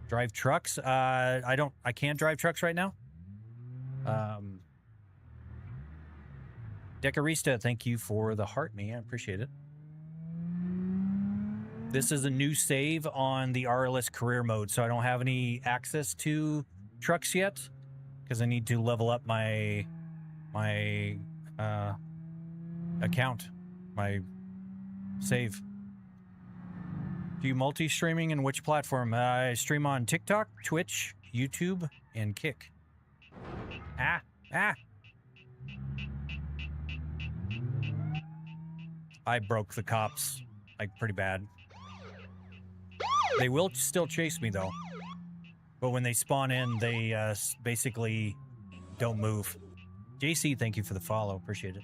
Drive trucks? I can't drive trucks right now. Decarista, thank you for the heart, man. I appreciate it. This is a new save on the RLS career mode, so I don't have any access to trucks yet because I need to level up my account, my save. Do you multi-streaming in which platform? I stream on TikTok, Twitch, YouTube, and Kick. I broke the cops, like, pretty bad. They will still chase me, though. But when they spawn in, they basically don't move. JC, thank you for the follow. Appreciate it.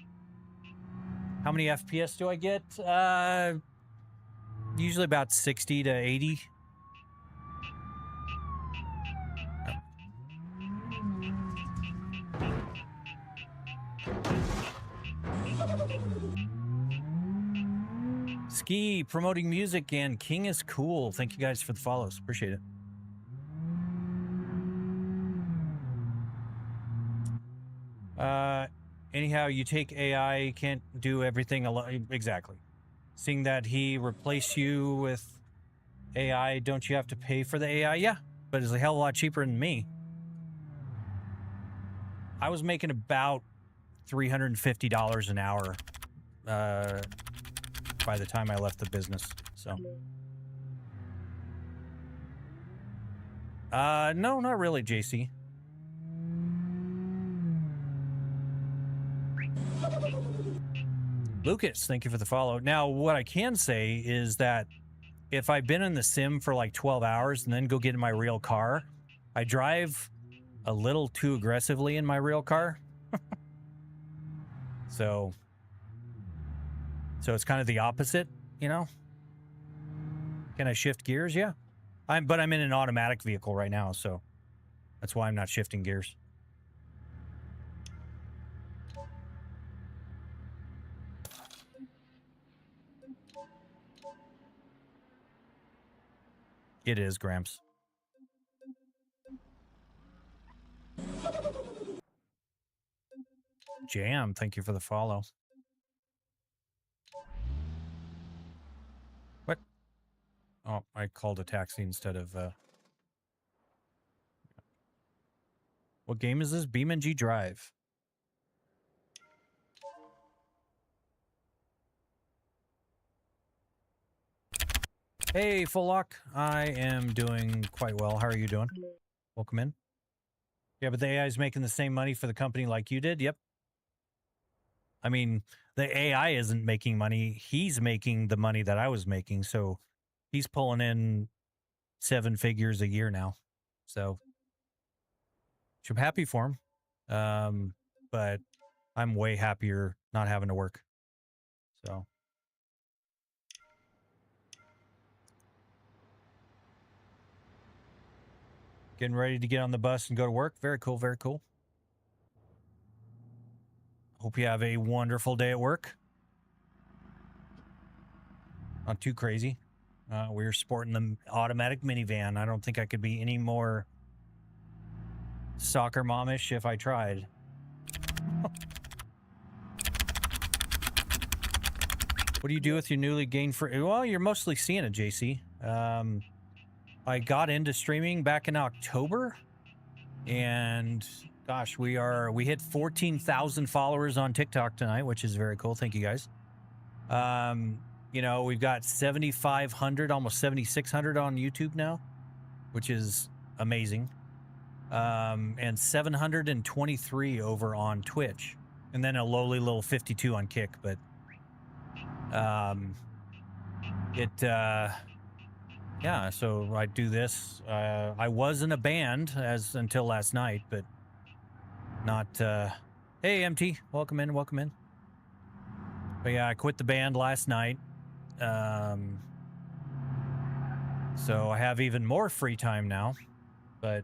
How many FPS do I get? Usually about 60 to 80. Ski, promoting music, and King is cool. Thank you guys for the follows. Appreciate it. Anyhow, you take AI, can't do everything alone. Exactly. Seeing that he replaced you with AI, don't you have to pay for the AI? Yeah, but it's a hell of a lot cheaper than me. I was making about $350 an hour by the time I left the business. So, no, not really, JC. Lucas, thank you for the follow. Now, what I can say is that if I've been in the sim for like 12 hours and then go get in my real car, I drive a little too aggressively in my real car. So it's kind of the opposite, you know? Can I shift gears? Yeah. But I'm in an automatic vehicle right now, so that's why I'm not shifting gears. It is, Gramps. Jam, thank you for the follow. What? Oh, I called a taxi instead of... What game is this? BeamNG.drive. Hey, Full Lock. I am doing quite well. How are you doing? Welcome in. Yeah, but the AI is making the same money for the company like you did? Yep. I mean, the AI isn't making money. He's making the money that I was making. So he's pulling in 7 figures a year now. So I'm happy for him. But I'm way happier not having to work. So getting ready to get on the bus and go to work. Very cool. Very cool. Hope you have a wonderful day at work. Not too crazy. We're sporting the automatic minivan. I don't think I could be any more soccer momish if I tried. What do you do with your newly gained free? Well, you're mostly seeing it, JC. I got into streaming back in October, and gosh, we hit 14,000 followers on TikTok tonight, which is very cool. Thank you guys. You know, we've got 7,500, almost 7,600 on YouTube now, which is amazing. And 723 over on Twitch, and then a lowly little 52 on Kick. But yeah, so I do this. I was in a band until last night, but not. Hey, MT, welcome in. But yeah, I quit the band last night. So I have even more free time now, but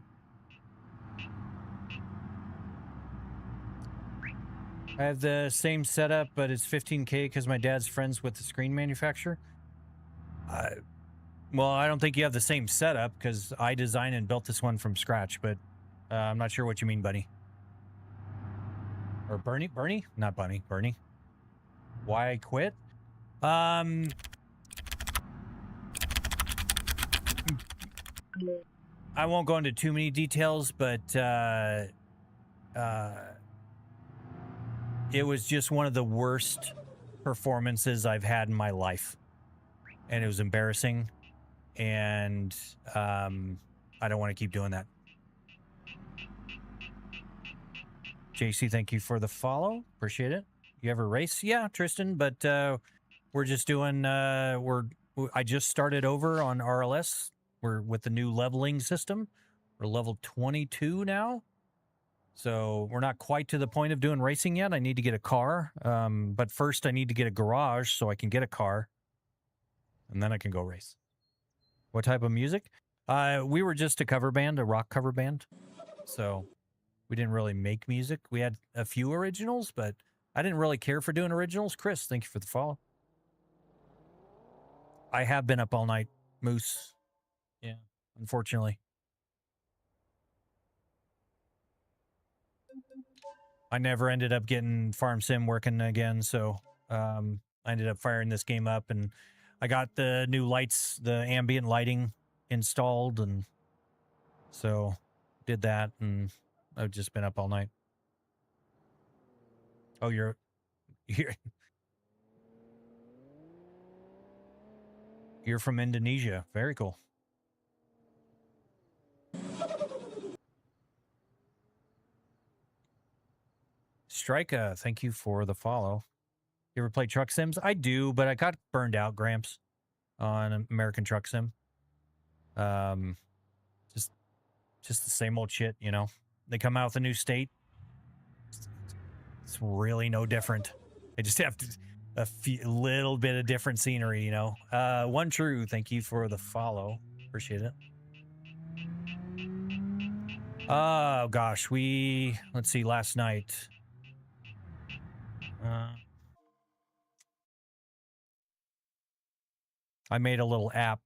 I have the same setup, but it's 15K because my dad's friends with the screen manufacturer. Well, I don't think you have the same setup because I designed and built this one from scratch, but I'm not sure what you mean, Bunny. Or Bernie? Not Bunny, Bernie. Why I quit? I won't go into too many details, but it was just one of the worst performances I've had in my life. And it was embarrassing. And I don't want to keep doing that. JC, thank you for the follow. Appreciate it. You ever race? Yeah, Tristan, but we're just doing, I just started over on RLS. We're with the new leveling system. We're level 22 now. So we're not quite to the point of doing racing yet. I need to get a car. But first I need to get a garage so I can get a car. And then I can go race. What type of music? We were just a cover band, a rock cover band. So we didn't really make music. We had a few originals, but I didn't really care for doing originals. Chris, thank you for the follow. I have been up all night, Moose. Yeah, unfortunately. I never ended up getting Farm Sim working again, so I ended up firing this game up, and I got the new lights, the ambient lighting installed, and so did that, and I've just been up all night. Oh, you're from Indonesia. Very cool. Strika, thank you for the follow. You ever play Truck Sims? I do, but I got burned out, Gramps, on American Truck Sim. Just the same old shit, you know. They come out with a new state. It's really no different. They just have a little bit of different scenery, you know. One True, thank you for the follow. Appreciate it. Oh gosh, let's see, last night. I made a little app,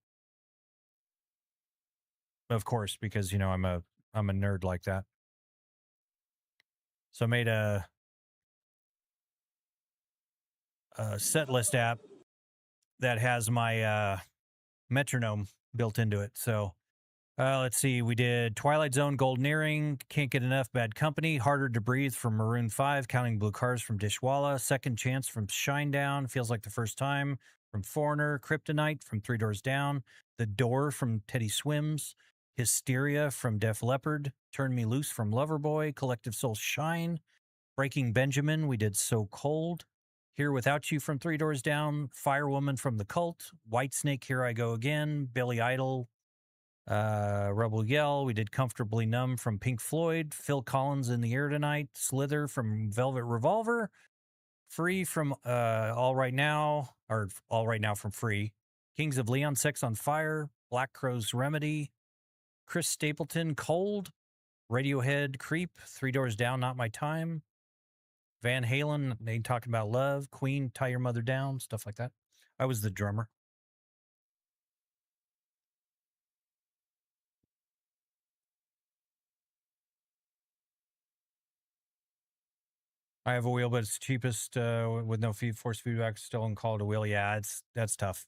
of course, because you know I'm a nerd like that. So I made a set list app that has my metronome built into it. So let's see, we did Twilight Zone, Golden Earring, Can't Get Enough, Bad Company, Harder to Breathe from Maroon 5, Counting Blue Cars from Dishwalla, Second Chance from Shinedown, Feels Like the First Time from Foreigner, Kryptonite from Three Doors Down, The Door from Teddy Swims, Hysteria from Def Leppard, Turn Me Loose from Loverboy, Collective Soul Shine, Breaking Benjamin, we did So Cold. Here Without You from Three Doors Down. Firewoman from The Cult. Whitesnake, Here I Go Again. Billy Idol, Rebel Yell. We did Comfortably Numb from Pink Floyd. Phil Collins, In the Air Tonight. Slither from Velvet Revolver. Free from All Right Now, or All Right Now from Free. Kings of Leon, Sex on Fire. Black Crowes Remedy. Chris Stapleton, Cold. Radiohead, Creep. Three Doors Down, Not My Time. Van Halen, they talking about love. Queen, Tie Your Mother Down, stuff like that. I was the drummer. I have a wheel, but it's cheapest with no force feedback. Still in call to wheel. Yeah, that's tough.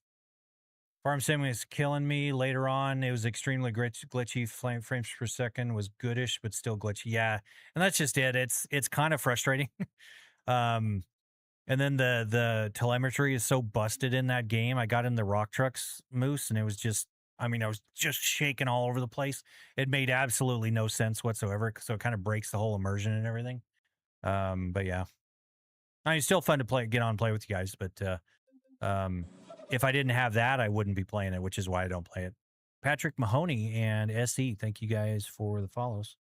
Farm Sim is killing me. Later on, it was extremely glitchy. Frames per second was goodish, but still glitchy. Yeah, and that's just it. It's kind of frustrating. And then the telemetry is so busted in that game. I got in the Rock Trucks Moose, and it was just, I mean, I was just shaking all over the place. It made absolutely no sense whatsoever, so it kind of breaks the whole immersion and everything. But yeah, I mean, it's still fun to get on and play with you guys, but if I didn't have that, I wouldn't be playing it, which is why I don't play it. Patrick Mahoney and SE, thank you guys for the follows.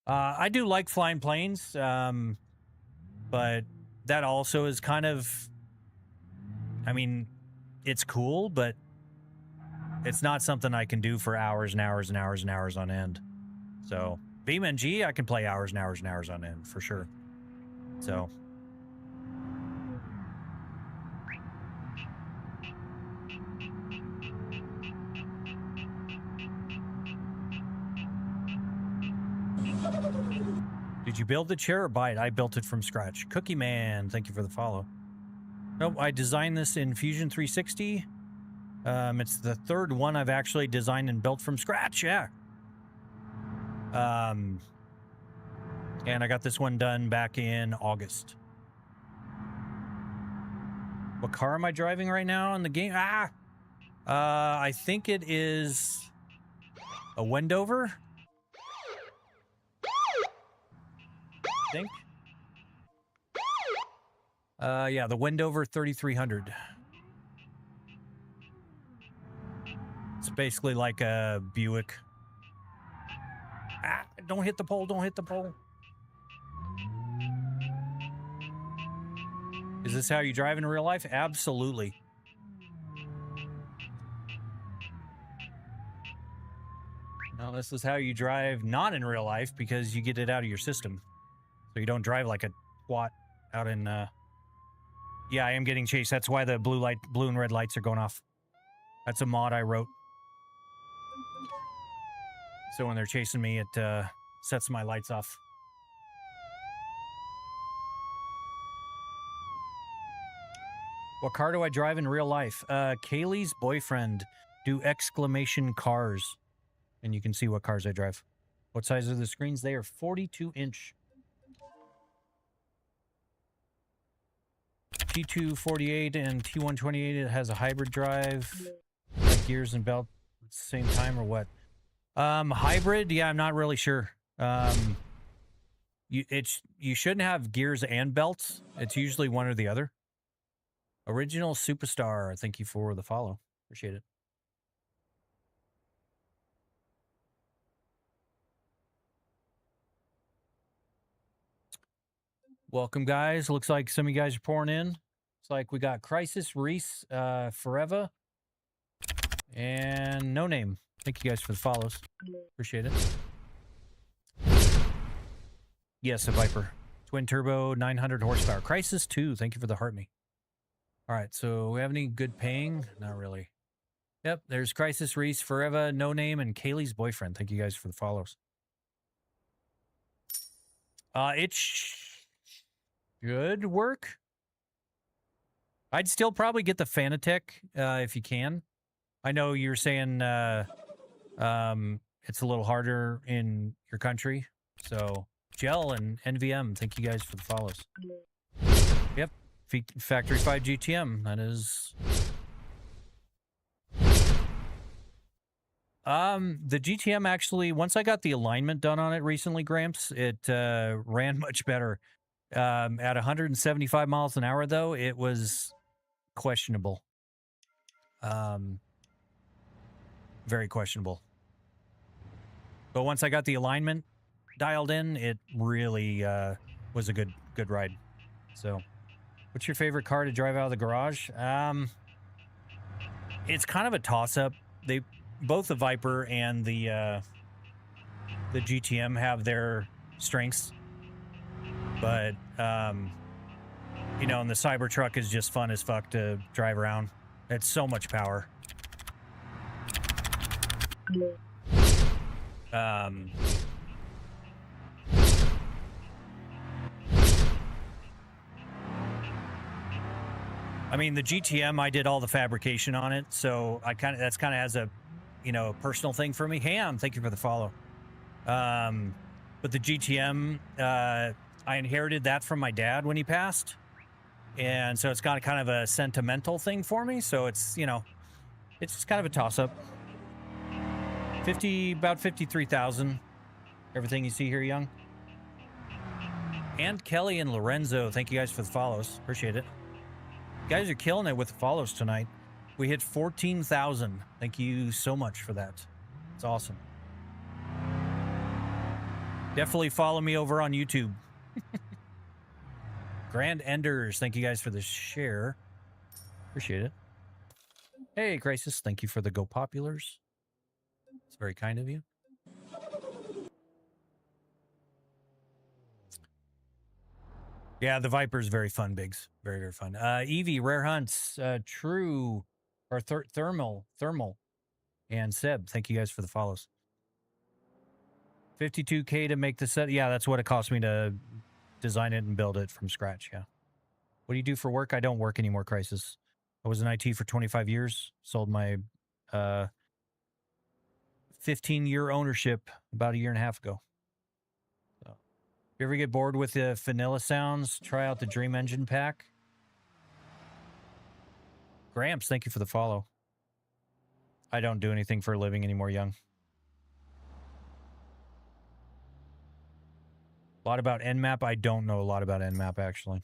I do like flying planes, but that also is kind of, I mean, it's cool, but it's not something I can do for hours and hours and hours and hours on end. So BeamNG, I can play hours and hours and hours on end for sure. So. Did you build the chair or buy it? I built it from scratch. Cookie Man, thank you for the follow. Nope, I designed this in Fusion 360. It's the third one I've actually designed and built from scratch, yeah. And I got this one done back in August. What car am I driving right now in the game? I think it is a Wendover. I think. Yeah, the Wendover 3300. It's basically like a Buick. Don't hit the pole, don't hit the pole. Is this how you drive in real life? Absolutely. No, this is how you drive not in real life because you get it out of your system. So you don't drive like a twat out in, Yeah, I am getting chased. That's why the blue and red lights are going off. That's a mod I wrote. So when they're chasing me, it sets my lights off. What car do I drive in real life? Kaylee's boyfriend. Do exclamation cars. And you can see what cars I drive. What size are the screens? They are 42-inch. T248 and T128, it has a hybrid drive. Gears and belt at the same time or what? Hybrid? Yeah, I'm not really sure. You shouldn't have gears and belts. It's usually one or the other. Original Superstar, thank you for the follow. Appreciate it. Welcome, guys. Looks like some of you guys are pouring in. Looks like we got Crisis, Reese, Forever, and No Name. Thank you guys for the follows. Appreciate it. Yes, a Viper. Twin turbo, 900 horsepower. Crisis 2, thank you for the heart me. All right, so we have any good paying? Not really. Yep, there's Crisis, Reese, Forever, No Name, and Kaylee's boyfriend. Thank you guys for the follows. It should work. I'd still probably get the Fanatec if you can. I know you're saying it's a little harder in your country. So, Gel and NVM, thank you guys for the follows. Yep, Factory 5 GTM. That is... The GTM actually, once I got the alignment done on it recently, Gramps, it ran much better. At 175 miles an hour, though, it was questionable. Very questionable. But once I got the alignment dialed in, it really was a good ride. So, what's your favorite car to drive out of the garage? It's kind of a toss-up. Both the Viper and the GTM have their strengths, but you know, and the Cybertruck is just fun as fuck to drive around. It's so much power. I mean, the GTM, I did all the fabrication on it, so that's kind of has a, you know, personal thing for me. Ham, thank you for the follow. But the GTM, I inherited that from my dad when he passed, and so it's got kind of a sentimental thing for me. So it's, you know, it's just kind of a toss-up. About 53,000. Everything you see here, Young. And Kelly and Lorenzo, thank you guys for the follows. Appreciate it. You guys are killing it with the follows tonight. We hit 14,000. Thank you so much for that. It's awesome. Definitely follow me over on YouTube. Grand Enders, thank you guys for the share. Appreciate it. Hey, Crisis, thank you for the Go Populars. It's very kind of you. Yeah, the Viper's very fun, Biggs. Very, very fun. Evie, Rare Hunts, True, or Thermal, and Seb, thank you guys for the follows. 52K to make the set. Yeah, that's what it cost me to design it and build it from scratch, yeah. What do you do for work? I don't work anymore, Crisis. I was in IT for 25 years. Sold my 15-year ownership about a year and a half ago. So, if you ever get bored with the vanilla sounds, try out the Dream Engine pack. Gramps, thank you for the follow. I don't do anything for a living anymore, Young. A lot about Nmap. I don't know a lot about Nmap, actually.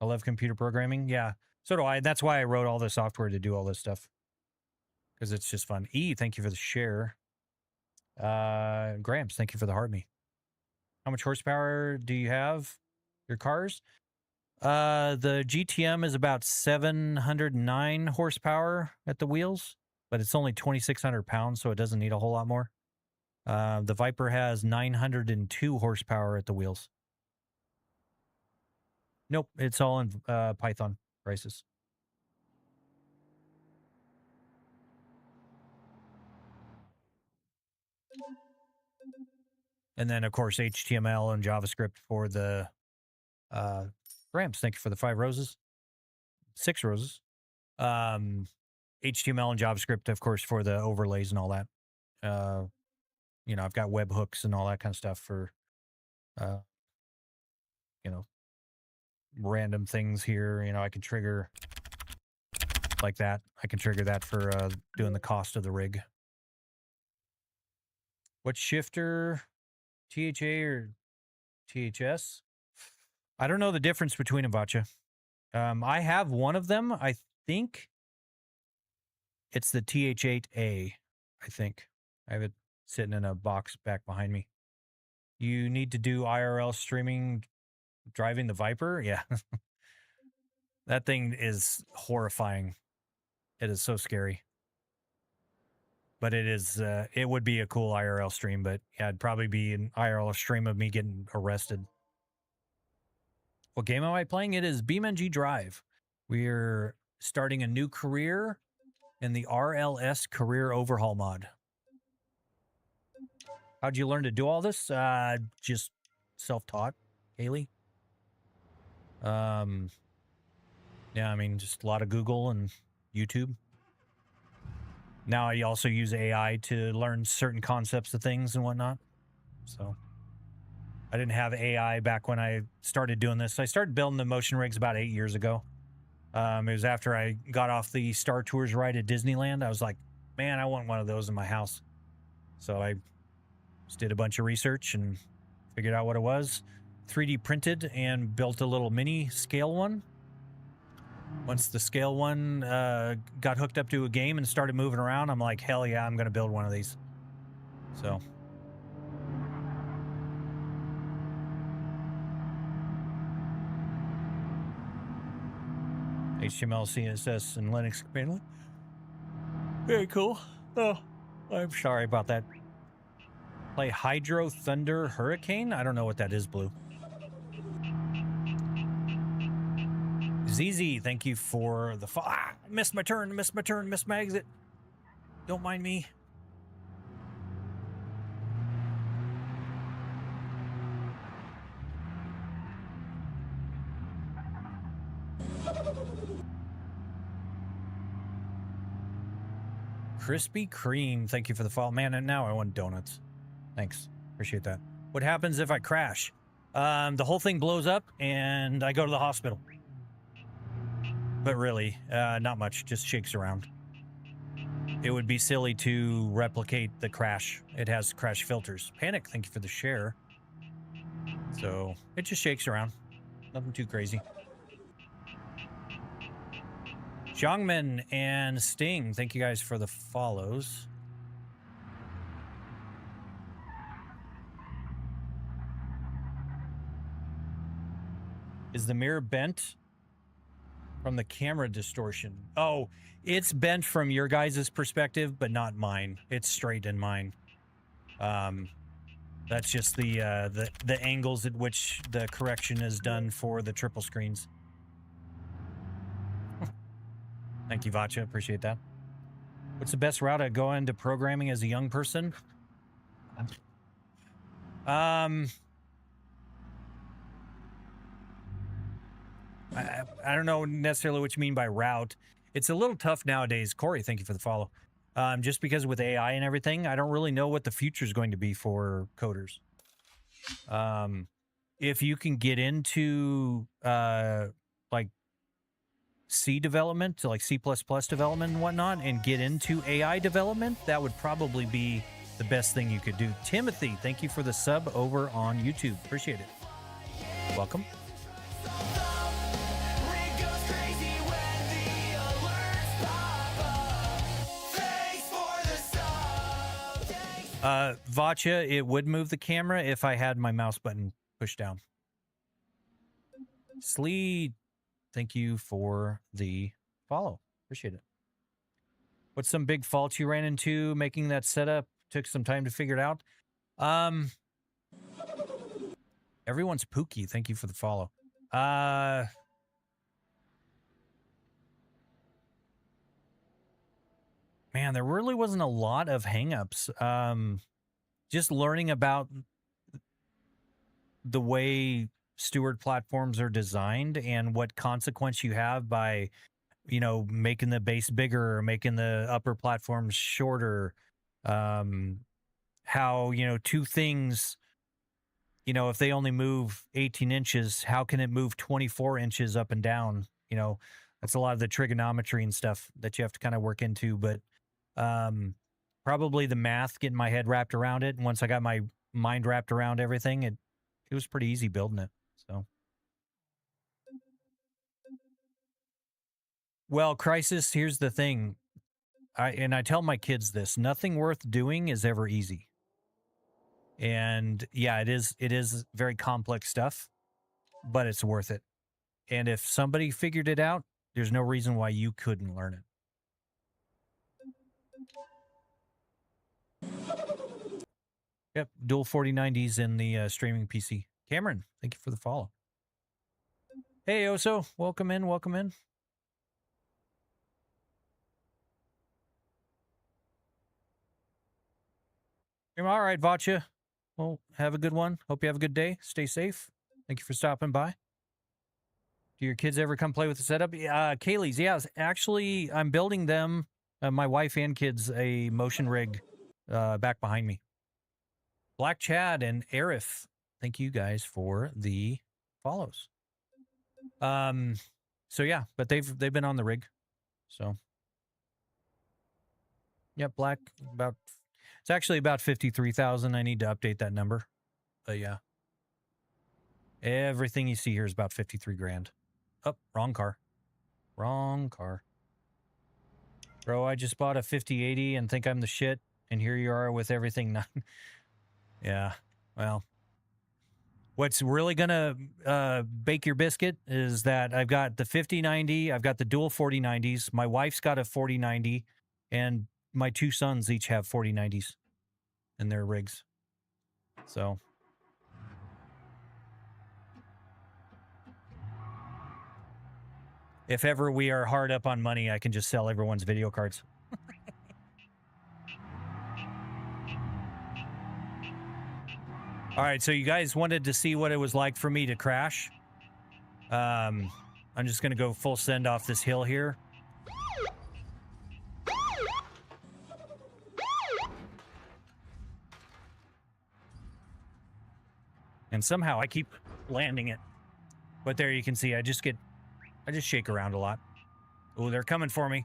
I love computer programming. Yeah, so do I. That's why I wrote all the software to do all this stuff. Because it's just fun. E, thank you for the share. Gramps, thank you for the heart me. How much horsepower do you have? Your cars? The GTM is about 709 horsepower at the wheels, but it's only 2,600 pounds, so it doesn't need a whole lot more. The Viper has 902 horsepower at the wheels. Nope, it's all in Python prices. And then, of course, HTML and JavaScript for the Gramps. Thank you for the 5 roses. 6 roses. HTML and JavaScript, of course, for the overlays and all that. You know, I've got webhooks and all that kind of stuff for, you know, random things here. You know, I can trigger like that. I can trigger that for doing the cost of the rig. What shifter? THA or THS? I don't know the difference between them, Vacha. I have one of them. I think it's the TH8A, I think. I have it sitting in a box back behind me. You need to do IRL streaming driving the Viper? Yeah. That thing is horrifying. It is so scary. But it is, it would be a cool IRL stream, but yeah, it'd probably be an IRL stream of me getting arrested. What game am I playing? It is BeamNG.drive. We're starting a new career in the RLS career overhaul mod. How'd you learn to do all this? Just self-taught, Haley. Yeah, I mean, just a lot of Google and YouTube. Now I also use AI to learn certain concepts of things and whatnot. So I didn't have AI back when I started doing this. I started building the motion rigs about 8 years ago. It was after I got off the Star Tours ride at Disneyland. I was like, man, I want one of those in my house. So I just did a bunch of research and figured out what it was. 3D printed and built a little mini scale one. Once the scale one got hooked up to a game and started moving around, I'm like, hell yeah, I'm going to build one of these. So. HTML, CSS, and Linux mainly. Very cool. Oh, I'm sorry about that. Play Hydro Thunder Hurricane? I don't know what that is, Blue. ZZ, thank you for the missed my turn, missed my exit. Don't mind me. Krispy Kreme, thank you for the follow. Man, and now I want donuts. Thanks. Appreciate that. What happens if I crash? The whole thing blows up and I go to the hospital. But really, not much. Just shakes around. It would be silly to replicate the crash. It has crash filters. Panic, thank you for the share. So, it just shakes around. Nothing too crazy. Jiangmen and Sting, thank you guys for the follows. Is the mirror bent from the camera distortion? Oh, it's bent from your guys' perspective, but not mine. It's straight in mine. That's just the angles at which the correction is done for the triple screens. Thank you, Vacha. Appreciate that. What's the best route to go into programming as a young person? I don't know necessarily what you mean by route. It's a little tough nowadays. Corey, thank you for the follow. Just because with AI and everything, I don't really know what the future is going to be for coders. If you can get into like C development, like C++ development and whatnot, and get into AI development, that would probably be the best thing you could do. Timothy, thank you for the sub over on YouTube. Appreciate it. Welcome. Vacha, it would move the camera if I had my mouse button pushed down. Slee, thank you for the follow. Appreciate it. What's some big faults you ran into making that setup? Took some time to figure it out. Everyone's Pookie. Thank you for the follow. Man, there really wasn't a lot of hangups. Just learning about the way steward platforms are designed and what consequence you have by, you know, making the base bigger or making the upper platforms shorter. How, you know, two things, you know, if they only move 18 inches, how can it move 24 inches up and down? You know, that's a lot of the trigonometry and stuff that you have to kind of work into, but probably the math, getting my head wrapped around it. And once I got my mind wrapped around everything, it was pretty easy building it. So, well, Crisis, here's the thing. I tell my kids this, nothing worth doing is ever easy. And yeah, it is very complex stuff, but it's worth it. And if somebody figured it out, there's no reason why you couldn't learn it. Yep, dual 4090s in the streaming PC. Cameron, thank you for the follow. Hey, Oso, welcome in, welcome in. All right, Vacha. Well, have a good one. Hope you have a good day. Stay safe. Thank you for stopping by. Do your kids ever come play with the setup? Kaylee's, yeah. Actually, I'm building them, my wife and kids, a motion rig back behind me. Black Chad and Arif, thank you guys for the follows. So yeah, but they've been on the rig. So yeah, Black, about It's actually about 53,000. I need to update that number. But yeah. Everything you see here is about 53 grand. Oh, wrong car. Wrong car. Bro, I just bought a 5080 and think I'm the shit. And here you are with everything. Yeah, well. What's really going to bake your biscuit is that I've got the 5090. I've got the dual 4090s. My wife's got a 4090. And my 2 sons each have 4090s in their rigs. So... if ever we are hard up on money, I can just sell everyone's video cards. All right, so you guys wanted to see what it was like for me to crash. I'm just going to go full send off this hill here. And somehow I keep landing it. But there you can see, I just shake around a lot. Oh, they're coming for me.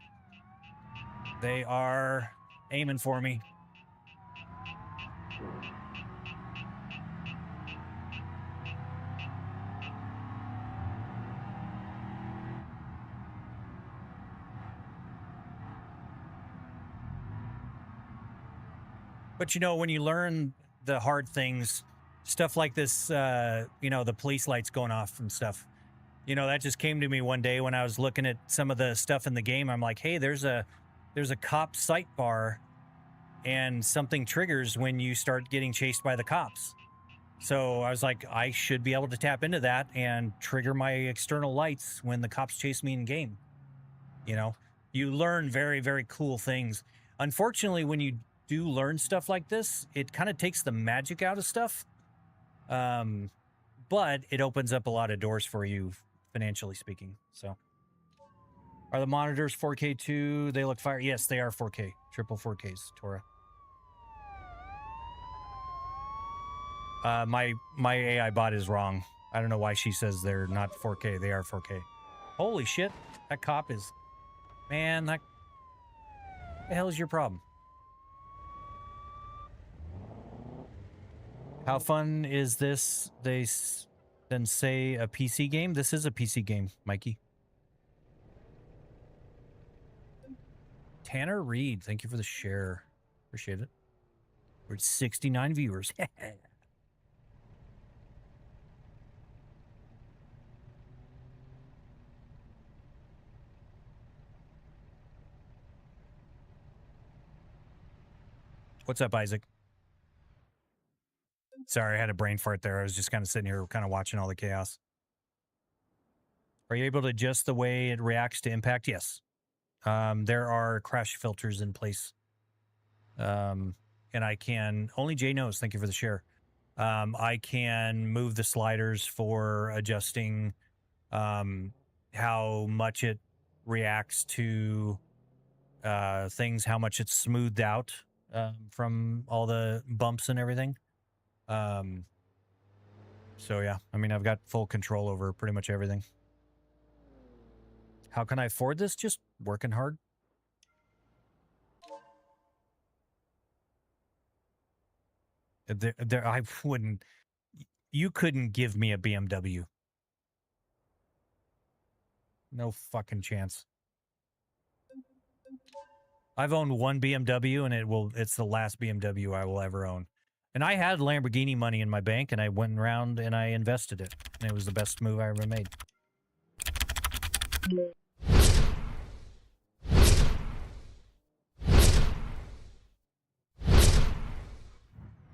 They are aiming for me. But you know, when you learn the hard things, stuff like this, you know, the police lights going off and stuff, you know, that just came to me one day when I was looking at some of the stuff in the game. I'm like, hey, there's a cop sight bar and something triggers when you start getting chased by the cops. So I was like, I should be able to tap into that and trigger my external lights when the cops chase me in game. You know, you learn very, very cool things. Unfortunately, when you do learn stuff like this, it kind of takes the magic out of stuff. But it opens up a lot of doors for you, financially speaking. So, are the monitors 4K too? They look fire. Yes, they are 4K. Triple 4Ks, Tora. My AI bot is wrong. I don't know why she says they're not 4K. They are 4K. Holy shit. That cop is... Man, that... What the hell is your problem? How fun is this? They then say a PC game. This is a PC game, Mikey. Tanner Reed, thank you for the share. Appreciate it. We're at 69 viewers. What's up, Isaac? Sorry, I had a brain fart there. I was just kind of sitting here kind of watching all the chaos. Are you able to adjust the way it reacts to impact? Yes. There are crash filters in place. And I can... Only Jay knows. Thank you for the share. I can move the sliders for adjusting how much it reacts to things, how much it's smoothed out from all the bumps and everything. So yeah, I mean, I've got full control over pretty much everything. How can I afford this? Just working hard. I wouldn't... You couldn't give me a BMW. No fucking chance. I've owned one BMW and it's the last BMW I will ever own. And I had Lamborghini money in my bank and I went around and I invested it. And it was the best move I ever made.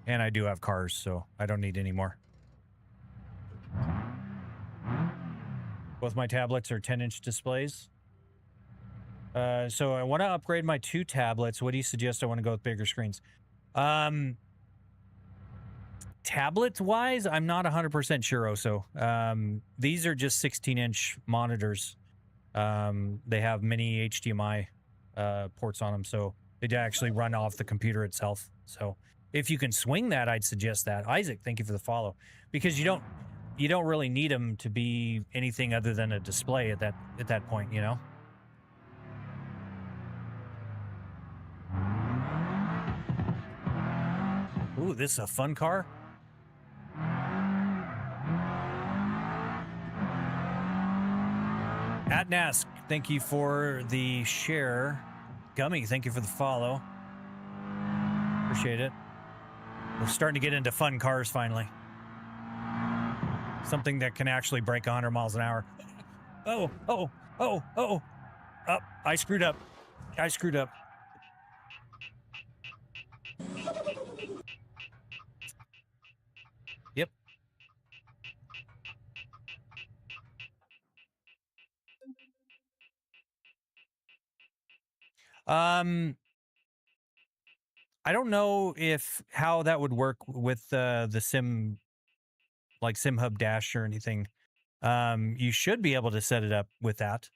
And I do have cars, so I don't need any more. Both my tablets are 10-inch displays. So I want to upgrade my 2 tablets. What do you suggest? I want to go with bigger screens. Tablet-wise, I'm not 100% sure, Oso. These are just 16-inch monitors. They have mini HDMI ports on them, so they actually run off the computer itself. So if you can swing that, I'd suggest that. Isaac, thank you for the follow. Because you don't really need them to be anything other than a display at that point, you know? Ooh, this is a fun car. At Nask, thank you for the share. Gummy, thank you for the follow. Appreciate it. We're starting to get into fun cars finally. Something that can actually break 100 miles an hour. Oh. I screwed up. Yep. I don't know how that would work with the sim, like SimHub Dash or anything. You should be able to set it up with that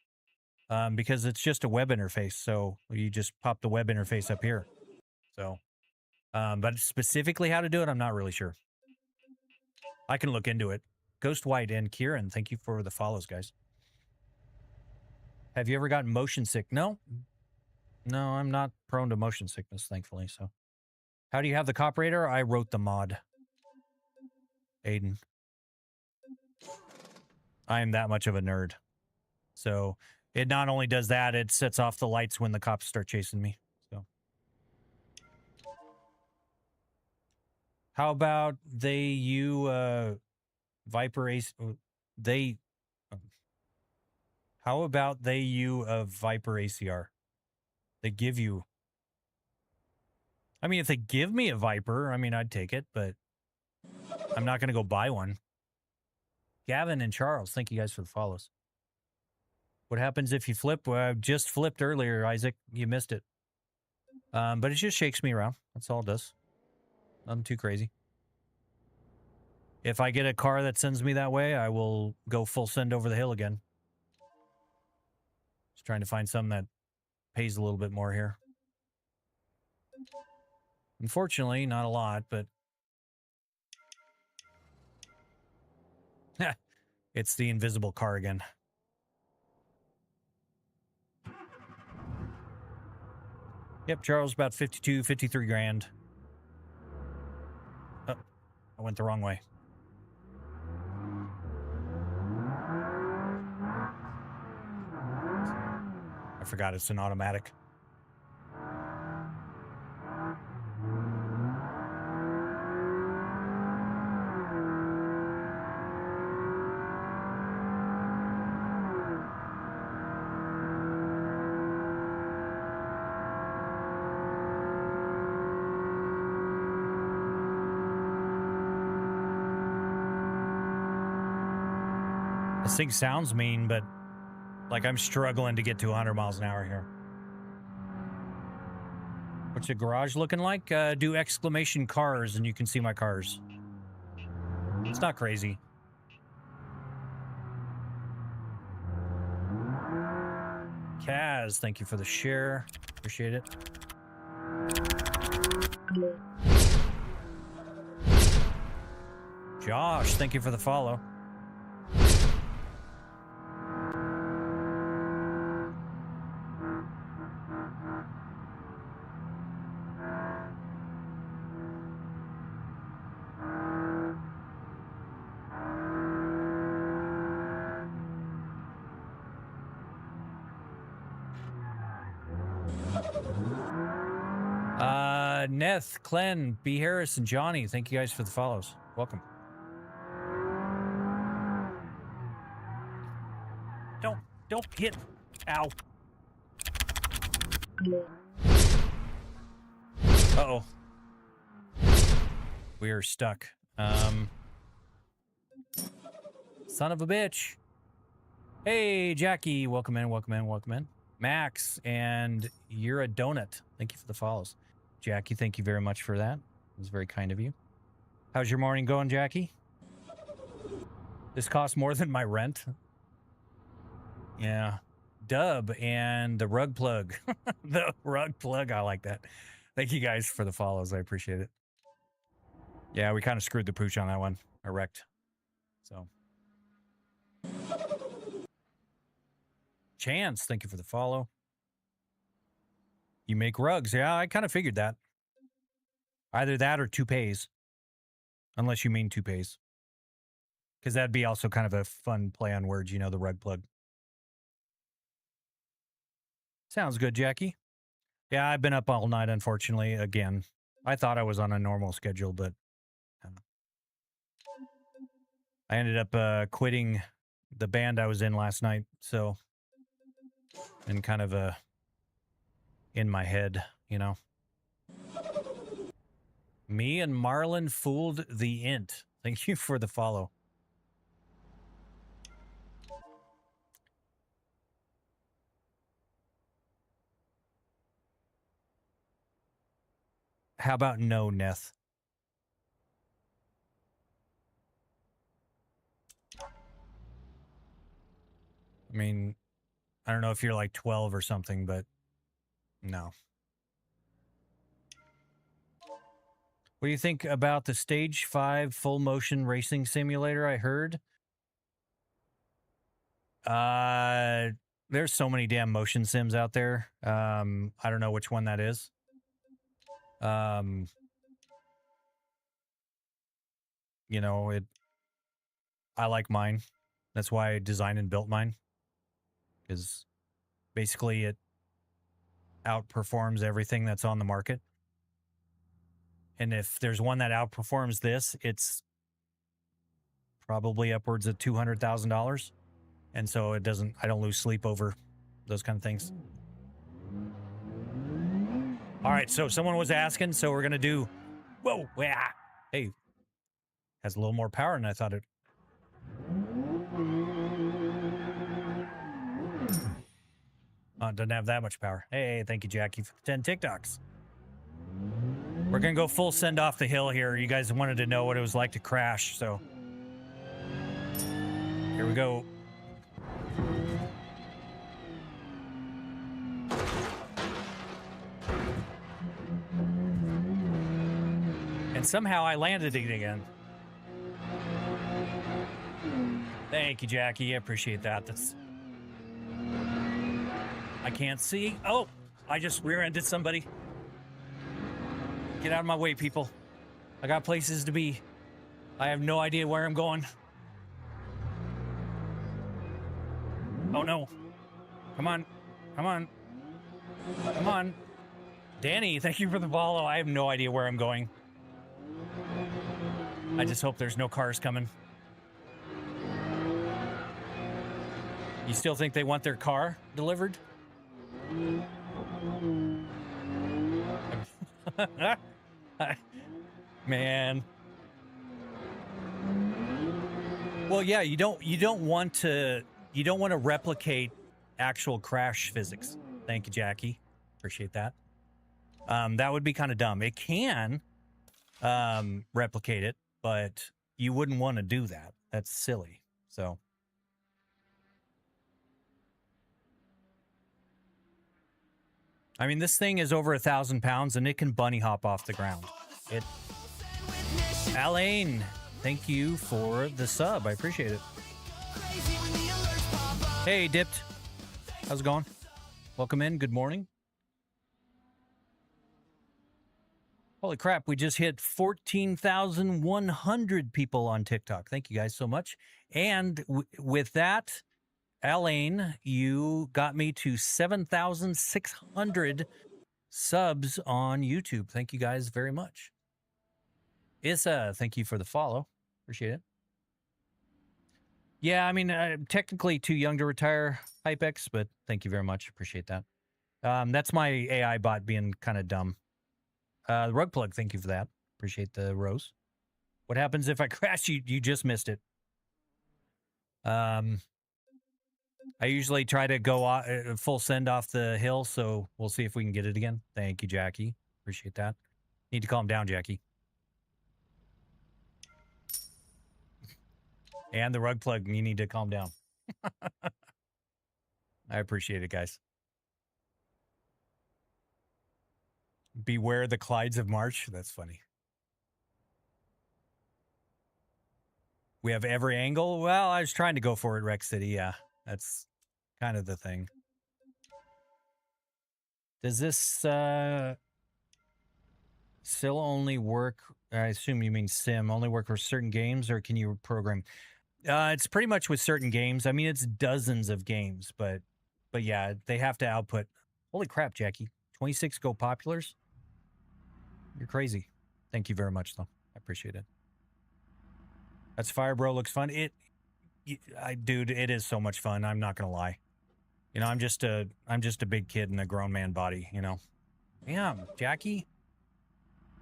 because it's just a web interface. So you just pop the web interface up here. So, but specifically how to do it, I'm not really sure. I can look into it. Ghost White and Kieran, thank you for the follows, guys. Have you ever gotten motion sick? No, I'm not prone to motion sickness, thankfully. So, how do you have the Coperator? I wrote the mod. Aiden. I am that much of a nerd. So it not only does that, it sets off the lights when the cops start chasing me. So how about Viper Ace? How about Viper ACR? They give you. I mean, if they give me a Viper, I mean, I'd take it, but I'm not going to go buy one. Gavin and Charles, thank you guys for the follows. What happens if you flip? Well, I just flipped earlier, Isaac. You missed it. But it just shakes me around. That's all it does. Nothing too crazy. If I get a car that sends me that way, I will go full send over the hill again. Just trying to find some that pays a little bit more here. Unfortunately, not a lot, but it's the invisible car again. Yep, Charles, about 52, 53 grand. Oh, I went the wrong way. I forgot it's an automatic. This thing sounds mean, but like I'm struggling to get to 100 miles an hour here. What's your garage looking like? Do exclamation cars and you can see my cars. It's not crazy. Kaz, thank you for the share. Appreciate it. Josh, thank you for the follow. Neth, Clen, B. Harris, and Johnny, thank you guys for the follows. Welcome. Don't hit. Ow. Uh-oh. We are stuck. Son of a bitch. Hey, Jackie, welcome in. Max, and you're a donut. Thank you for the follows. Jackie, thank you very much for that. It was very kind of you. How's your morning going, Jackie? This costs more than my rent. Yeah. Dub and the rug plug. The rug plug, I like that. Thank you guys for the follows. I appreciate it. Yeah, we kind of screwed the pooch on that one. I wrecked. So. Chance, thank you for the follow. You make rugs. Yeah, I kind of figured that. Either that or toupees. Unless you mean toupees. Because that'd be also kind of a fun play on words, you know, the rug plug. Sounds good, Jackie. Yeah, I've been up all night, unfortunately, again. I thought I was on a normal schedule, but I ended up quitting the band I was in last night, so... And kind of in my head, you know. Me and Marlon fooled the int. Thank you for the follow. How about no, Neth? I mean, I don't know if you're like 12 or something, but no. What do you think about the Stage 5 full motion racing simulator I heard? There's so many damn motion sims out there. I don't know which one that is. You know, I like mine. That's why I designed and built mine. Because basically it outperforms everything that's on the market. And if there's one that outperforms this, it's probably upwards of $200,000. And so I don't lose sleep over those kind of things. All right, so someone was asking, so we're going to do... Whoa, yeah. Hey, has a little more power than I thought it... doesn't have that much power. Hey, thank you, Jackie, for the 10 TikToks. We're going to go full send off the hill here. You guys wanted to know what it was like to crash, so... Here we go. And somehow I landed it again. Thank you, Jackie. I appreciate that. I can't see. Oh, I just rear-ended somebody. Get out of my way, people. I got places to be. I have no idea where I'm going. Oh, no. Come on. Come on. Come on. Danny, thank you for the follow. I have no idea where I'm going. I just hope there's no cars coming. You still think they want their car delivered? Man. Well, yeah, you don't want to replicate actual crash physics. Thank you, Jackie. Appreciate that. That would be kind of dumb. It can replicate it, but you wouldn't want to do that. That's silly. So I mean, this thing is over 1,000 pounds and it can bunny hop off the ground. Alain, thank you for the sub. I appreciate it. Hey, Dipped. How's it going? Welcome in. Good morning. Holy crap, we just hit 14,100 people on TikTok. Thank you guys so much. And with that, Alain, you got me to 7,600 subs on YouTube. Thank you guys very much. Issa, thank you for the follow. Appreciate it. Yeah, I mean, technically too young to retire, HypeX, but thank you very much. Appreciate that. That's my AI bot being kind of dumb. Rug plug, thank you for that. Appreciate the rose. What happens if I crash? You just missed it. I usually try to go full send off the hill, so we'll see if we can get it again. Thank you, Jackie. Appreciate that. Need to calm down, Jackie. And the rug plug, you need to calm down. I appreciate it, guys. Beware the Clydes of March. That's funny. We have every angle. Well, I was trying to go for it, Rex City. Yeah, that's kind of the thing. Does this Still only work, I assume you mean sim, only work for certain games, or can you program? It's pretty much with certain games. I mean, it's dozens of games, but yeah, they have to output. Holy crap, Jackie. 26 Go Populars? You're crazy. Thank you very much, though. I appreciate it. That's fire, bro. Looks fun. Dude, it is so much fun. I'm not gonna lie. You know, I'm just a big kid in a grown man body, you know. Damn, Jackie.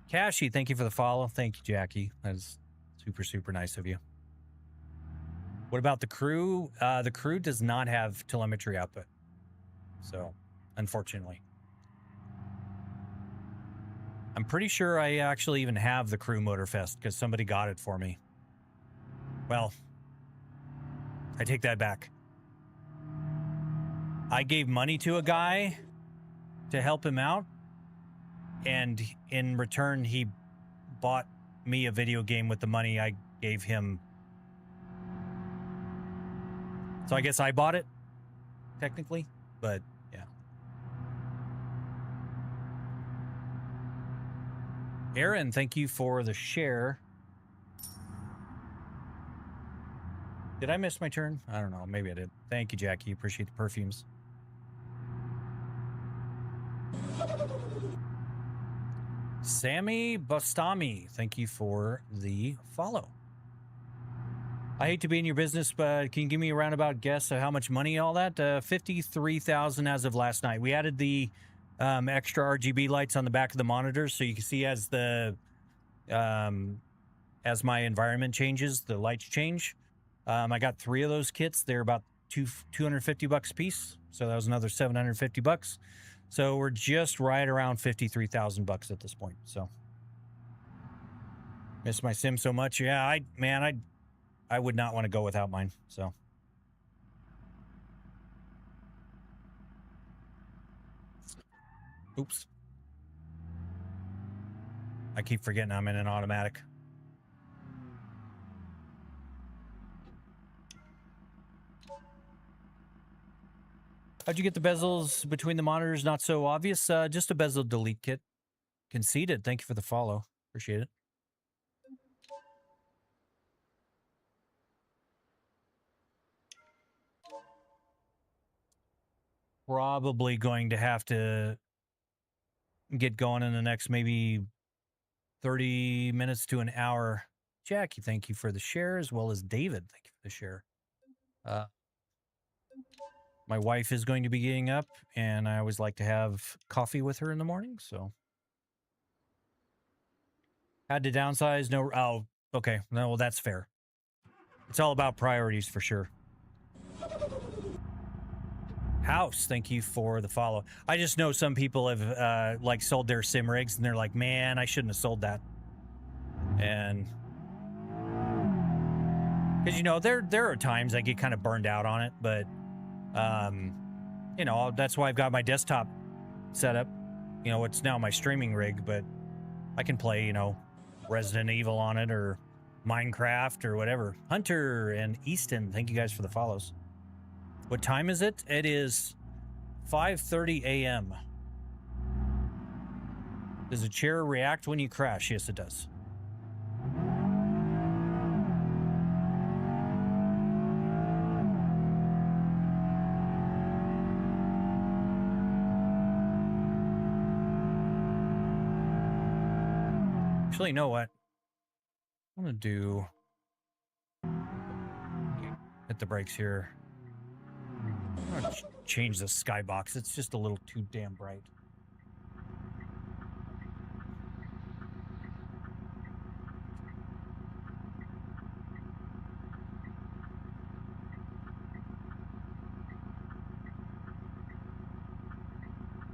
Cashy, thank you for the follow. Thank you, Jackie. That is super, super nice of you. What about the crew? The crew does not have telemetry output. So, unfortunately. I'm pretty sure I actually even have the crew Motorfest because somebody got it for me. Well, I take that back. I gave money to a guy to help him out, and in return, he bought me a video game with the money I gave him. So I guess I bought it, technically, but yeah. Aaron, thank you for the share. Did I miss my turn? I don't know. Maybe I did. Thank you, Jackie. Appreciate the perfumes. Sammy Bastami, thank you for the follow. I hate to be in your business, but can you give me a roundabout guess of how much money all that? 53,000 as of last night. We added the extra RGB lights on the back of the monitors, so you can see as the as my environment changes, the lights change. I got 3 of those kits. They're about $250 a piece, so that was another $750. So we're just right around $53,000 at this point. So miss my sim so much. Yeah, I would not want to go without mine. So oops. I keep forgetting I'm in an automatic. How'd you get the bezels between the monitors not so obvious? Just a bezel delete kit. Conceded. Thank you for the follow. Appreciate it. Probably going to have to get going in the next maybe 30 minutes to an hour. Jackie, thank you for the share, as well as David. Thank you for the share. My wife is going to be getting up, and I always like to have coffee with her in the morning, so. Had to downsize, no, oh, okay, no, well, that's fair. It's all about priorities for sure. House, thank you for the follow. I just know some people have, like, sold their sim rigs, and they're like, man, I shouldn't have sold that. And, because, you know, there are times I get kind of burned out on it, but, you know, that's why I've got my desktop set up. You know, it's now my streaming rig, but I can play, you know, Resident Evil on it or Minecraft or whatever. Hunter and Easton, thank you guys for the follows. What time is it? It is 5:30 a.m. Does a chair react when you crash? Yes, it does. Actually, you know what? I'm gonna do. Hit the brakes here. I'm gonna change the skybox. It's just a little too damn bright.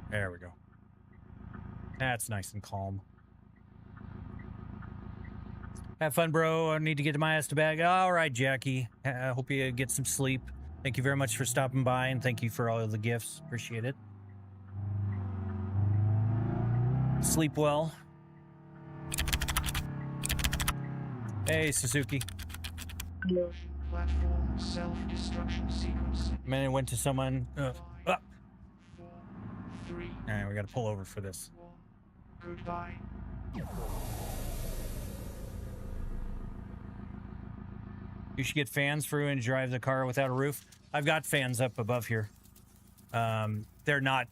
There we go. That's nice and calm. Have fun, bro. I need to get my ass to bed. All right, Jackie. I hope you get some sleep. Thank you very much for stopping by, and thank you for all of the gifts. Appreciate it. Sleep well. Hey, Suzuki. Platform self-destruction sequence. Man, it went to someone. 5, 4, 3. All right, we got to pull over for this. 1. Goodbye. You should get fans for when you drive the car without a roof. I've got fans up above here. They're not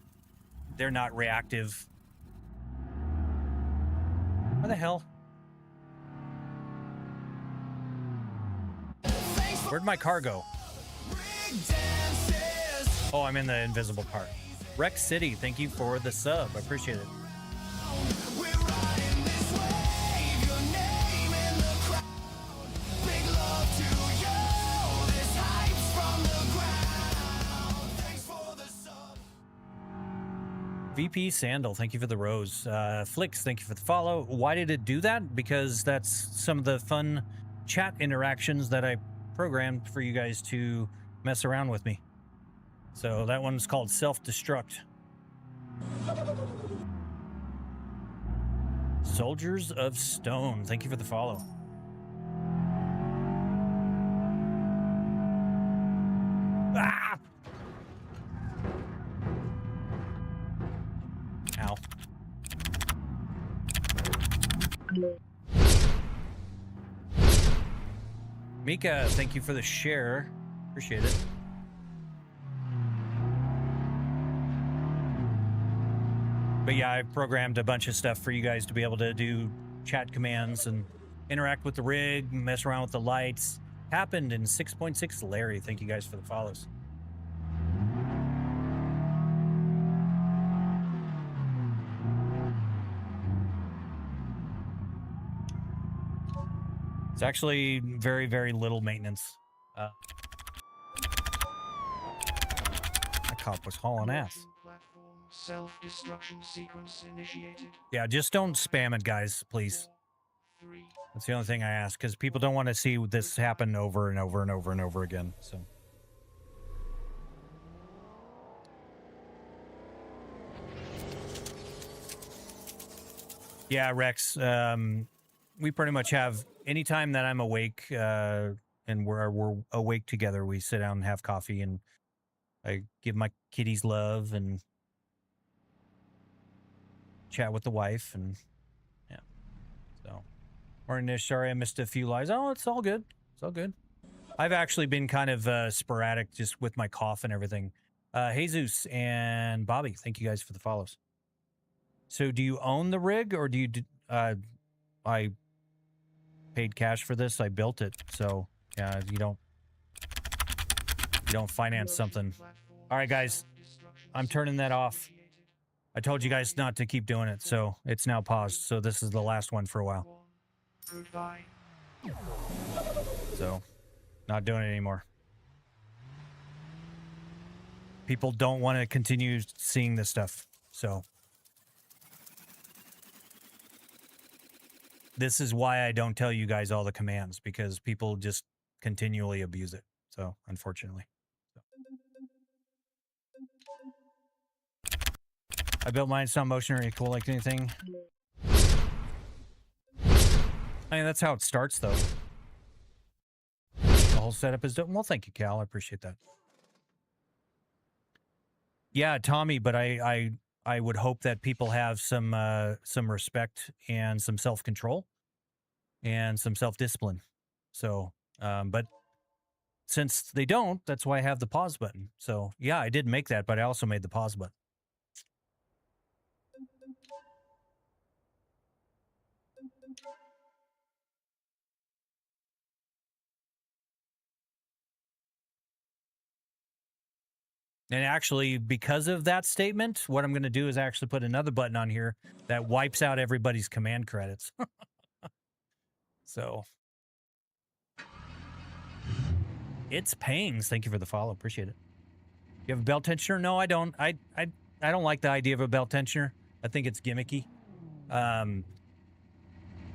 reactive. Where the hell? Where'd my car go? Oh, I'm in the invisible part. Rex City, thank you for the sub. I appreciate it. VP Sandal, thank you for the rose. Flicks, thank you for the follow. Why did it do that? Because that's some of the fun chat interactions that I programmed for you guys to mess around with me. So that one's called self-destruct. Soldiers of Stone, thank you for the follow. Ah! Ow. Mika, thank you for the share. Appreciate it. But yeah, I programmed a bunch of stuff for you guys to be able to do chat commands and interact with the rig, mess around with the lights. Happened in 6.6 Larry. Thank you guys for the follows. It's actually very, very little maintenance. That cop was hauling ass. Self-destruction sequence initiated. Yeah, just don't spam it, guys, please. 4, 3. That's the only thing I ask, because people don't want to see this happen over and over and over and over again. So. Yeah, Rex. We pretty much have anytime that I'm awake and we're awake together, we sit down and have coffee, and I give my kitties love and chat with the wife, and yeah. So, morning, Nish. Sorry I missed a few lives. Oh, it's all good. It's all good. I've actually been kind of sporadic just with my cough and everything. Jesus and Bobby, thank you guys for the follows. So, do you own the rig, or do you? I paid cash for this. I built it. So, yeah, you don't finance something. All right, guys, I'm turning that off. I told you guys not to keep doing it, so it's now paused. So this is the last one for a while. Goodbye. So, not doing it anymore. People don't want to continue seeing this stuff. So, this is why I don't tell you guys all the commands, because people just continually abuse it. So, unfortunately. I built mine. It's not motion or equal like anything. I mean, that's how it starts, though. The whole setup is done. Well, thank you, Cal. I appreciate that. Yeah, Tommy, but I would hope that people have some respect and some self-control and some self-discipline. So, but since they don't, that's why I have the pause button. So, yeah, I did make that, but I also made the pause button. And actually, because of that statement, what I'm going to do is actually put another button on here that wipes out everybody's command credits. So, it's Pangs. Thank you for the follow. Appreciate it. You have a belt tensioner? No, I don't. I don't like the idea of a belt tensioner. I think it's gimmicky. A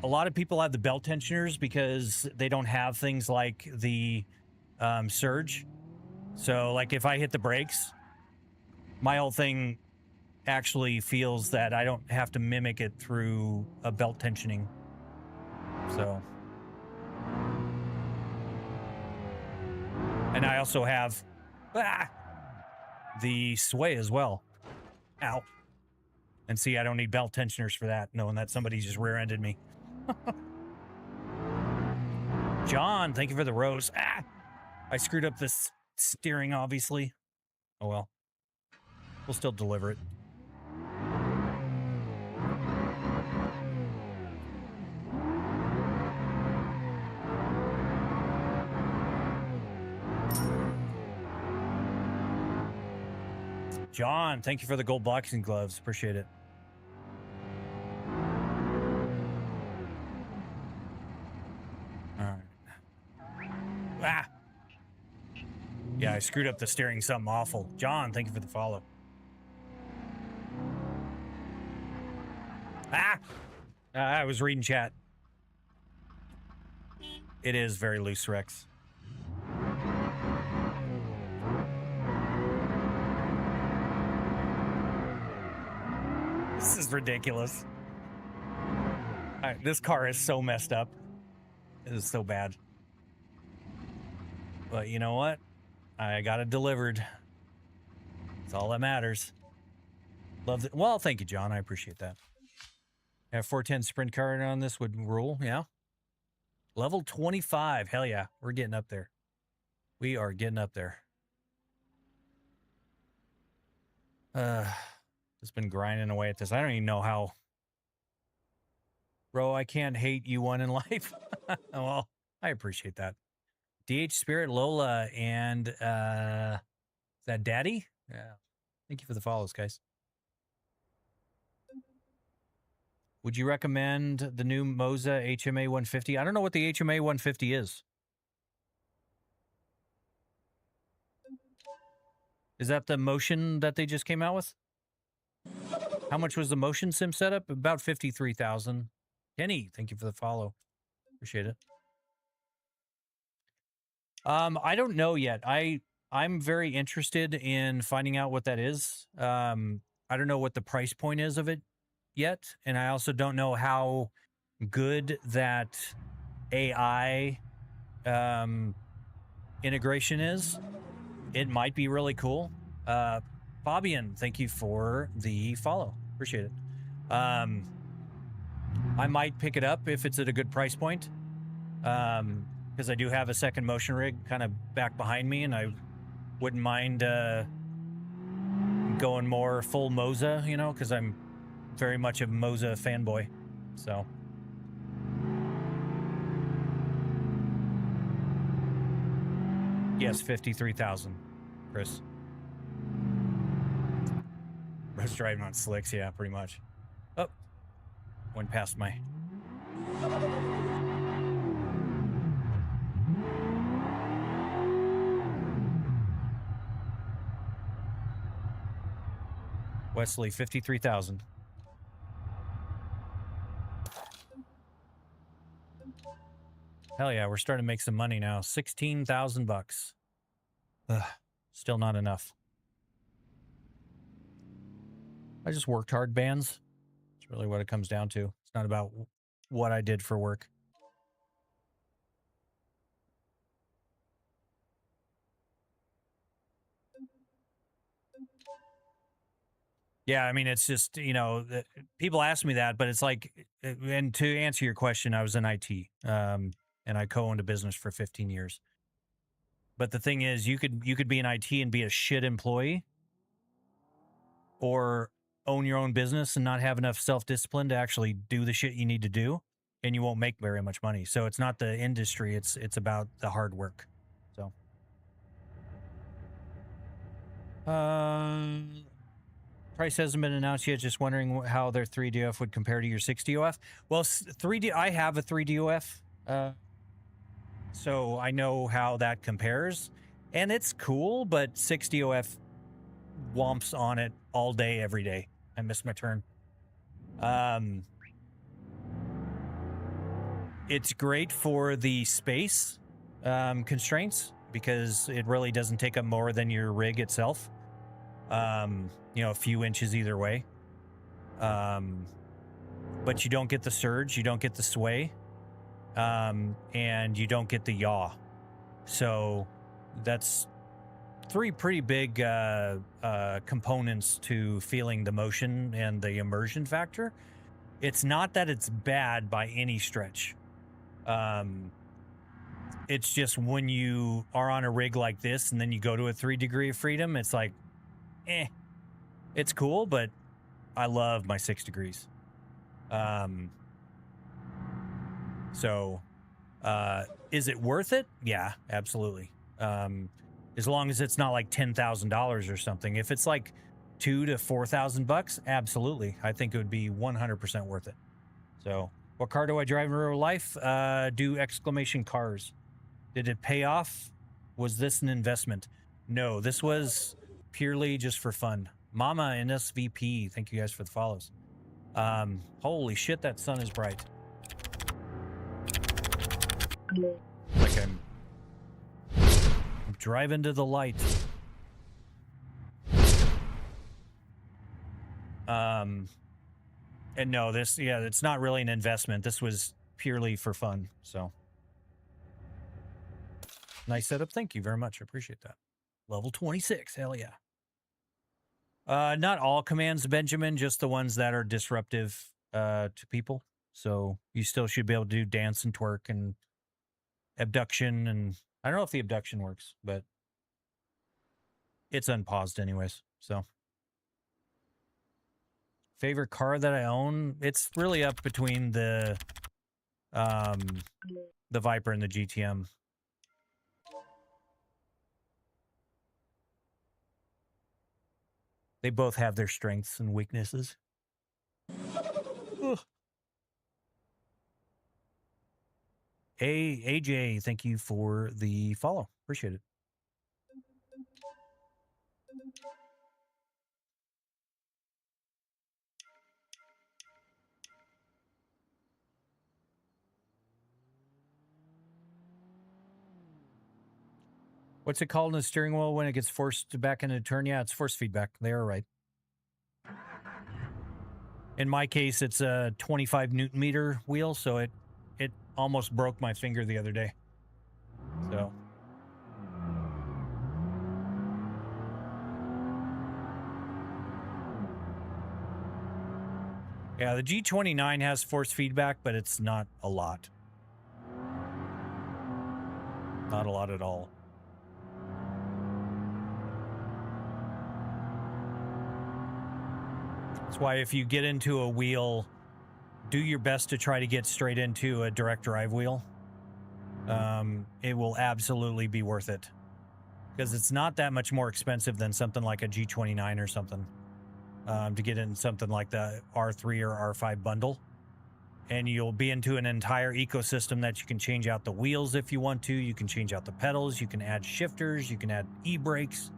lot of people have the belt tensioners because they don't have things like the surge. So, like, if I hit the brakes, my whole thing actually feels that I don't have to mimic it through a belt tensioning. So. And I also have the sway as well. Ow. And see, I don't need belt tensioners for that, knowing that somebody just rear-ended me. John, thank you for the rose. Ah! I screwed up this steering, obviously. Oh, well. We'll still deliver it. John, thank you for the gold boxing gloves. Appreciate it. All right. Ah! Yeah, I screwed up the steering, something awful. John, thank you for the follow. Ah! I was reading chat. It is very loose, Rex. This is ridiculous. This car is so messed up. It is so bad. But you know what? I got it delivered. That's all that matters. Love it. Well, thank you, John. I appreciate that. Yeah, 410 sprint car on this would rule. Yeah. Level 25. Hell yeah. We're getting up there. We are getting up there. Just been grinding away at this. I don't even know how. Bro, I can't hate you one in life. Well, I appreciate that. DH Spirit, Lola, and is that Daddy? Yeah. Thank you for the follows, guys. Would you recommend the new Moza HMA 150? I don't know what the HMA 150 is. Is that the motion that they just came out with? How much was the motion sim setup? About 53,000. Kenny, thank you for the follow. Appreciate it. I don't know yet. I'm very interested in finding out what that is. I don't know what the price point is of it yet, and I also don't know how good that AI integration is. It might be really cool. Fabian, thank you for the follow. Appreciate it. I might pick it up if it's at a good price point. Because I do have a second motion rig kind of back behind me, and I wouldn't mind going more full Moza, you know, because I'm very much a Moza fanboy. So. Yes, 53,000, Chris. I was driving on slicks, yeah, pretty much. Oh, went past my... Wesley, 53,000. Hell yeah, we're starting to make some money now. 16,000 bucks. Ugh, still not enough. I just worked hard, bands. That's really what it comes down to. It's not about what I did for work. Yeah, I mean, it's just, you know, people ask me that, but it's like, and to answer your question, I was in IT, and I co-owned a business for 15 years. But the thing is, you could be in IT and be a shit employee, or own your own business and not have enough self-discipline to actually do the shit you need to do, and you won't make very much money. So it's not the industry, it's about the hard work. So price hasn't been announced yet. Just wondering how their 3DOF would compare to your 6DOF. Well, I have a 3DOF, so I know how that compares, and it's cool, but 6DOF womps on it all day, every day. I missed my turn. It's great for the space constraints because it really doesn't take up more than your rig itself. You know, a few inches either way. But you don't get the surge, you don't get the sway, and you don't get the yaw. So that's three pretty big components to feeling the motion and the immersion factor. It's not that it's bad by any stretch. It's just when you are on a rig like this and then you go to a 3 degree of freedom, it's like, it's cool, but I love my 6 degrees. Is it worth it? Yeah, absolutely. As long as it's not like $10,000 or something. If it's like $2,000 to $4,000, absolutely. I think it would be 100% worth it. So, what car do I drive in real life? Do exclamation cars. Did it pay off? Was this an investment? No, this was purely just for fun. Mama and SVP, thank you guys for the follows. Holy shit, that sun is bright. Like I'm driving to the light. And no, it's not really an investment. This was purely for fun. So nice setup. Thank you very much. I appreciate that. Level 26. Hell yeah. Not all commands, Benjamin, just the ones that are disruptive to people. So you still should be able to do dance and twerk and abduction, and I don't know if the abduction works, but it's unpaused anyways. So favorite car that I own, it's really up between the Viper and the GTM. They both have their strengths and weaknesses. Ugh. Hey, AJ, thank you for the follow. Appreciate it. What's it called in the steering wheel when it gets forced back into turn? Yeah, it's force feedback. They are right. In my case, it's a 25 Newton meter wheel, so it almost broke my finger the other day. So. Yeah, the G29 has force feedback, but it's not a lot. Not a lot at all. That's why if you get into a wheel, do your best to try to get straight into a direct drive wheel. It will absolutely be worth it. Because it's not that much more expensive than something like a G29 or something. To get in something like the R3 or R5 bundle. And you'll be into an entire ecosystem that you can change out the wheels if you want to. You can change out the pedals. You can add shifters. You can add e-brakes.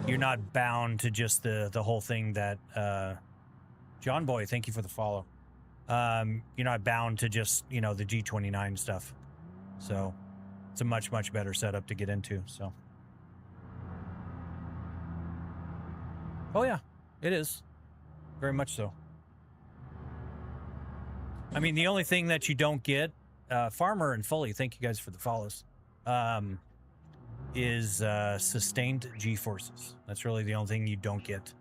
You're not bound to just the whole thing that... John Boy, thank you for the follow. You're not bound to just, the G29 stuff. So it's a much, much better setup to get into. So. Oh, yeah, it is. Very much so. I mean, the only thing that you don't get, Farmer and Fully, thank you guys for the follows, is sustained G-forces. That's really the only thing you don't get.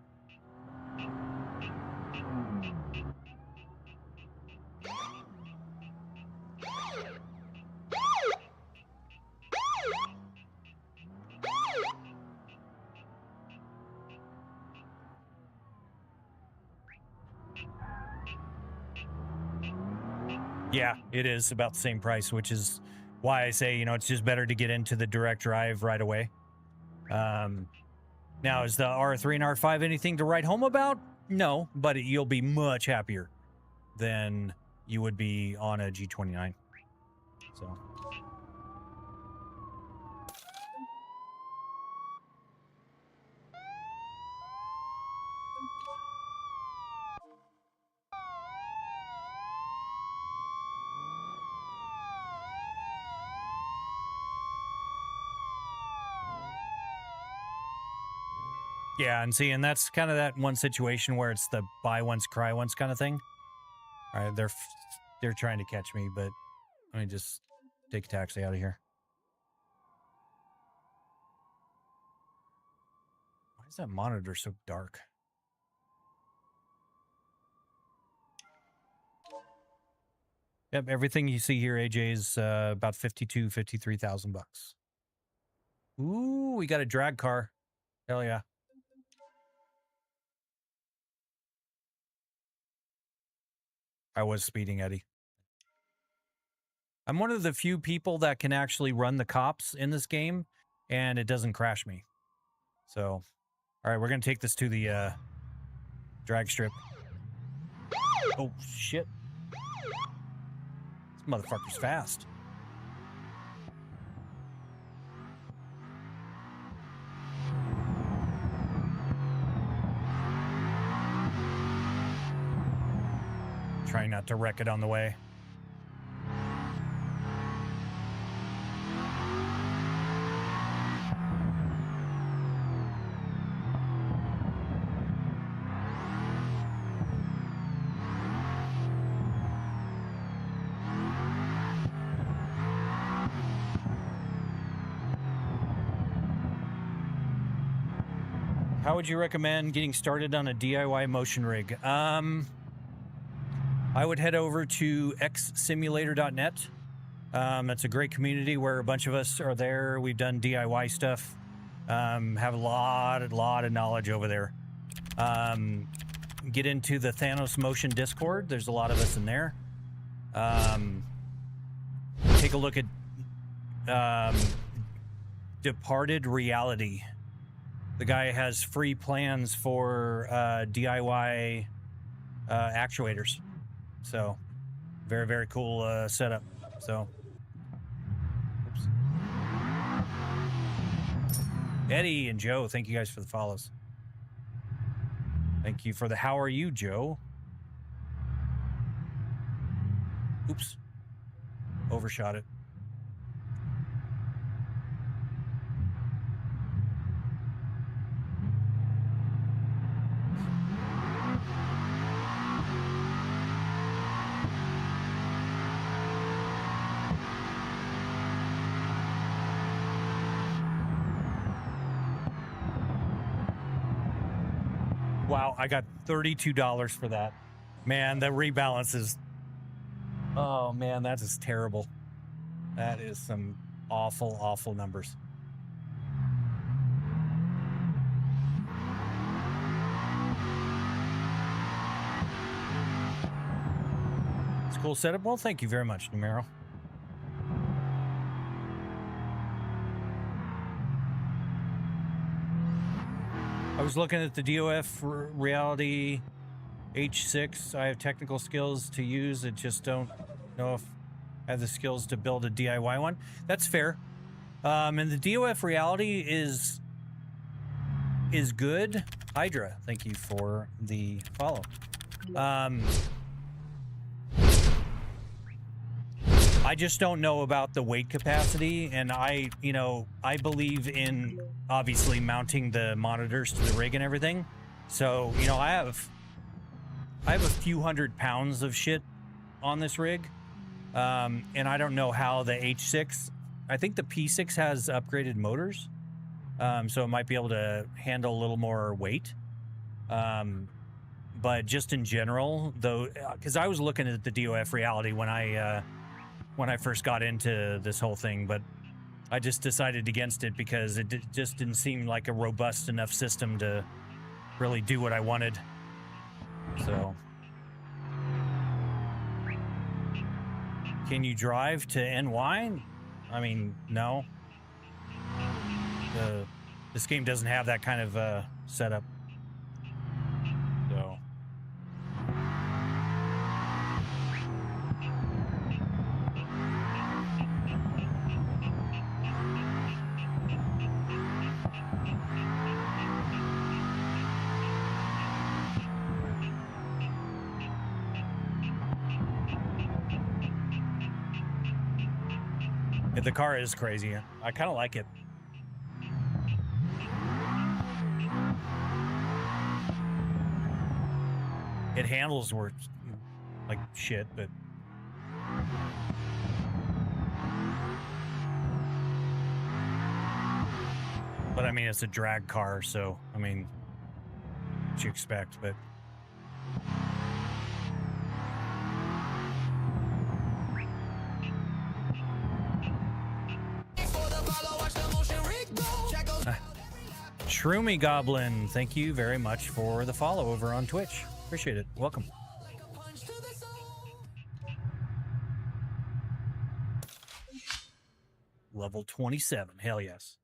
Yeah, it is about the same price, which is why I say, it's just better to get into the direct drive right away. Now, is the R3 and R5 anything to write home about? No, but you'll be much happier than you would be on a G29. So. Yeah, and that's kind of that one situation where it's the buy once, cry once kind of thing. All right, they're trying to catch me, but let me just take a taxi out of here. Why's that monitor so dark? Yep, everything you see here, AJ, is about 53,000 bucks. Ooh, we got a drag car. Hell yeah. I was speeding, Eddie. I'm one of the few people that can actually run the cops in this game, and it doesn't crash me. So, all right, we're going to take this to the drag strip. Oh, shit. This motherfucker's fast. Trying not to wreck it on the way. How would you recommend getting started on a DIY motion rig? I would head over to xsimulator.net. It's a great community where a bunch of us are there. We've done DIY stuff. Have a lot of knowledge over there. Get into the Thanos Motion Discord. There's a lot of us in there. Take a look at Departed Reality. The guy has free plans for DIY actuators. So, very, very cool setup. So, oops. Eddie and Joe, thank you guys for the follows. Thank you for the how are you, Joe? Oops. Overshot it. Wow, I got $32 for that. Man, the rebalance is... Oh, man, that is terrible. That is some awful, awful numbers. It's a cool setup. Well, thank you very much, Numero. I was looking at the DOF Reality H6. I have technical skills to use. I just don't know if I have the skills to build a DIY one. That's fair. And the DOF Reality is good. Hydra, thank you for the follow. I just don't know about the weight capacity, and I believe in obviously mounting the monitors to the rig and everything. So, I have a few hundred pounds of shit on this rig. And I don't know how the H6, I think the P6 has upgraded motors. So it might be able to handle a little more weight. But just in general, though, because I was looking at the DOF Reality when I first got into this whole thing, but I just decided against it because it just didn't seem like a robust enough system to really do what I wanted. So, can you drive to NY? I mean, no. This game doesn't have that kind of setup. So. The car is crazy. I kind of like it. It handles like shit, but But I mean, it's a drag car, so I mean, what you expect, but. Shroomy Goblin, thank you very much for the follow over on Twitch. Appreciate it. Welcome. Level 27. Hell yes.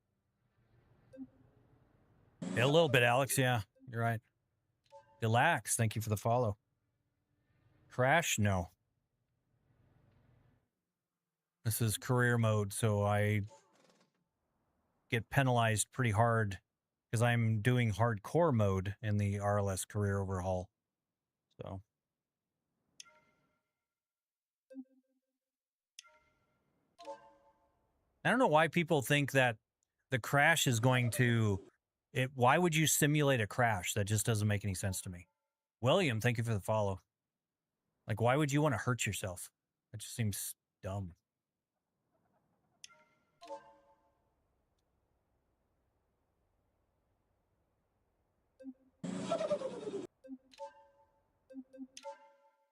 A little bit, Alex. Yeah, you're right. Relax. Thank you for the follow. Crash? No. This is career mode, so I get penalized pretty hard because I'm doing hardcore mode in the RLS career overhaul. So. I don't know why people think that the crash is going to why would you simulate a crash? That just doesn't make any sense to me. William, thank you for the follow. Like, why would you want to hurt yourself? That just seems dumb.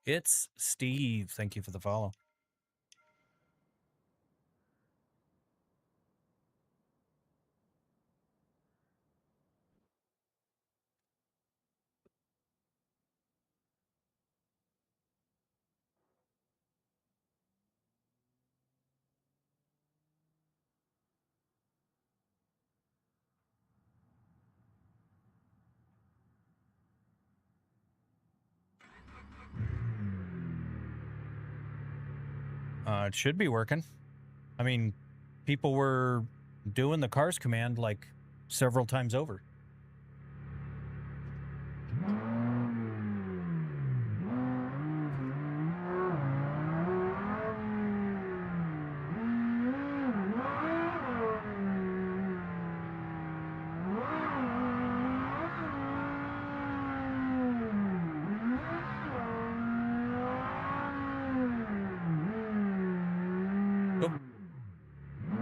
It's Steve. Thank you for the follow. It should be working. I mean, people were doing the cars command like several times over.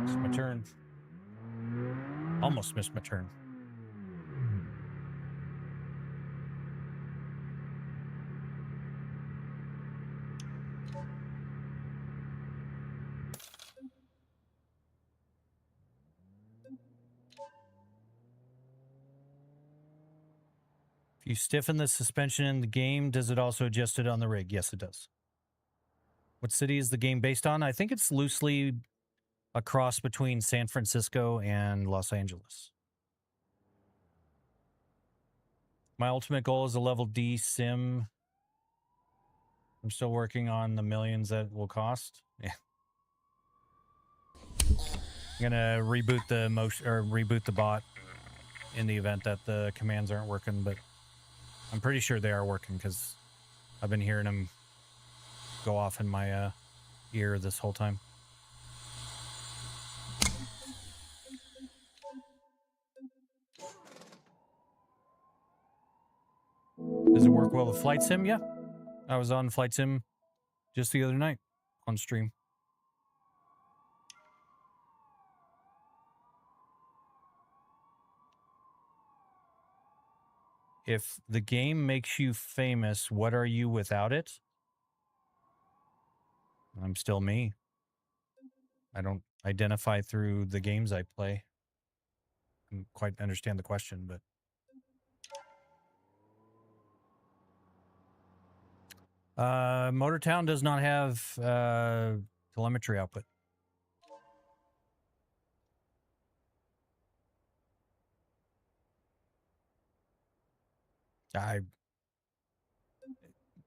Missed my turn. Almost missed my turn. If you stiffen the suspension in the game, does it also adjust it on the rig? Yes, it does. What city is the game based on? I think it's loosely a cross between San Francisco and Los Angeles. My ultimate goal is a level D sim. I'm still working on the millions that will cost. Yeah. I'm gonna reboot the reboot the bot in the event that the commands aren't working, but I'm pretty sure they are working because I've been hearing them go off in my ear this whole time. Does it work well with Flight Sim? Yeah. I was on Flight Sim just the other night on stream. If the game makes you famous, what are you without it? I'm still me. I don't identify through the games I play. I don't quite understand the question, but... Motortown does not have telemetry output.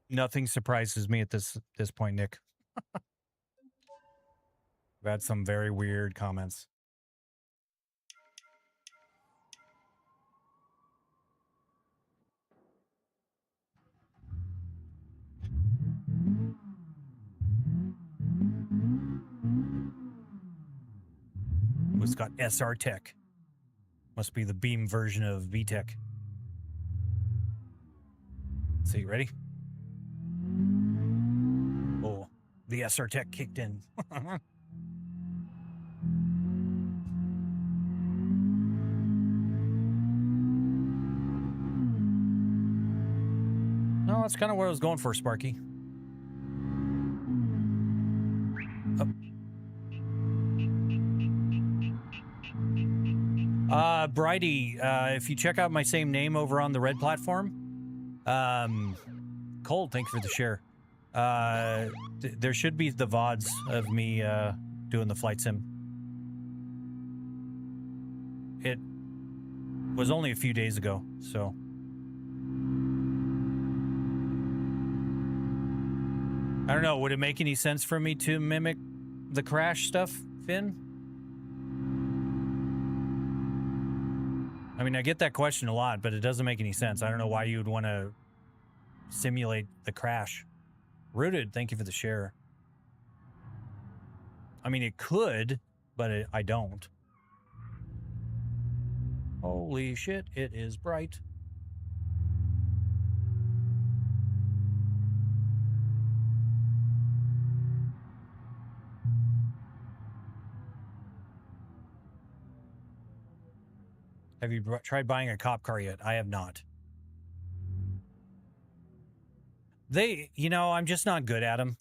Nothing surprises me at this point, Nick. I've had some very weird comments. It's got SR Tech. Must be the Beam version of VTech. Let's see, ready? Oh, the SR Tech kicked in. No, that's kind of what I was going for, Sparky. Bridie, if you check out my same name over on the red platform, Cole, thank you for the share. There should be the VODs of me doing the flight sim. It was only a few days ago, so. I don't know, would it make any sense for me to mimic the crash stuff, Finn? I mean, I get that question a lot, but it doesn't make any sense. I don't know why you would want to simulate the crash. Rooted, thank you for the share. I mean, it could, but I don't. Holy shit, it is bright. Have you tried buying a cop car yet? I have not. You know, I'm just not good at them.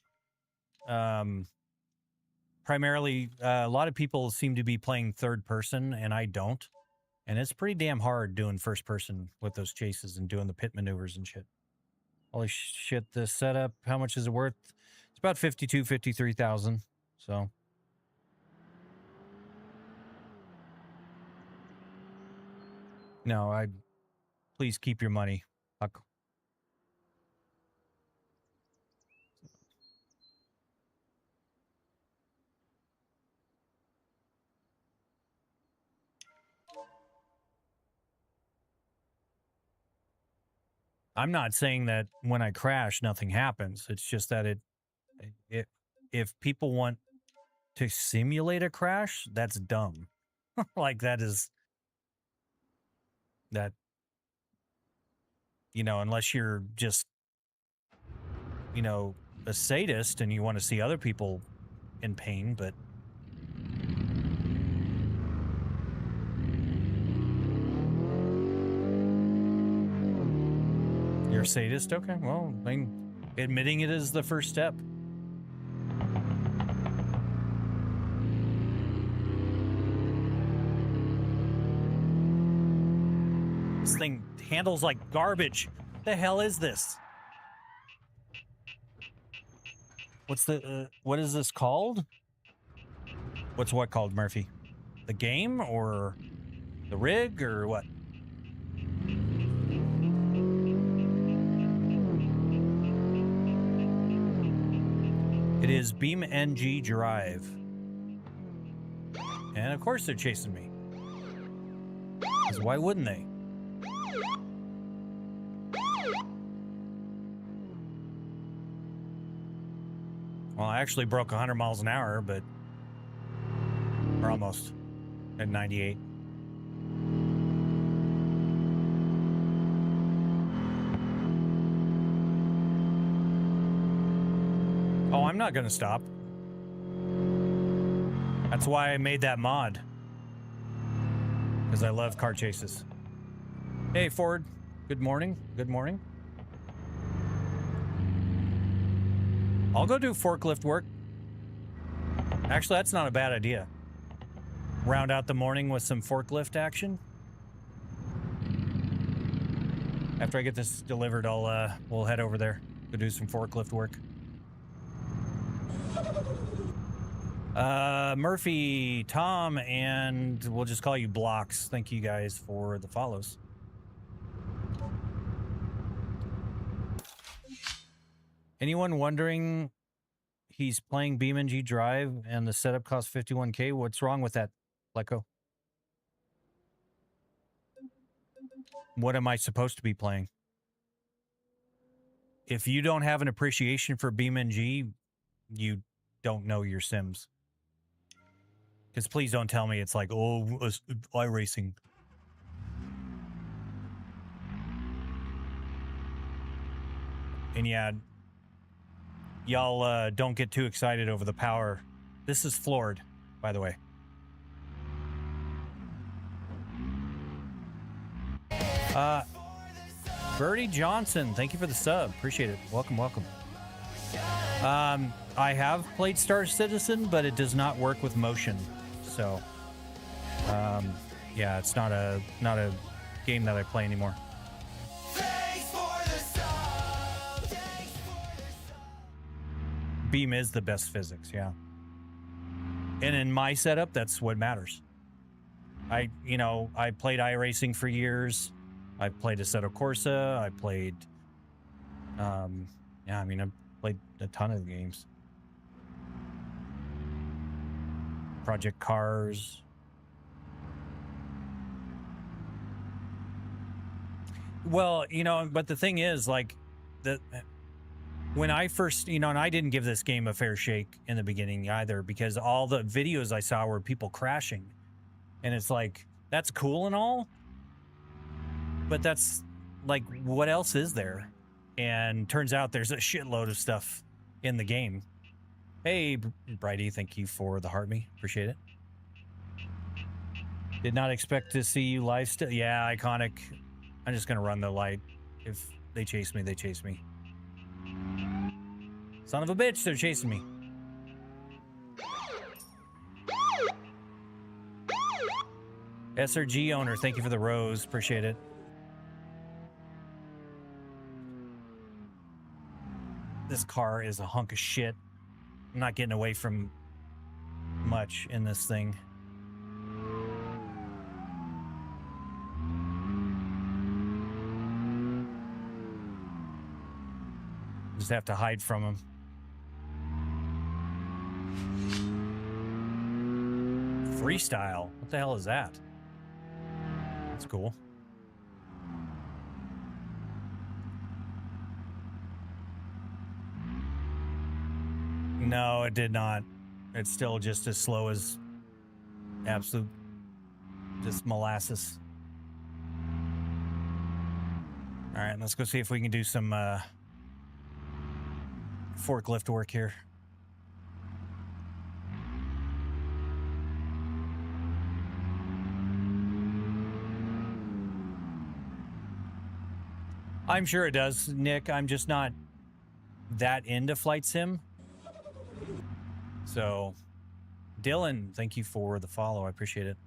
Primarily, a lot of people seem to be playing third person, and I don't. And it's pretty damn hard doing first person with those chases and doing the pit maneuvers and shit. Holy shit, this setup, how much is it worth? It's about 52, 53,000. So. No, please keep your money. Fuck. I'm not saying that when I crash, nothing happens. It's just that if people want to simulate a crash, that's dumb. Like that, you know, unless you're just, you know, a sadist and you want to see other people in pain, but you're a sadist? Okay, well, I mean, admitting it is the first step. This thing handles like garbage. The hell is this? What is this called? What's what called, Murphy? The game or the rig or what? It is BeamNG.drive. And of course they're chasing me. Because why wouldn't they? Well, I actually broke 100 miles an hour, but we're almost at 98. Oh, I'm not going to stop. That's why I made that mod. Because I love car chases. Hey, Ford. Good morning. Good morning. I'll go do forklift work. Actually, that's not a bad idea. Round out the morning with some forklift action. After I get this delivered, we'll head over there. Go do some forklift work. Murphy, Tom, and we'll just call you Blocks. Thank you guys for the follows. Anyone wondering he's playing BeamNG.drive and the setup costs 51K? What's wrong with that, Leco? What am I supposed to be playing? If you don't have an appreciation for BeamNG, you don't know your Sims. Because please don't tell me it's like, oh, iRacing. And yeah, y'all don't get too excited over the power. This is floored, by the way. Birdie Johnson, thank you for the sub. Appreciate it. Welcome, welcome. I have played Star Citizen, but it does not work with motion. So, yeah, it's not a game that I play anymore. Beam is the best physics, yeah. And in my setup, that's what matters. I played iRacing for years. I played Assetto Corsa. I played, yeah, I mean, I've played a ton of games. Project Cars. Well, but the thing is, like, when I first, and I didn't give this game a fair shake in the beginning either, because all the videos I saw were people crashing. And it's like, that's cool and all, but that's like, what else is there? And turns out there's a shitload of stuff in the game. Hey, Brighty, thank you for the heart me. Appreciate it. Did not expect to see you live still. Yeah, iconic. I'm just going to run the light. If they chase me, they chase me. Son of a bitch, they're chasing me. SRG owner, thank you for the rose. Appreciate it. This car is a hunk of shit. I'm not getting away from much in this thing. Just have to hide from him. Freestyle? What the hell is that? That's cool. No, it did not. It's still just as slow as absolute just molasses. All right, let's go see if we can do some forklift work here. I'm sure it does, Nick. I'm just not that into flight sim. So, Dylan, thank you for the follow. I appreciate it.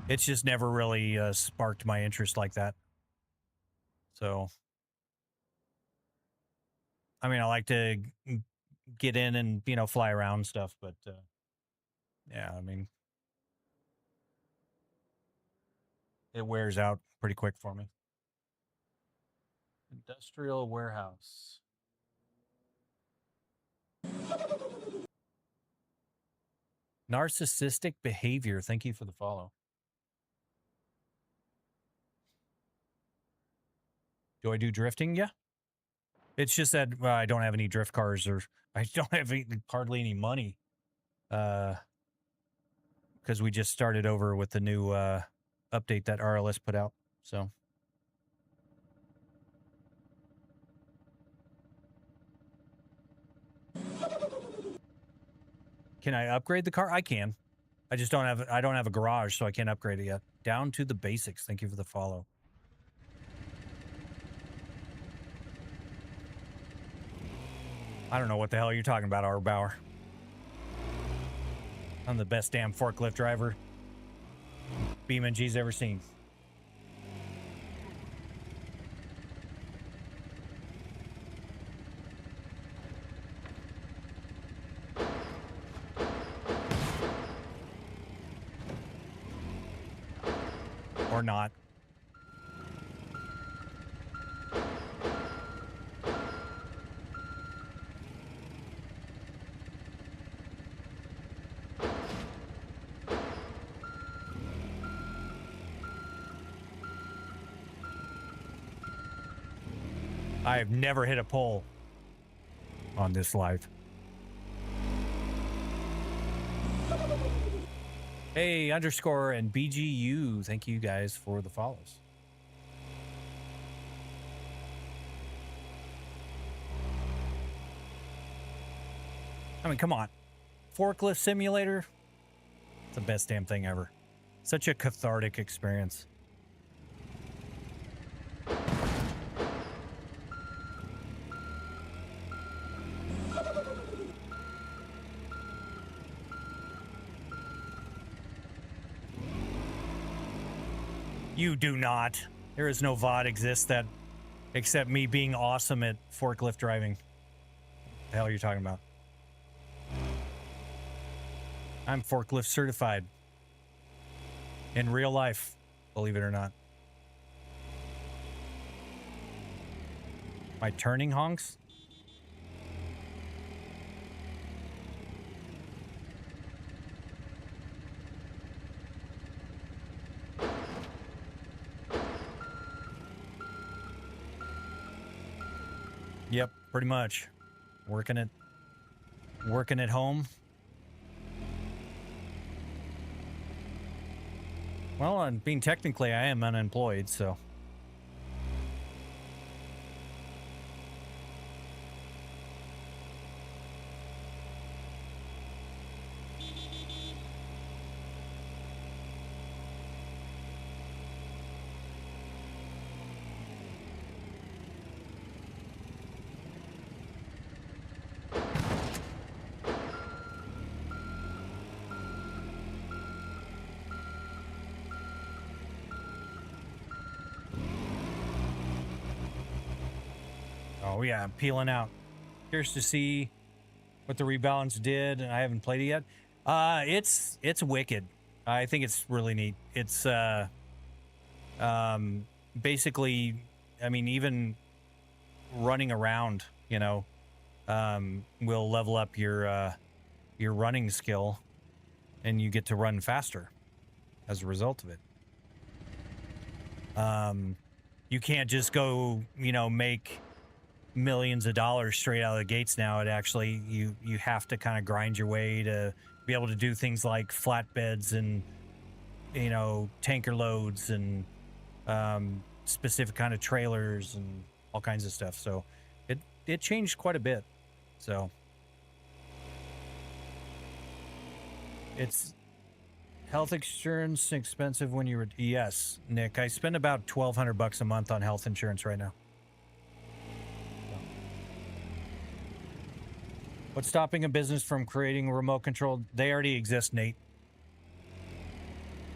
It's just never really sparked my interest like that. So, I mean, I like to get in and, fly around and stuff, but yeah, I mean, it wears out pretty quick for me. Industrial warehouse. Narcissistic behavior. Thank you for the follow. Do I do drifting? Yeah. It's just that I don't have any drift cars, or I don't have hardly any money. Because we just started over with the new update that RLS put out. So. Can I upgrade the car? I can. I just don't have a garage, so I can't upgrade it yet. Down to the basics. Thank you for the follow. I don't know what the hell you're talking about, R. Bauer. I'm the best damn forklift driver BeamNG's ever seen. Or not. I have never hit a pole on this live. Hey, underscore and BGU. Thank you guys for the follows. I mean, come on. Forklift simulator. It's the best damn thing ever. Such a cathartic experience. You do not. There is no VOD exists that except me being awesome at forklift driving. The hell are you talking about? I'm forklift certified. In real life, believe it or not. My turning honks? Yep, pretty much. Working at home. Well, and being technically, I am unemployed, so. Oh yeah, peeling out. Curious to see what the rebalance did. I haven't played it yet. It's wicked. I think it's really neat. It's basically, I mean, even running around, you know, will level up your running skill, and you get to run faster as a result of it. You can't just go, you know, make millions of dollars straight out of the gates now. It actually, you have to kind of grind your way to be able to do things like flatbeds and, you know, tanker loads and specific kind of trailers and all kinds of stuff. So it changed quite a bit. So it's health insurance expensive when you were, yes, Nick, I spend about $1,200 a month on health insurance right now. What's stopping a business from creating remote control? They already exist, Nate.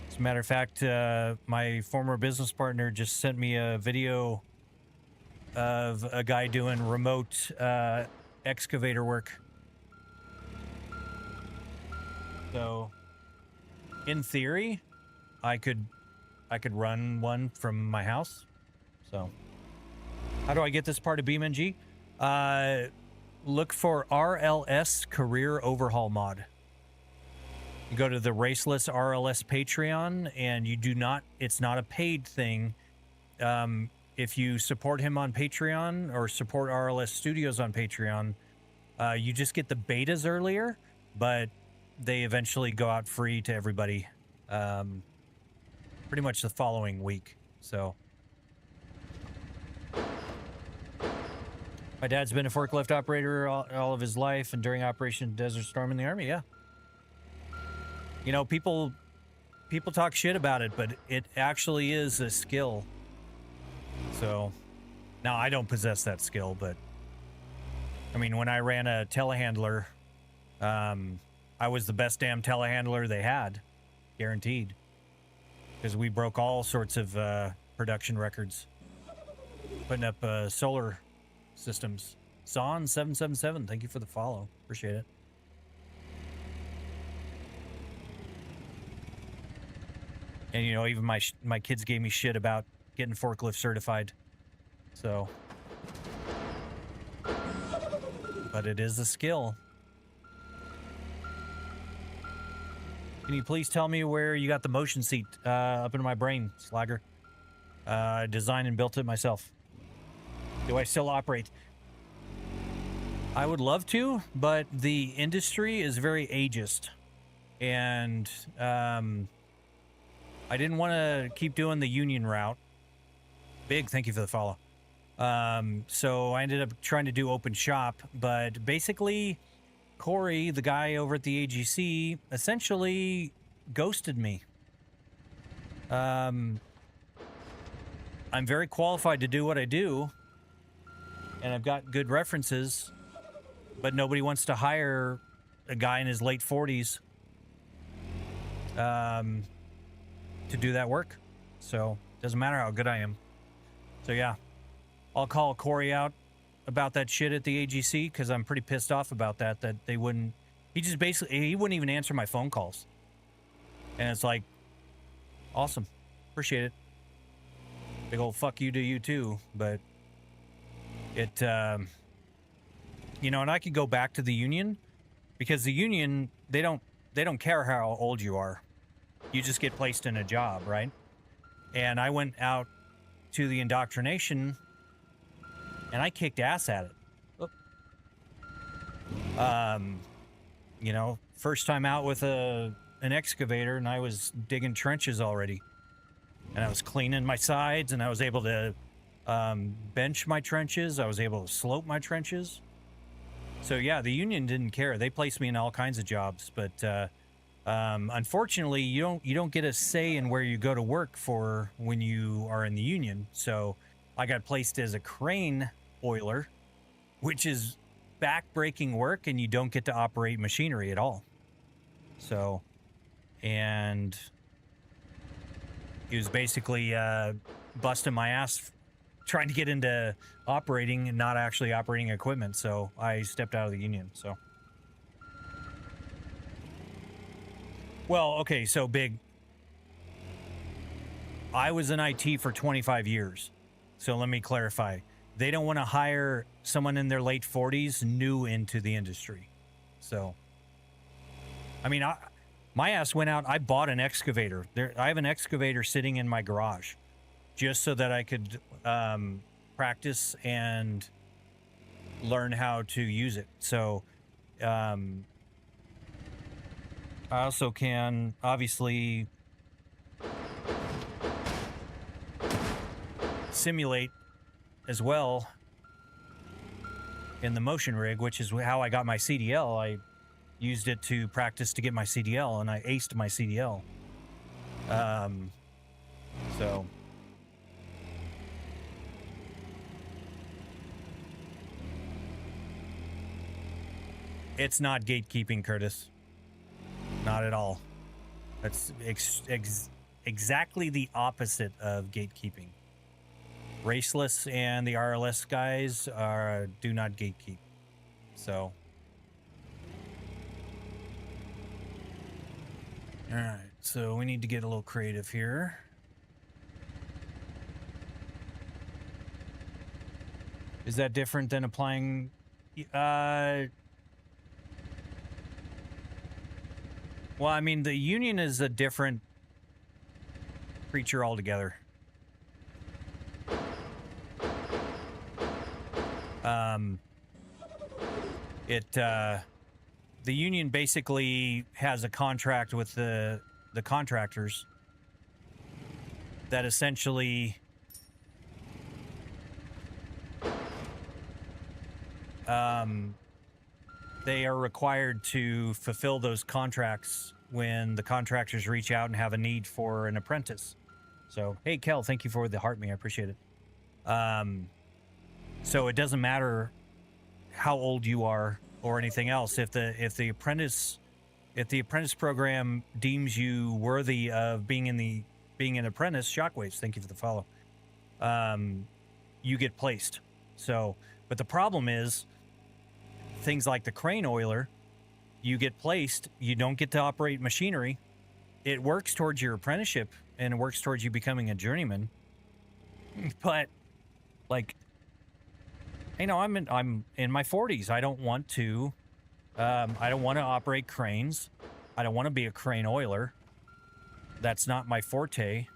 As a matter of fact, my former business partner just sent me a video of a guy doing remote excavator work. So, in theory, I could run one from my house. So, how do I get this part of BeamNG? Look for RLS Career Overhaul Mod. You go to the Raceless RLS Patreon, and you do not, it's not a paid thing. If you support him on Patreon or support RLS Studios on Patreon, you just get the betas earlier, but they eventually go out free to everybody pretty much the following week. So my dad's been a forklift operator all of his life, and during Operation Desert Storm in the Army, yeah. You know, people talk shit about it, but it actually is a skill. So, now I don't possess that skill, but I mean, when I ran a telehandler, I was the best damn telehandler they had, guaranteed, because we broke all sorts of production records, putting up solar systems. Son777, thank you for the follow. Appreciate it. And you know, even my kids gave me shit about getting forklift certified. So, but it is a skill. Can you please tell me where you got the motion seat up in my brain, Slagger? I designed and built it myself. Do I still operate? I would love to, but the industry is very ageist. And I didn't want to keep doing the union route. Big, thank you for the follow. So I ended up trying to do open shop, but basically Corey, the guy over at the AGC, essentially ghosted me. I'm very qualified to do what I do, and I've got good references, but nobody wants to hire a guy in his late 40s to do that work. So Doesn't matter how good I am. So yeah, I'll call Corey out about that shit at the AGC because I'm pretty pissed off about that they wouldn't. He just basically, he wouldn't even answer my phone calls. And it's like, awesome. Appreciate it. Big old fuck you to you too. But it, you know, and I could go back to the union because the union, they don't care how old you are. You just get placed in a job, right? And I went out to the indoctrination and I kicked ass at it. You know, first time out with an excavator and I was digging trenches already. And I was cleaning my sides and I was able to bench my trenches. I was able to slope my trenches. So yeah, the union didn't care. They placed me in all kinds of jobs, but unfortunately, you don't get a say in where you go to work for when you are in the union. So I got placed as a crane oiler, which is back-breaking work, and you don't get to operate machinery at all. So, and he was basically busting my ass trying to get into operating and not actually operating equipment. So I stepped out of the union. So, well, okay, so Big, I was in IT for 25 years. So let me clarify. They don't want to hire someone in their late 40s new into the industry. So, I mean, my ass went out. I bought an excavator. I have an excavator sitting in my garage just so that I could practice and learn how to use it. So, I also can obviously simulate as well in the motion rig, which is how I got my CDL. I used it to practice to get my CDL, and I aced my CDL. So it's not gatekeeping, Curtis. Not at all. That's exactly the opposite of gatekeeping. Raceless and the RLS guys do not gatekeep. So, all right. So we need to get a little creative here. Is that different than applying? Well, I mean, the union is a different creature altogether. The union basically has a contract with the contractors that essentially they are required to fulfill those contracts when the contractors reach out and have a need for an apprentice. So, hey, Kel, thank you for the heart me. I appreciate it. So it doesn't matter how old you are or anything else. If the apprentice program deems you worthy of being an apprentice, Shockwaves, thank you for the follow. You get placed. So, but the problem is things like the crane oiler, you get placed, you don't get to operate machinery. It works towards your apprenticeship and it works towards you becoming a journeyman. But like, you know, I'm in my 40s. I don't want to operate cranes. I don't want to be a crane oiler. That's not my forte.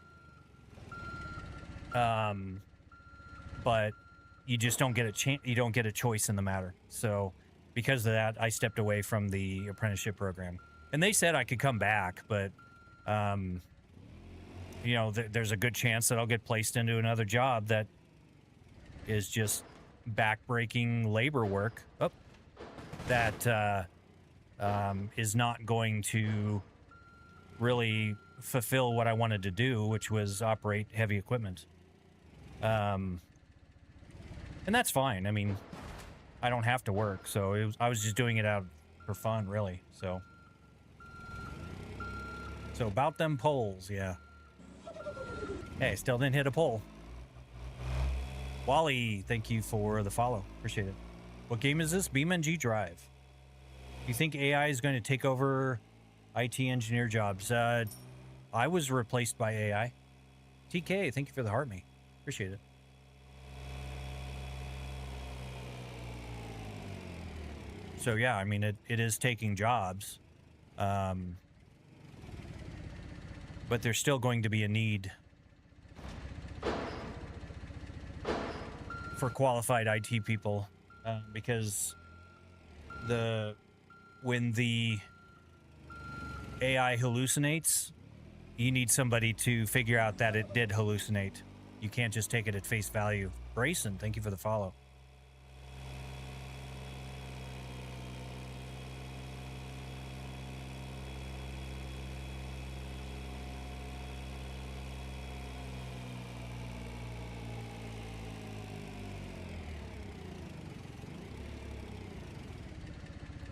But you just don't get a chance. You don't get a choice in the matter. So because of that, I stepped away from the apprenticeship program. And they said I could come back, but you know, there's a good chance that I'll get placed into another job that is just back-breaking labor work that is not going to really fulfill what I wanted to do, which was operate heavy equipment. And that's fine. I mean, I don't have to work, so I was just doing it out for fun, really. So about them poles, yeah. Hey, still didn't hit a poll. Wally, thank you for the follow. Appreciate it. What game is this? BeamNG.drive. Do you think AI is going to take over IT engineer jobs? I was replaced by AI. TK, thank you for the heart me. Appreciate it. So yeah, I mean, it is taking jobs. But there's still going to be a need for qualified IT people because when the AI hallucinates, you need somebody to figure out that it did hallucinate. You can't just take it at face value. Grayson, thank you for the follow.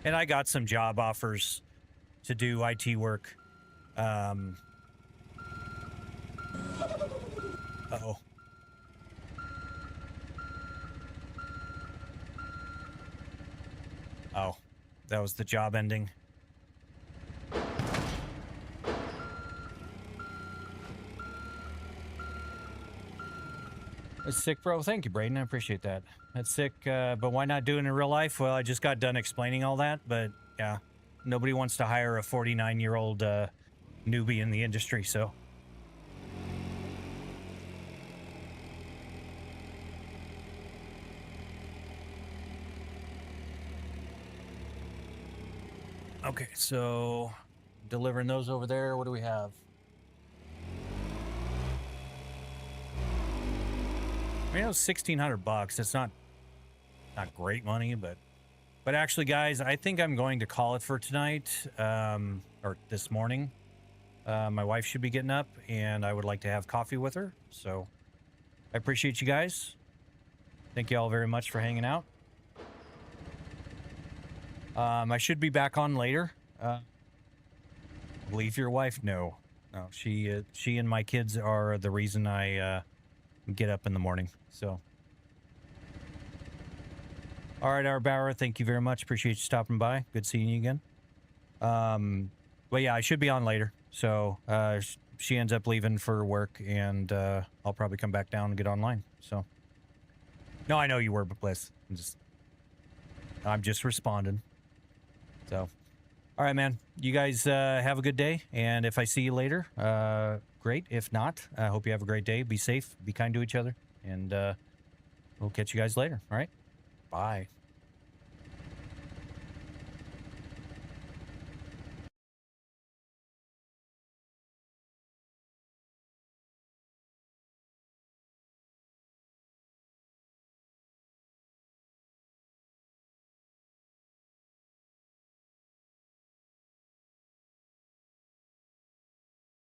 And I got some job offers to do IT work. Uh-oh. Oh, that was the job ending. That's sick, bro. Thank you, Braden. I appreciate that. That's sick, but why not do it in real life? Well, I just got done explaining all that, but yeah, nobody wants to hire a 49-year-old newbie in the industry, so. Okay, so delivering those over there. What do we have? I mean, it was $1,600. It's not great money, but actually, guys, I think I'm going to call it for tonight, or this morning. My wife should be getting up, and I would like to have coffee with her. So I appreciate you guys. Thank you all very much for hanging out. I should be back on later. Leave your wife? No. She and my kids are the reason I get up in the morning. So, all right, Arbauer, thank you very much. Appreciate you stopping by. Good seeing you again. But yeah, I should be on later. So she ends up leaving for work, and I'll probably come back down and get online. So, no, I know you were, but Bliss, I'm just responding. So, all right, man. You guys have a good day, and if I see you later, great. If not, I hope you have a great day. Be safe, be kind to each other, and we'll catch you guys later. All right? Bye.